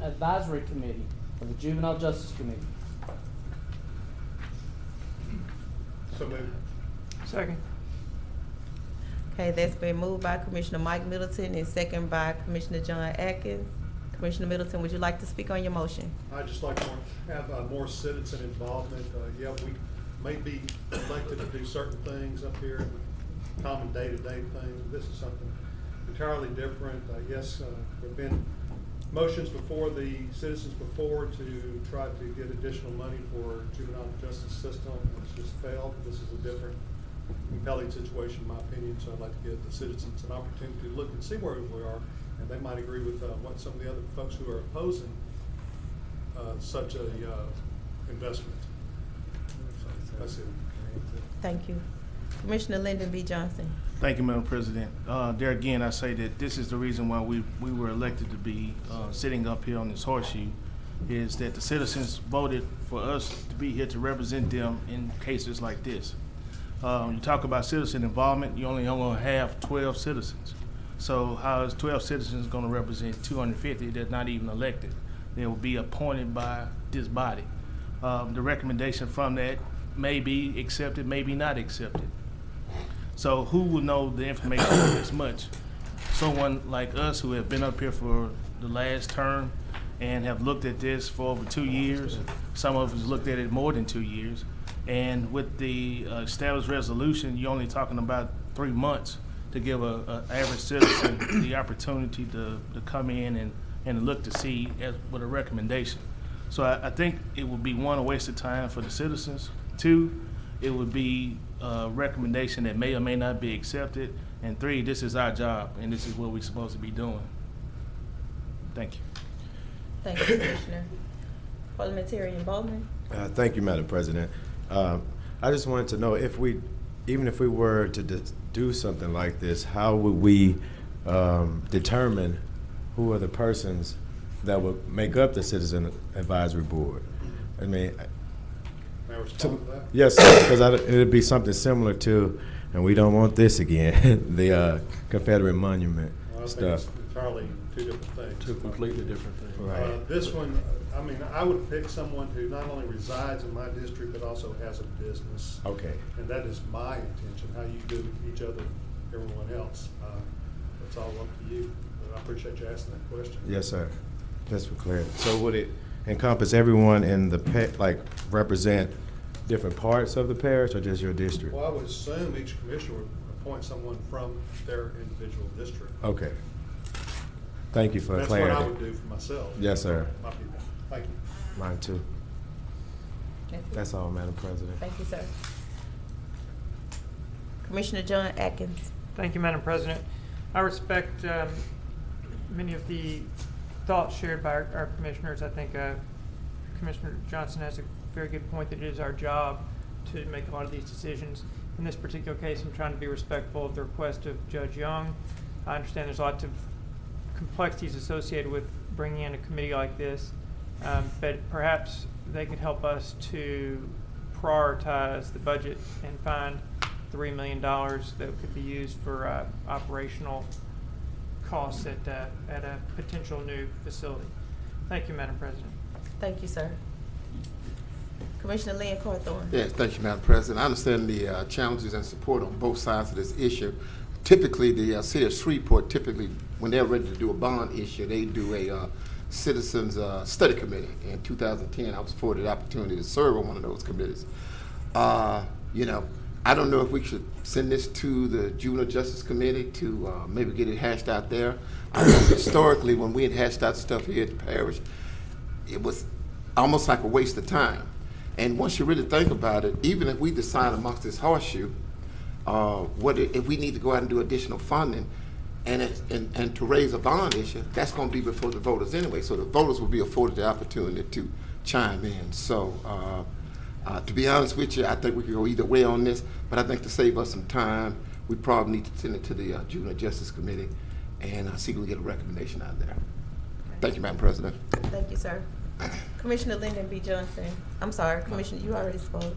advisory committee of the Juvenile Justice Committee. So moved. Second. Okay, that's been moved by Commissioner Mike Middleton and second by Commissioner John Atkins. Commissioner Middleton, would you like to speak on your motion? I'd just like to have more citizen involvement. Yeah, we may be elected to do certain things up here, common day-to-day things. This is something entirely different. Yes, there have been motions before the citizens before to try to get additional money for juvenile justice system. It's just failed. This is a different, compelling situation, in my opinion. So I'd like to give the citizens an opportunity to look and see where we are, and they might agree with what some of the other folks who are opposing such a investment. So that's it. Thank you. Commissioner Lyndon B. Johnson. Thank you, Madam President. There again, I say that this is the reason why we were elected to be sitting up here on this horseshoe, is that the citizens voted for us to be here to represent them in cases like this. You talk about citizen involvement, you only gonna have 12 citizens. So how is 12 citizens gonna represent 250 that's not even elected? They will be appointed by this body. the recommendation from that may be accepted, may be not accepted. So who will know the information as much? Someone like us who have been up here for the last term and have looked at this for over 2 years. Some of us looked at it more than 2 years. And with the established resolution, you're only talking about 3 months to give a average citizen the opportunity to come in and look to see with a recommendation. So I think it would be, one, a waste of time for the citizens. Two, it would be a recommendation that may or may not be accepted. And three, this is our job, and this is what we're supposed to be doing. Thank you. Thank you, Commissioner. Parliamentarian Bowman. Thank you, Madam President. I just wanted to know even if we were to do something like this, how would we determine who are the persons that would make up the Citizen Advisory Board? I mean, May I respond to that? yes, because it would be something similar to, and we don't want this again, the Confederate Monument Well, I think stuff. it's entirely two different things. Two completely different things. Right. This one, I mean, I would pick someone who not only resides in my district, but also has a business. Okay. And that is my intention. How you do each other, everyone else, it's all up to you. But I appreciate you asking that question. Yes, sir. Just for clarity. So would it encompass everyone in the, like, represent different parts of the parish or just your district? Well, I would assume each commissioner would appoint someone from their individual district. Okay. Thank you for That's clarity. what I would do for myself. Yes, sir. My people. Thank you. Mine too. That's it. That's all, Madam President. Thank you, sir. Commissioner John Atkins. Thank you, Madam President. I respect many of the thoughts shared by our commissioners. I think Commissioner Johnson has a very good point that it is our job to make a lot of these decisions. In this particular case, I'm trying to be respectful of the request of Judge Young. I understand there's lots of complexities associated with bringing in a committee like this, but perhaps they could help us to prioritize the budget and find $3 million that could be used for operational costs at a potential new facility. Thank you, Madam President. Thank you, sir. Commissioner Lynn Carthorne. Yes, thank you, Madam President. I understand the challenges and support on both sides of this issue. Typically, the city of Shreveport, when they're ready to do a bond issue, they do a citizens study committee. In 2010, I was afforded the opportunity to serve on one of those committees. I don't know if we should send this to the Juvenile Justice Committee to maybe get it hashed out there. I know historically, when we had hashed out stuff here at the parish, it was almost like a waste of time. And once you really think about it, even if we decide amongst this horseshoe, if we need to go out and do additional funding and to raise a bond issue, that's going to be before the voters anyway. So the voters will be afforded the opportunity to chime in. So to be honest with you, I think we could go either way on this, but I think to save us some time, we probably need to send it to the Juvenile Justice Committee and see if we get a recommendation out there. Thank you, Madam President. Thank you, sir. Commissioner Lyndon B. Johnson. I'm sorry, Commissioner, you already spoke.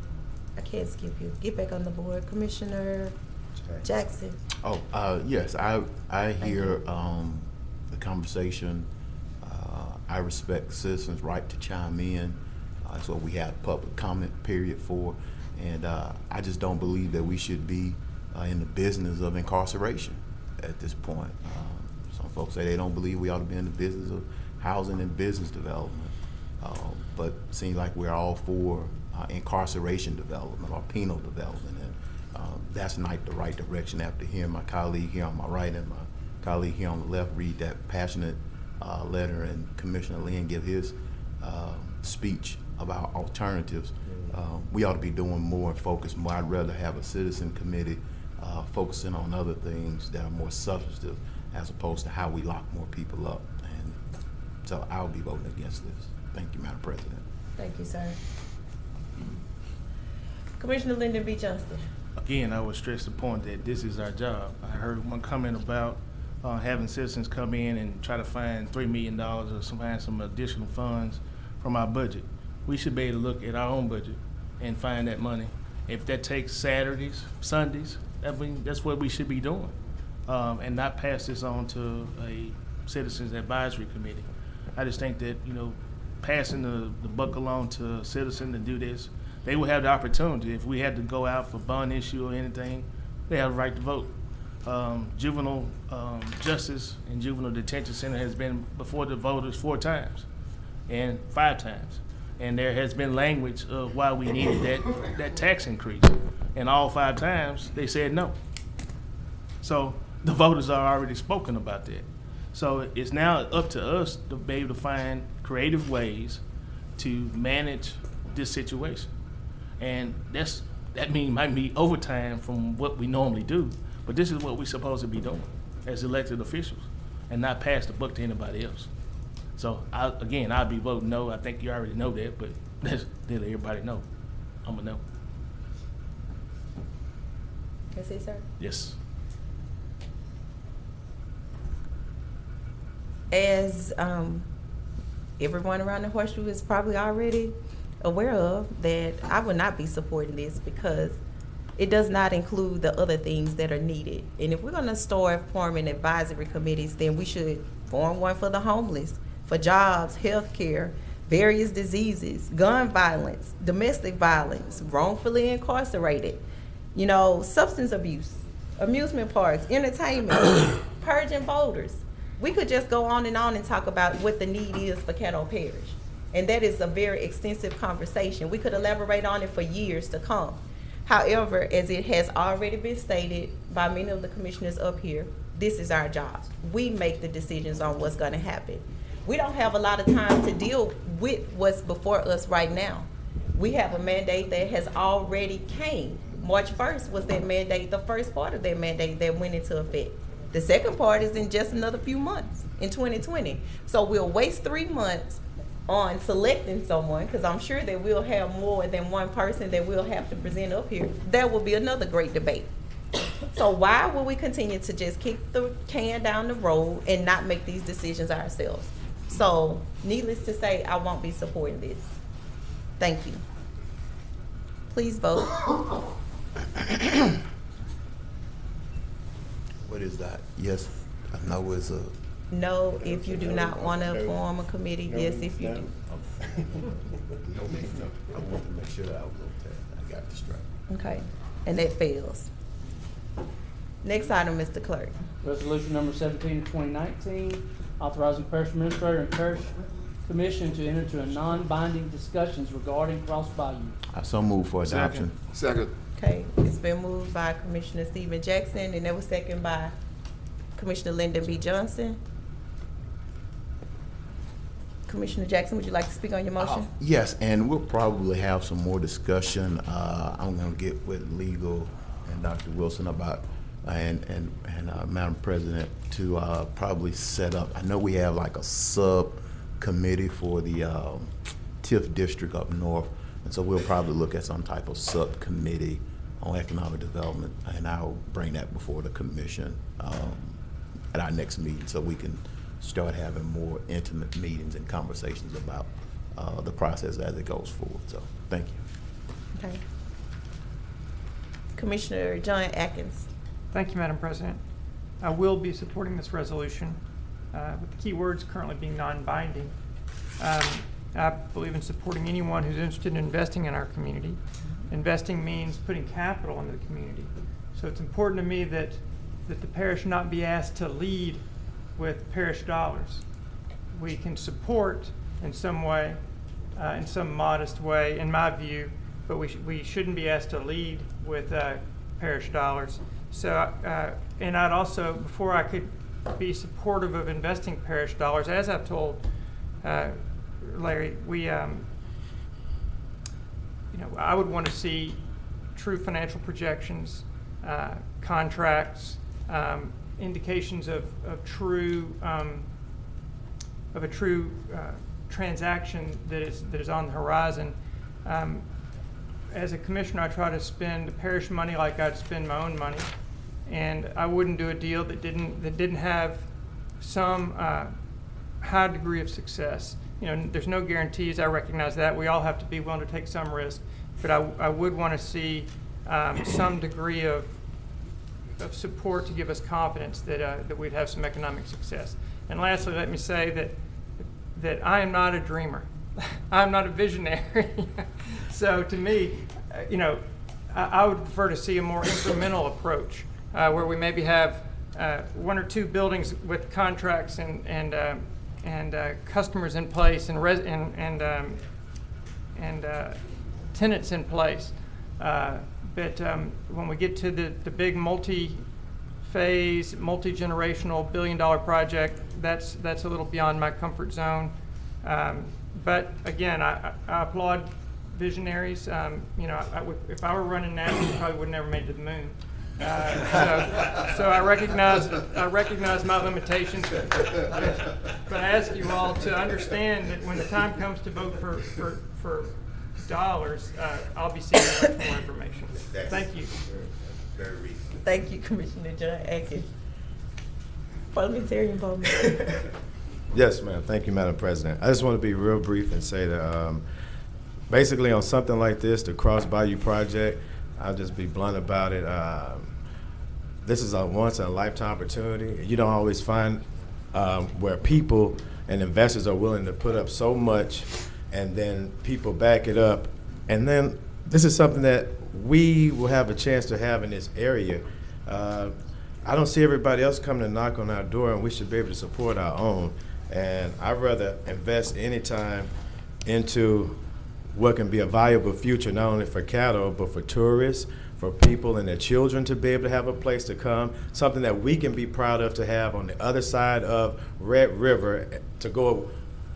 I can't skip you. Get back on the board. Commissioner Jackson. Oh, yes, I hear the conversation. I respect citizens' right to chime in. That's what we have public comment period for. And I just don't believe that we should be in the business of incarceration at this point. Some folks say they don't believe we ought to be in the business of housing and business development. But it seems like we're all for incarceration development or penal development. And that's not the right direction after hearing my colleague here on my right and my colleague here on the left read that passionate letter and Commissioner Lynn give his speech about alternatives. We ought to be doing more and focus more. I'd rather have a citizen committee focusing on other things that are more substantive as opposed to how we lock more people up. And so I'll be voting against this. Thank you, Madam President. Thank you, sir. Commissioner Lyndon B. Johnson. Again, I would stress the point that this is our job. I heard one comment about having citizens come in and try to find $3 million or find some additional funds from our budget. We should be able to look at our own budget and find that money. If that takes Saturdays, Sundays, that's what we should be doing, and not pass this on to a Citizens Advisory Committee. I just think that, passing the buck along to citizens to do this, they will have the opportunity. If we had to go out for bond issue or anything, they have the right to vote. Juvenile justice and juvenile detention center has been before the voters 4 times and 5 times. And there has been language of why we needed that tax increase. And all 5 times, they said no. So the voters are already spoken about that. So it's now up to us to be able to find creative ways to manage this situation. And that might be overtime from what we normally do, but this is what we're supposed to be doing as elected officials and not pass the buck to anybody else. So I'll be voting no. I think you already know that, but let's let everybody know. I'm a no. Can I say, sir? Yes. As everyone around the horseshoe is probably already aware of, that I would not be supporting this because it does not include the other things that are needed. And if we're going to start forming advisory committees, then we should form one for the homeless, for jobs, health care, various diseases, gun violence, domestic violence, wrongfully incarcerated, substance abuse, amusement parks, entertainment, purging voters. We could just go on and talk about what the need is for Caddo Parish. And that is a very extensive conversation. We could elaborate on it for years to come. However, as it has already been stated by many of the commissioners up here, this is our job. We make the decisions on what's going to happen. We don't have a lot of time to deal with what's before us right now. We have a mandate that has already came. March 1st was that mandate, the first part of that mandate that went into effect. The second part is in just another few months, in 2020. So we'll waste 3 months on selecting someone, because I'm sure that we'll have more than one person that we'll have to present up here. That will be another great debate. So why will we continue to just kick the can down the road and not make these decisions ourselves? So needless to say, I won't be supporting this. Thank you. Please vote. What is that? Yes, I know it's a. No, if you do not want to form a committee. Yes, if you do. I want to make sure that I was okay. I got distracted. Okay, and that fails. Next item, Mr. Clerk. Resolution number 17 of 2019, authorizing Parish Administrator and Parish Commission to enter into a non-binding discussions regarding cross value. I so move for adoption. Second. Okay, it's been moved by Commissioner Stephen Jackson, and that was seconded by Commissioner Lyndon B. Johnson. Commissioner Jackson, would you like to speak on your motion? Yes, and we'll probably have some more discussion. I'm going to get with legal and Dr. Wilson about and Madam President to probably set up. I know we have like a subcommittee for the TIF district up north, and so we'll probably look at some type of subcommittee on economic development, and I'll bring that before the commission at our next meeting, so we can start having more intimate meetings and conversations about the process as it goes forward. So, thank you. Okay. Commissioner John Atkins. Thank you, Madam President. I will be supporting this resolution, with the key words currently being non-binding. I believe in supporting anyone who's interested in investing in our community. Investing means putting capital into the community. So it's important to me that the parish not be asked to lead with parish dollars. We can support in some way, in some modest way, in my view, but we shouldn't be asked to lead with parish dollars. So, and I'd also, before I could be supportive of investing parish dollars, as I've told Larry, I would want to see true financial projections, contracts, indications of a true transaction that is on the horizon. As a commissioner, I try to spend parish money like I'd spend my own money, and I wouldn't do a deal that didn't have some high degree of success. There's no guarantees. I recognize that. We all have to be willing to take some risk, but I would want to see some degree of support to give us confidence that we'd have some economic success. And lastly, let me say that I am not a dreamer. I'm not a visionary. So to me, I would prefer to see a more incremental approach where we maybe have one or two buildings with contracts and customers in place and tenants in place. But when we get to the big multi-phase, multi-generational $billion project, that's a little beyond my comfort zone. But again, I applaud visionaries. If I were running now, I probably would never made it to the moon. So I recognize my limitations, but I ask you all to understand that when the time comes to vote for dollars, I'll be seeking much more information. Thank you. Thank you, Commissioner John Atkins. Parliamentarian Bowman. Yes, ma'am. Thank you, Madam President. I just want to be real brief and say that basically on something like this, the Cross Bayou project, I'll just be blunt about it. This is a once-in-a-lifetime opportunity. You don't always find where people and investors are willing to put up so much and then people back it up. And then this is something that we will have a chance to have in this area. I don't see everybody else coming to knock on our door, and we should be able to support our own. And I'd rather invest any time into what can be a valuable future, not only for Caddo, but for tourists, for people and their children to be able to have a place to come, something that we can be proud of to have on the other side of Red River to go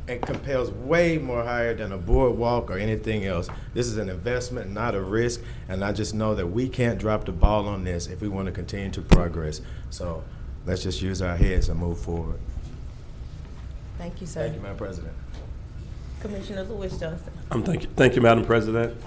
and compels way more higher than a boardwalk or anything else. This is an investment, not a risk, and I just know that we can't drop the ball on this if we want to continue to progress. So let's just use our heads and move forward. Thank you, sir. Thank you, Madam President. Commissioner Lewis Johnson. Thank you, Madam President.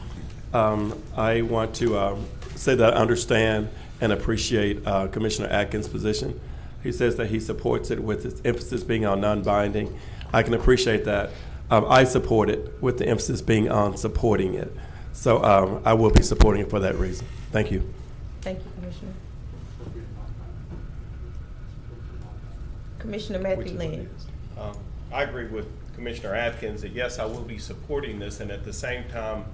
I want to say that I understand and appreciate Commissioner Atkins' position. He says that he supports it with its emphasis being on non-binding. I can appreciate that. I support it with the emphasis being on supporting it. So I will be supporting it for that reason. Thank you. Thank you, Commissioner. Commissioner Matthew Lynn. I agree with Commissioner Atkins that yes, I will be supporting this, and at the same time,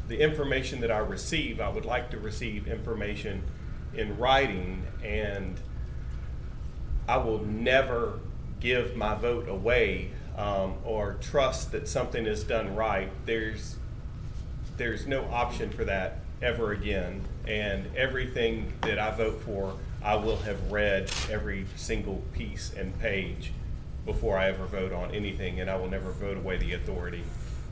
the information that I receive, I would like to receive information in writing, and I will never give my vote away or trust that something is done right. There's no option for that ever again, and everything that I vote for, I will have read every single piece and page before I ever vote on anything, and I will never vote away the authority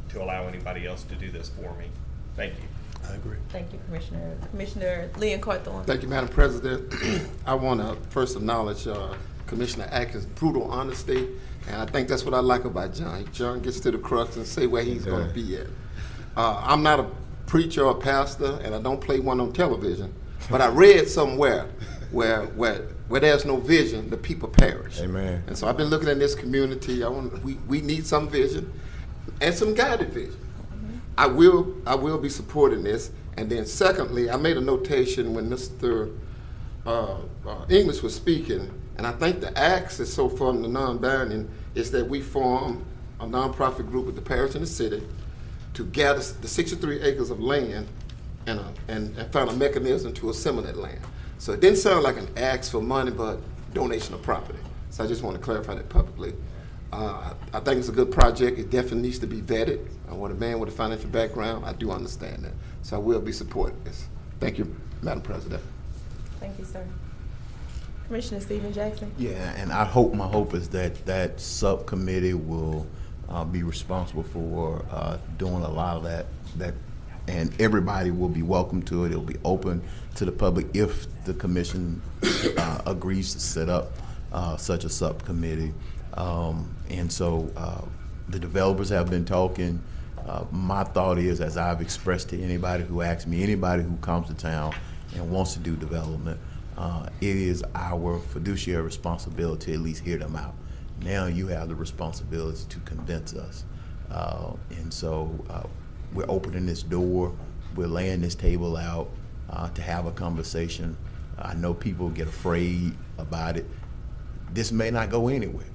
to allow anybody else to do this for me. Thank you. I agree. Thank you, Commissioner. Commissioner Leon Carthorne. Thank you, Madam President. I want to first acknowledge Commissioner Atkins' brutal honesty, and I think that's what I like about John. John gets to the crux and say where he's going to be at. I'm not a preacher or pastor, and I don't play one on television, but I read somewhere where there's no vision, the people perish. Amen. And so I've been looking at this community. We need some vision and some guided vision. I will be supporting this. And then secondly, I made a notation when Mr. English was speaking, and I think the access so far from the non-binding is that we form a nonprofit group with the parish and the city to gather the 63 acres of land and find a mechanism to assemble that land. So it didn't sound like an ask for money, but donation of property. So I just want to clarify that publicly. I think it's a good project. It definitely needs to be vetted. I want a man with a financial background. I do understand that. So I will be supporting this. Thank you, Madam President. Thank you, sir. Commissioner Stephen Jackson. Yeah, and my hope is that that subcommittee will be responsible for doing a lot of that, and everybody will be welcome to it. It'll be open to the public if the commission agrees to set up such a subcommittee. And so the developers have been talking. My thought is, as I've expressed to anybody who asks me, anybody who comes to town and wants to do development, it is our fiduciary responsibility to at least hear them out. Now you have the responsibility to convince us. And so we're opening this door, we're laying this table out to have a conversation. I know people get afraid about it. This may not go anywhere,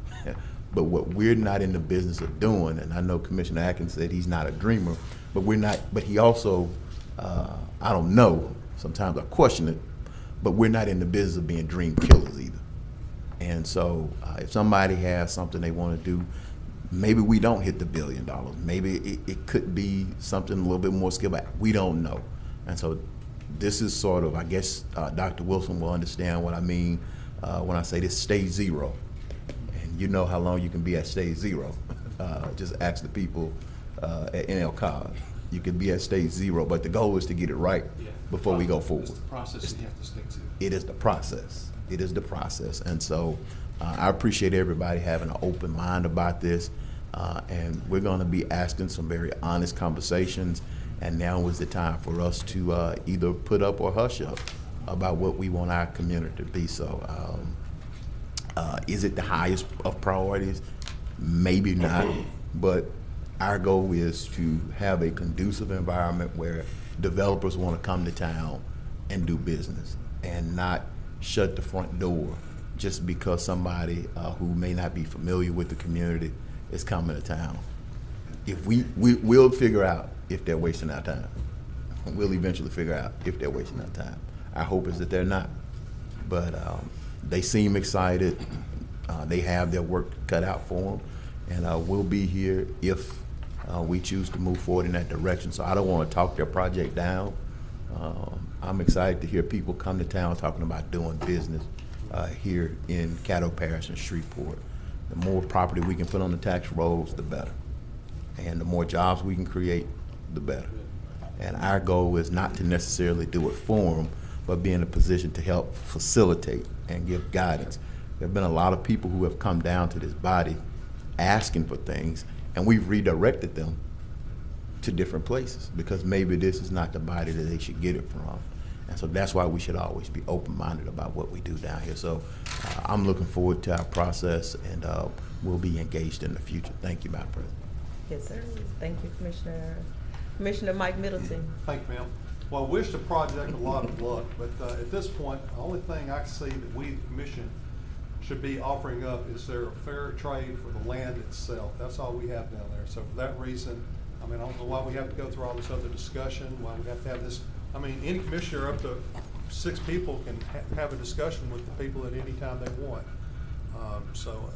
But what we're not in the business of doing, and I know Commissioner Atkins said he's not a dreamer, but we're not, but he also, I don't know, sometimes I question it, but we're not in the business of being dream killers either. And so if somebody has something they want to do, maybe we don't hit the $1 billion. Maybe it could be something a little bit more skill, but we don't know. And so this is sort of, I guess Dr. Wilson will understand what I mean when I say this stage zero. And you know how long you can be at stage zero. Just ask the people at NLCOG. You can be at stage zero, but the goal is to get it right before we go forward. It's the process you have to stick to. It is the process. It is the process. And so I appreciate everybody having an open mind about this. And we're going to be asking some very honest conversations. And now is the time for us to either put up or hush up about what we want our community to be. So is it the highest of priorities? Maybe not. But our goal is to have a conducive environment where developers want to come to town and do business and not shut the front door just because somebody who may not be familiar with the community is coming to town. If we'll figure out if they're wasting our time. We'll eventually figure out if they're wasting our time. Our hope is that they're not. But they seem excited. They have their work cut out for them. And we'll be here if we choose to move forward in that direction. So I don't want to talk their project down. I'm excited to hear people come to town talking about doing business here in Caddo Parish and Shreveport. The more property we can put on the tax rolls, the better. And the more jobs we can create, the better. And our goal is not to necessarily do it for them, but be in a position to help facilitate and give guidance. There have been a lot of people who have come down to this body asking for things, and we've redirected them to different places because maybe this is not the body that they should get it from. And so that's why we should always be open-minded about what we do down here. So I'm looking forward to our process, and we'll be engaged in the future. Thank you, Madam President. Yes, sir. Thank you, Commissioner. Commissioner Mike Middleton. Thank you, ma'am. Well, I wish the project a lot of luck, but at this point, the only thing I see that we, the commission, should be offering up is there a fair trade for the land itself. That's all we have down there. So for that reason, I mean, I don't know why we have to go through all this other discussion, why we have to have this. I mean, any commissioner up to 6 people can have a discussion with the people at any time they want. So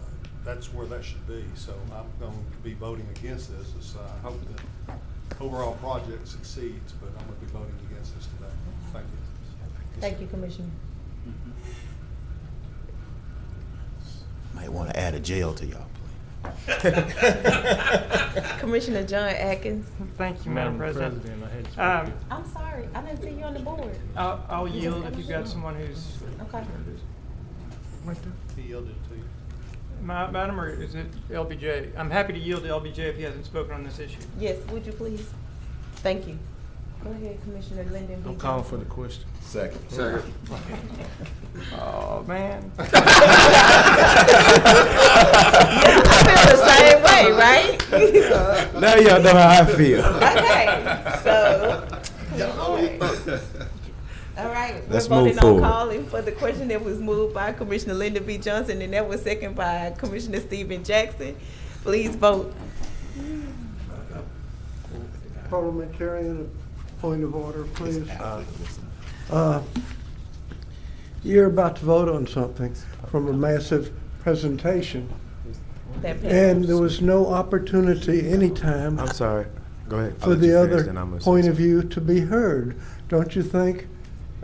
that's where that should be. So I'm going to be voting against this. I hope that overall project succeeds, but I'm going to be voting against this today. Thank you. Thank you, Commissioner. Might want to add a jail to y'all. Commissioner John Atkins. Thank you, Madam President. I'm sorry, I didn't see you on the board. I'll yield if you've got someone who's. Okay. He yielded to you. Madam, or is it LBJ? I'm happy to yield to LBJ if he hasn't spoken on this issue. Yes, would you please? Thank you. Go ahead, Commissioner Lyndon B. I'm calling for the question. Second. Oh, man. I feel the same way, right? Now y'all know how I feel. Okay, so, all right, Let's we're move voting on forward. calling for the question that was moved by Commissioner Lyndon B. Johnson, and that was seconded by Commissioner Stephen Jackson. Please vote. Parliamentarian, point of order, please. You're about to vote on something from a massive presentation, and there was no opportunity anytime I'm sorry. Go ahead. I'll for let the you finish, other then I'm gonna say point of something. view to be heard. Don't you think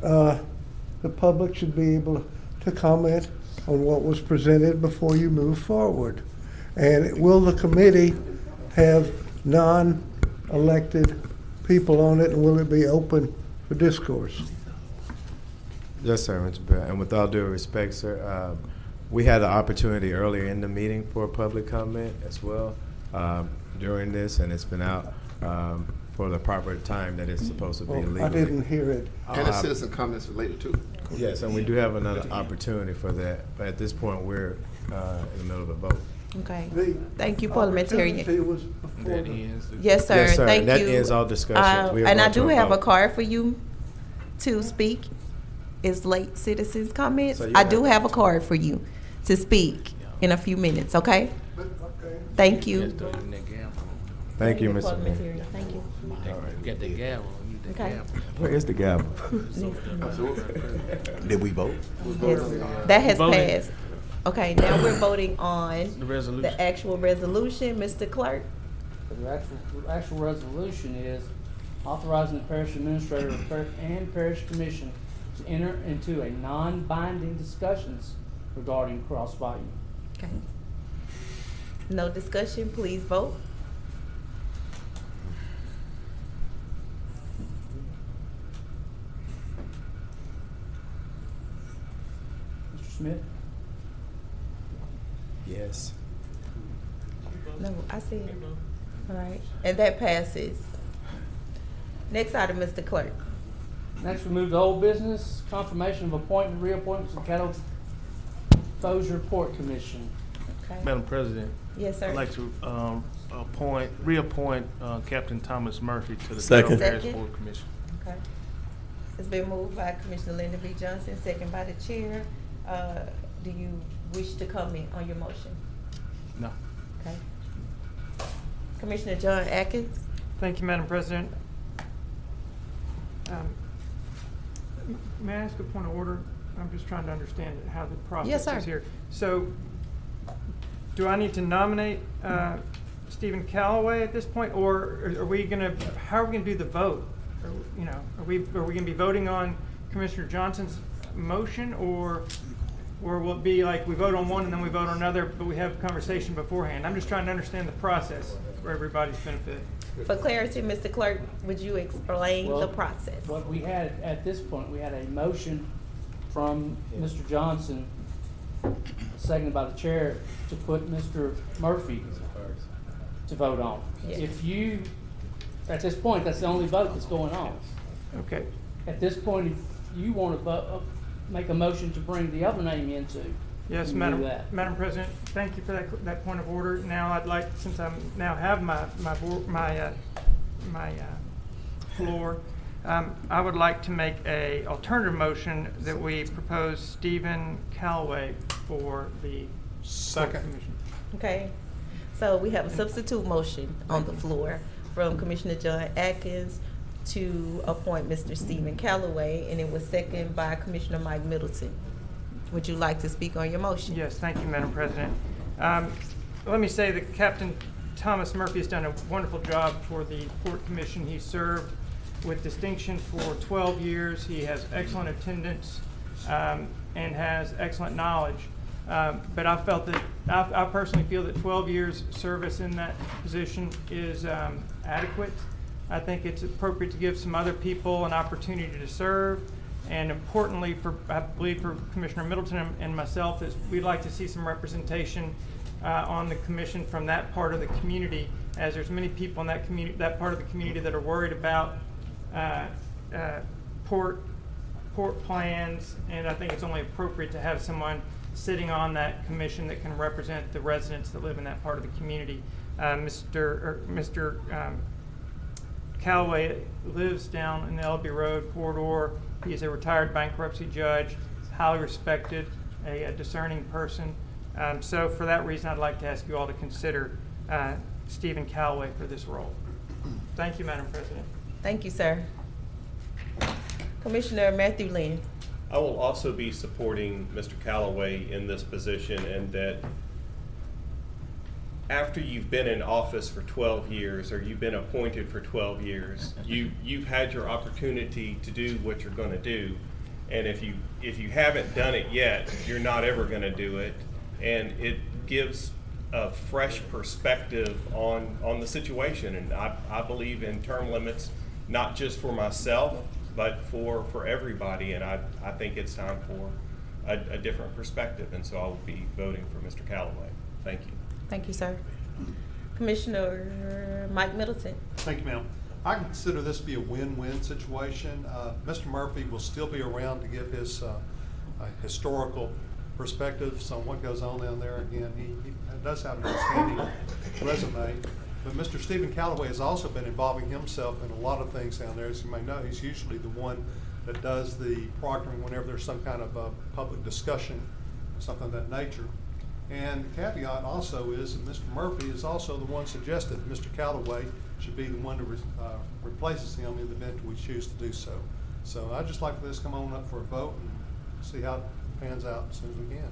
the public should be able to comment on what was presented before you move forward? And will the committee have non-elected people on it, and will it be open for discourse? Yes, sir, Mr. Bear. And with all due respect, sir, we had the opportunity earlier in the meeting for public comment as well during this, and it's been out for the proper time that it's supposed to be legally. I didn't hear it. And the citizen comments related to it. Yes, and we do have another opportunity for that, but at this point, we're in the middle of the vote. Okay. Thank you, parliamentarian. Opportunity was before That the- ends. Yes, sir. Yes, sir. Thank And that you. ends all discussion. We are And I going to do a have a vote. card for you to speak. It's late citizens comments. So you I do have a card for you to speak in a few minutes, okay? But Thank you. Yes, though, in that gavel. Thank you, Ready for Mr. Mayor. material. Thank you. All right, you got the gavel. You the Okay. gavel. Where is the gavel? Did we vote? Yes, that has Voting. passed. Okay, now we're voting on The resolution. the actual resolution. Mr. Clerk? The actual resolution is authorizing the parish administrator and parish commission to enter into a non-binding discussions regarding cross volume. Okay. No discussion, please vote. Mr. Smith? Yes. No, I see it. All right, and that passes. Next item, Mr. Clerk. Next, we move to old business, confirmation of appointment, reappointments of Caddo Exposure Port Commission. Okay. Madam President. Yes, sir. I'd like to reappoint Captain Thomas Murphy to the Second. Caddo Parish Second. Board Commission. Okay. It's been moved by Commissioner Linda B. Johnson, second by the chair. Do you wish to comment on your motion? No. Okay. Commissioner John Atkins? Thank you, Madam President. May I ask a point of order? I'm just trying to understand how the Yes, process sir. is here. So, do I need to nominate Stephen Calloway at this point, or are we gonna? How are we gonna do the vote? Are we gonna be voting on Commissioner Johnson's motion, or will it be like we vote on one and then we vote on another, but we have a conversation beforehand? I'm just trying to understand the process for everybody's benefit. For clarity, Mr. Clerk, would you explain the Well, process? What we had at this point, we had a motion from Mr. Johnson, seconded by the chair, to put Mr. Murphy to vote on. Yes. If you, at this point, that's the only vote that's going on. Okay. At this point, if you want to make a motion to bring the other name into, Yes, you can do that. Madam President, thank you for that point of order. Now, I'd like, since I now have my floor, I would like to make a alternative motion that we propose Stephen Calloway for the Second. Commission. Okay, so we have a substitute motion on the floor from Commissioner John Atkins to appoint Mr. Stephen Calloway, and it was seconded by Commissioner Mike Middleton. Would you like to speak on your motion? Yes, thank you, Madam President. Let me say that Captain Thomas Murphy has done a wonderful job for the Port Commission. He served with distinction for 12 years. He has excellent attendance and has excellent knowledge. But I felt that, I personally feel that 12 years service in that position is adequate. I think it's appropriate to give some other people an opportunity to serve. And importantly, I believe for Commissioner Middleton and myself, is we'd like to see some representation on the commission from that part of the community, as there's many people in that community, that part of the community, that are worried about port plans, and I think it's only appropriate to have someone sitting on that commission that can represent the residents that live in that part of the community. Mr. Calloway lives down in the Elby Road corridor. He is a retired bankruptcy judge, highly respected, a discerning person. So for that reason, I'd like to ask you all to consider Stephen Calloway for this role. Thank you, Madam President. Thank you, sir. Commissioner Matthew Lynn. I will also be supporting Mr. Calloway in this position, and that after you've been in office for 12 years, or you've been appointed for 12 years, you've had your opportunity to do what you're going to do. And if you haven't done it yet, you're not ever going to do it. And it gives a fresh perspective on the situation. And I believe in term limits, not just for myself, but for everybody. And I think it's time for a different perspective. And so I will be voting for Mr. Calloway. Thank you. Thank you, sir. Commissioner Mike Middleton. Thank you, ma'am. I consider this to be a win-win situation. Mr. Murphy will still be around to give his historical perspectives on what goes on down there. Again, he does have an outstanding resume. But Mr. Stephen Calloway has also been involving himself in a lot of things down there. As you may know, he's usually the one that does the proctoring whenever there's some kind of public discussion, something of that nature. And the caveat also is that Mr. Murphy is also the one suggested Mr. Callaway should be the one that replaces him in the event we choose to do so. So I'd just like for this to come on up for a vote and see how it pans out as soon as we can.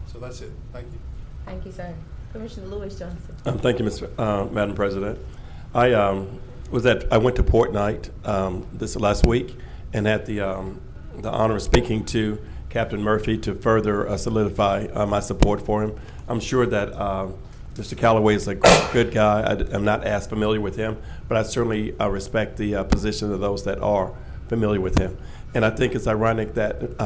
So that's it. Thank you. Thank you, sir. Commissioner Lewis Johnson. Thank you, Madam President. I went to Port Night this last week and had the honor of speaking to Captain Murphy to further solidify my support for him. I'm sure that Mr. Callaway is a good guy. I'm not as familiar with him, but I certainly respect the position of those that are familiar with him. And I think it's ironic that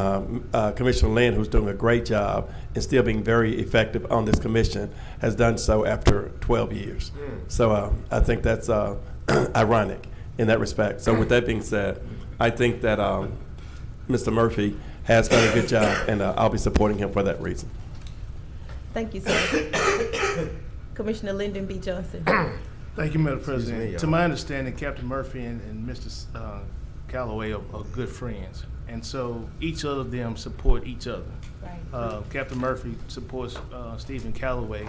Commissioner Lynn, who's doing a great job and still being very effective on this commission, has done so after 12 years. So I think that's ironic in that respect. So with that being said, I think that Mr. Murphy has done a good job, and I'll be supporting him for that reason. Thank you, sir. Commissioner Lyndon B. Johnson. Thank you, Madam President. me, To my understanding, Captain Murphy and Mr. Callaway are good friends, and so each of them support each other. Right. Captain Murphy supports Stephen Callaway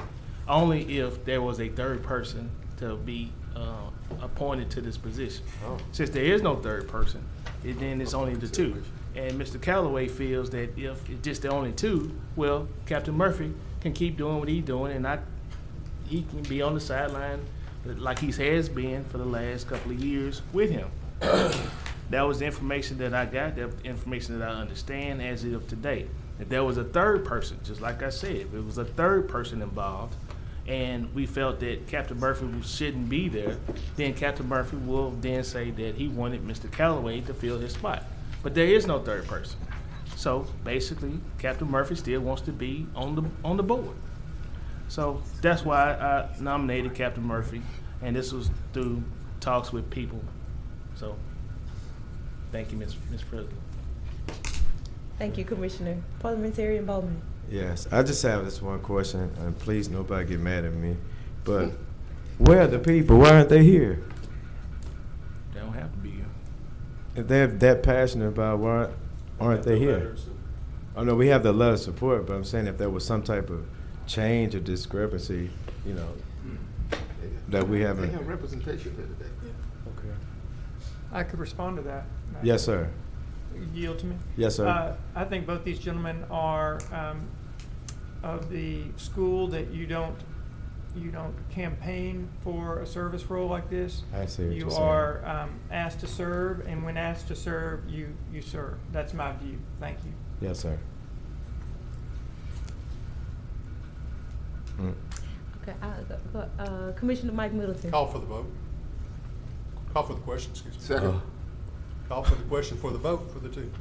only if there was a third person to be appointed to this position. Since there is no third person, then it's only the two. And Mr. Callaway feels that if it's just the only two, well, Captain Murphy can keep doing what he's doing, and he can be on the sideline like he has been for the last couple of years with him. That was the information that I got, the information that I understand as of today. If there was a third person, just like I said, if it was a third person involved, and we felt that Captain Murphy shouldn't be there, then Captain Murphy will then say that he wanted Mr. Callaway to fill his spot. But there is no third person. So basically, Captain Murphy still wants to be on the board. So that's why I nominated Captain Murphy, and this was through talks with people. So thank you, Ms. President. Thank you, Commissioner. Parliamentarian Bowman. Yes, I just have this one question, and please nobody get mad at me, but where are the people? Why aren't they here? They don't have to be here. If they're that passionate about why aren't they here? Oh no, we have the letter of support, but I'm saying if there was some type of change or discrepancy, you know, that we haven't. They have representation here today. Okay. I could respond to that. Yes, sir. Yield to me? Yes, sir. I think both these gentlemen are of the school that you don't campaign for a service role like this. I see what you you're saying. are asked to serve, and when asked to serve, you serve. That's my view. Thank you. Yes, sir. Okay, Commissioner Mike Middleton. Call for the vote. Call for the question, excuse me. Second. Call for the question for the vote for the two.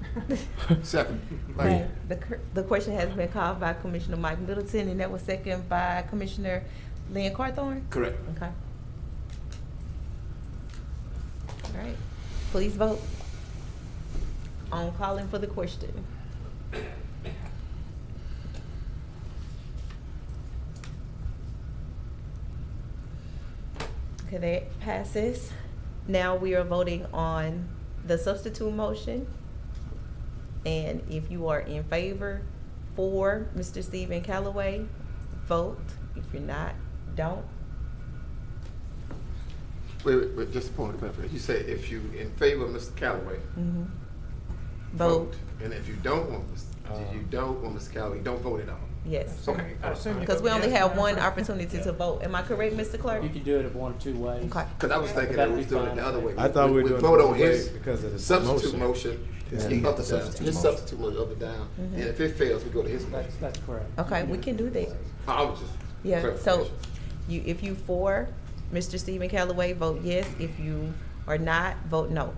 Second. Thank you. The question has been called by Commissioner Mike Middleton, and that was seconded by Commissioner Lynn Carthorne? Correct. Okay. All right, please vote on calling for the question. Okay, that passes. Now we are voting on the substitute motion. And if you are in favor for Mr. Stephen Callaway, vote. If you're not, don't. Wait, just a point of clarification. You say if you in favor of Mr. Callaway, Vote. And if you don't want Mr. Callaway, don't vote at all. Yes. Okay. Because we only have one opportunity to vote. Am I correct, Mr. Clerk? You can do it in one or two ways. Okay. Because I was thinking that we was doing it the other way. I thought we were doing vote it on the way his because of the substitute motion. motion. Yeah. Up the substitute, his substitute motion up and down. And if it fails, we go to his motion. That's correct. Okay, we can do that. I was just Yeah, so clarification. if you for Mr. Stephen Callaway, vote yes. If you are not, vote no.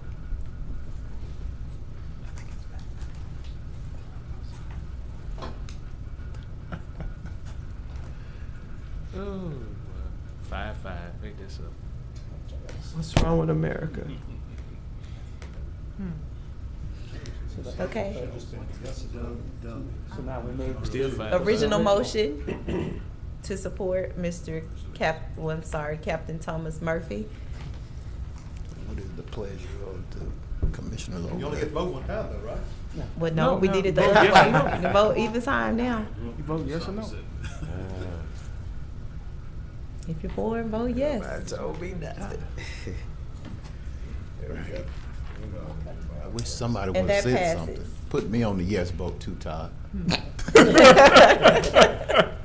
Oh, 5-5. Make this up. What's wrong with America? Okay. So now we move. Still 5. Original motion to support Mr. Captain Thomas Murphy. What is the pleasure of the commissioners over You only there? get to vote one time though, right? Well, no, we did it the Vote other yes or way. no. You can vote either time now. You vote yes or no? If you're for it, vote yes. told me nothing. I wish somebody would And have that said passes. something. Put me on the yes vote too, Todd.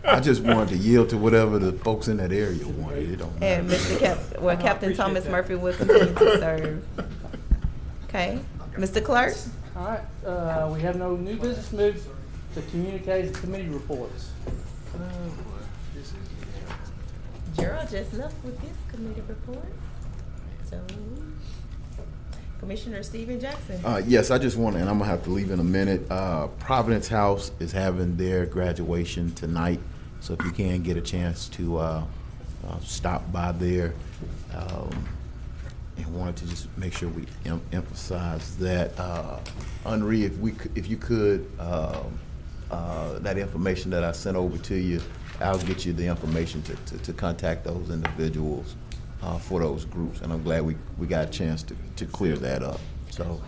I just wanted to yield to whatever the folks in that area wanted. It don't matter. And Captain Thomas Murphy will continue to serve. Okay, Mr. Clerk? All right, we have no new business. Move to communications committee reports. Gerald just left with his committee report. So, Commissioner Stephen Jackson. Yes, I just want to, and I'm gonna have to leave in a minute. Providence House is having their graduation tonight, so if you can get a chance to stop by there, and wanted to just make sure we emphasize that. Henri, if you could, that information that I sent over to you, I'll get you the information to contact those individuals for those groups, and I'm glad we got a chance to clear that up. So,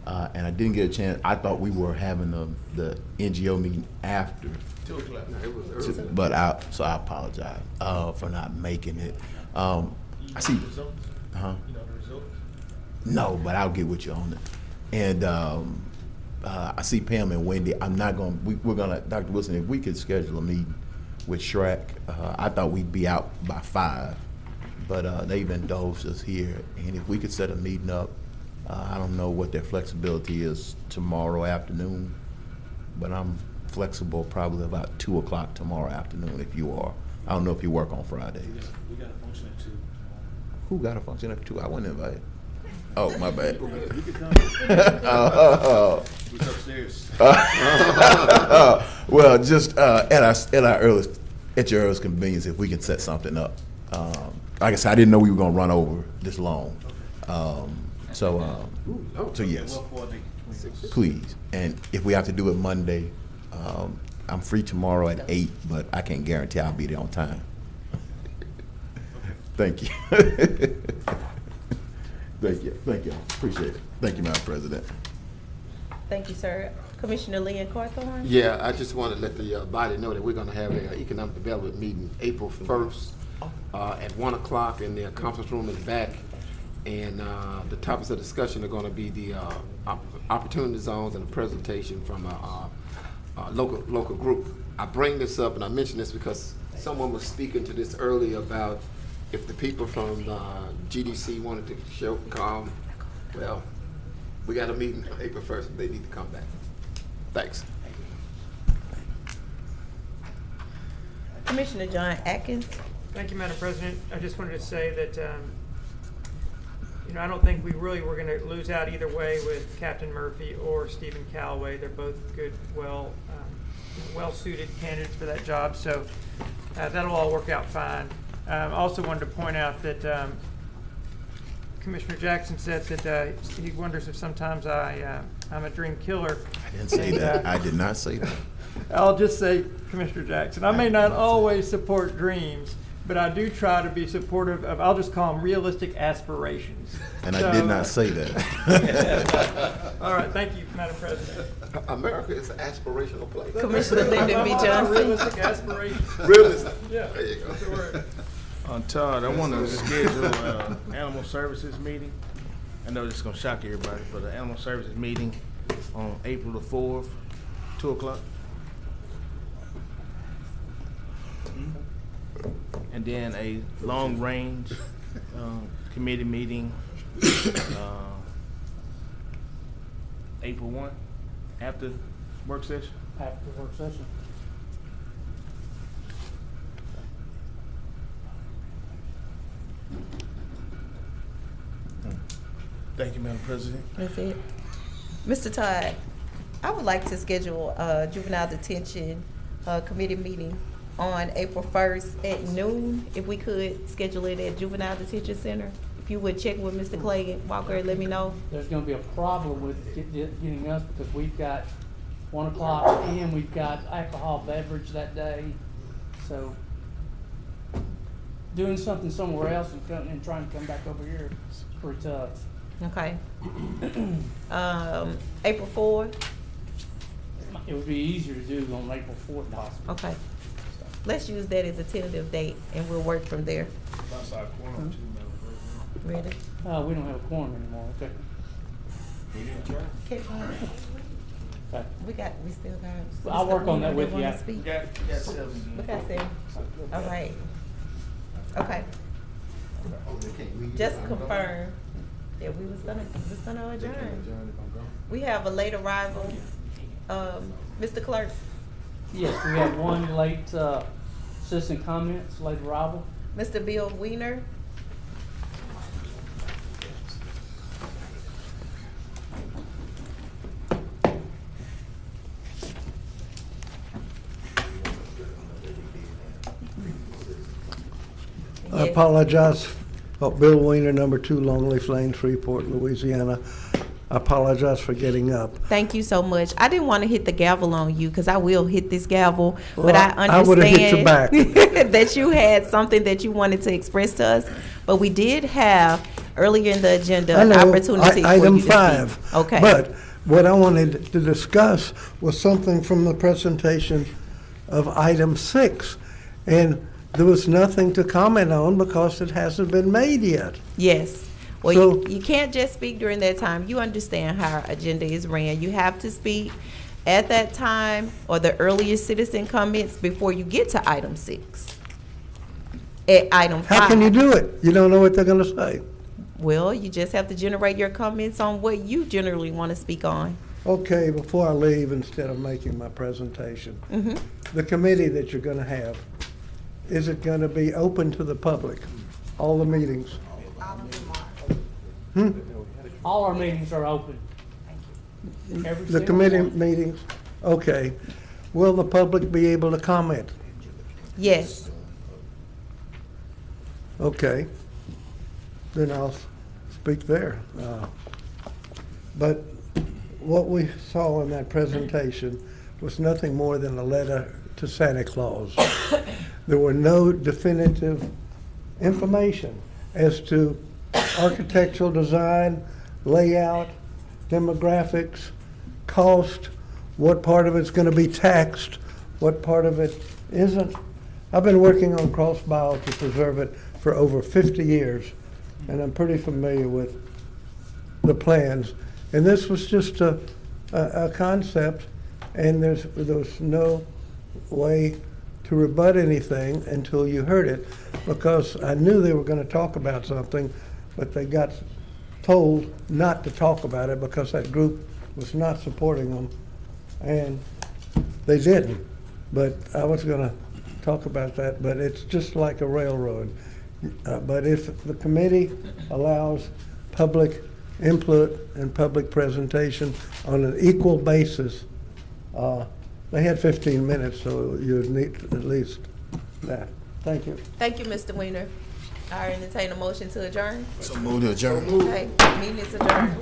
and I didn't get a chance. I thought we were having the NGO meeting after. 2 o'clock. No, it was early. But I apologize for not making it. I see. Huh? No, but I'll get with you on it. And I see Pam and Wendy. I'm not going. We're gonna, Dr. Wilson, if we could schedule a meeting with Shrek. I thought we'd be out by 5, but they've indulged us here. And if we could set a meeting up, I don't know what their flexibility is tomorrow afternoon, but I'm flexible probably about 2 o'clock tomorrow afternoon if you are. I don't know if you work on Fridays. We got a function at 2. Who got a function at 2? I wasn't invited. Oh, my bad. You can come. He's upstairs. Well, just at your earliest convenience, if we can set something up. Like I said, I didn't know we were going to run over this long. So yes, please. And if we have to do it Monday, I'm free tomorrow at 8, but I can't guarantee I'll be there on time. Thank you. Thank you. Thank you. Appreciate it. Thank you, Madam President. Thank you, sir. Commissioner Leon Carthorne? Yeah, I just want to let the body know that we're going to have an economic development meeting April 1st at 1 o'clock in the conference room in the back. And the topics of discussion are going to be the opportunity zones and a presentation from a local group. I bring this up and I mention this because someone was speaking to this earlier about if the people from GDC wanted to come, well, we got a meeting on April 1st and they need to come back. Thanks. Commissioner John Atkins? Thank you, Madam President. I just wanted to say that, I don't think we really were going to lose out either way with Captain Murphy or Stephen Callaway. They're both good, well-suited candidates for that job, so that'll all work out fine. I also wanted to point out that Commissioner Jackson said that he wonders if sometimes I'm a dream killer. I didn't say that. I did not say that. I'll just say, Commissioner Jackson, I may not always support dreams, but I do try to be supportive of, I'll just call them realistic aspirations. And I did not say that. All right, thank you, Madam President. America is an aspirational place. Commissioner Lyndon B. Johnson? Realistic aspirations. Realistic. Yeah. There you go. That's the word. Todd, I want to schedule an animal services meeting. I know this is going to shock everybody, but an animal services meeting on April the 4th, 2 o'clock. And then a long-range committee meeting April 1, after work session. After the work session. Thank you, Madam President. That's it. Mr. Todd, I would like to schedule a juvenile detention committee meeting on April 1st at noon. If we could schedule it at Juvenile Detention Center. If you would check with Mr. Clay Walker and let me know. There's going to be a problem with getting us because we've got 1 o'clock and we've got alcohol beverage that day. So doing something somewhere else and trying to come back over here is pretty tough. Okay. April 4th. It would be easier to do on April 4th possibly. Okay. let's use that as a tentative date, and we'll work from there. Ready? We don't have a quorum anymore, okay? Okay. Okay. We still got. I'll work on that with you. We Yeah. got 7. All right. Okay. Just confirm that we was gonna adjourn. We have a late arrival. Mr. Clerk. Yes, we have one late citizen comments, late arrival. Mr. Bill Weiner. I apologize, Bill Weiner, number 2 Longleaf Lane, Shreveport, Louisiana. I apologize for getting up. Thank you so much. I didn't want to hit the gavel on you because I will hit this gavel, Well, but I would've hit you back. understand that you had something that you wanted to express to us. But we did have earlier in the agenda I an know, opportunity for item you to 5. speak. Okay. But what I wanted to discuss was something from the presentation of item 6. And there was nothing to comment on because it hasn't been made yet. Yes. Well, So- you can't just speak during that time. You understand how our agenda is ran. You have to speak at that time or the earliest citizen comments before you get to item 6. At item 5. How can you do it? You don't know what they're going to say. Well, you just have to generate your comments on what you generally want to speak on. Okay, before I leave, instead of making my presentation, Mhm. the committee that you're going to have, is it going to be open to the public, all the meetings? All our meetings are open. Every The single committee one. meetings? Okay. Will the public be able to comment? Yes. Okay. Then I'll speak there. But what we saw in that presentation was nothing more than a letter to Santa Claus. There were no definitive information as to architectural design, layout, demographics, cost, what part of it's going to be taxed, what part of it isn't. I've been working on cross-bow to preserve it for over 50 years, and I'm pretty familiar with the plans. And this was just a concept, and there was no way to rebut anything until you heard it, because I knew they were going to talk about something, but they got told not to talk about it because that group was not supporting them, and they didn't. But I was going to talk about that, but it's just like a railroad. But if the committee allows public input and public presentation on an equal basis, they had 15 minutes, so you'd need at least that. Thank you. Thank you, Mr. Weiner. I entertain a motion to adjourn. So move to adjourn. Okay, meeting is adjourned.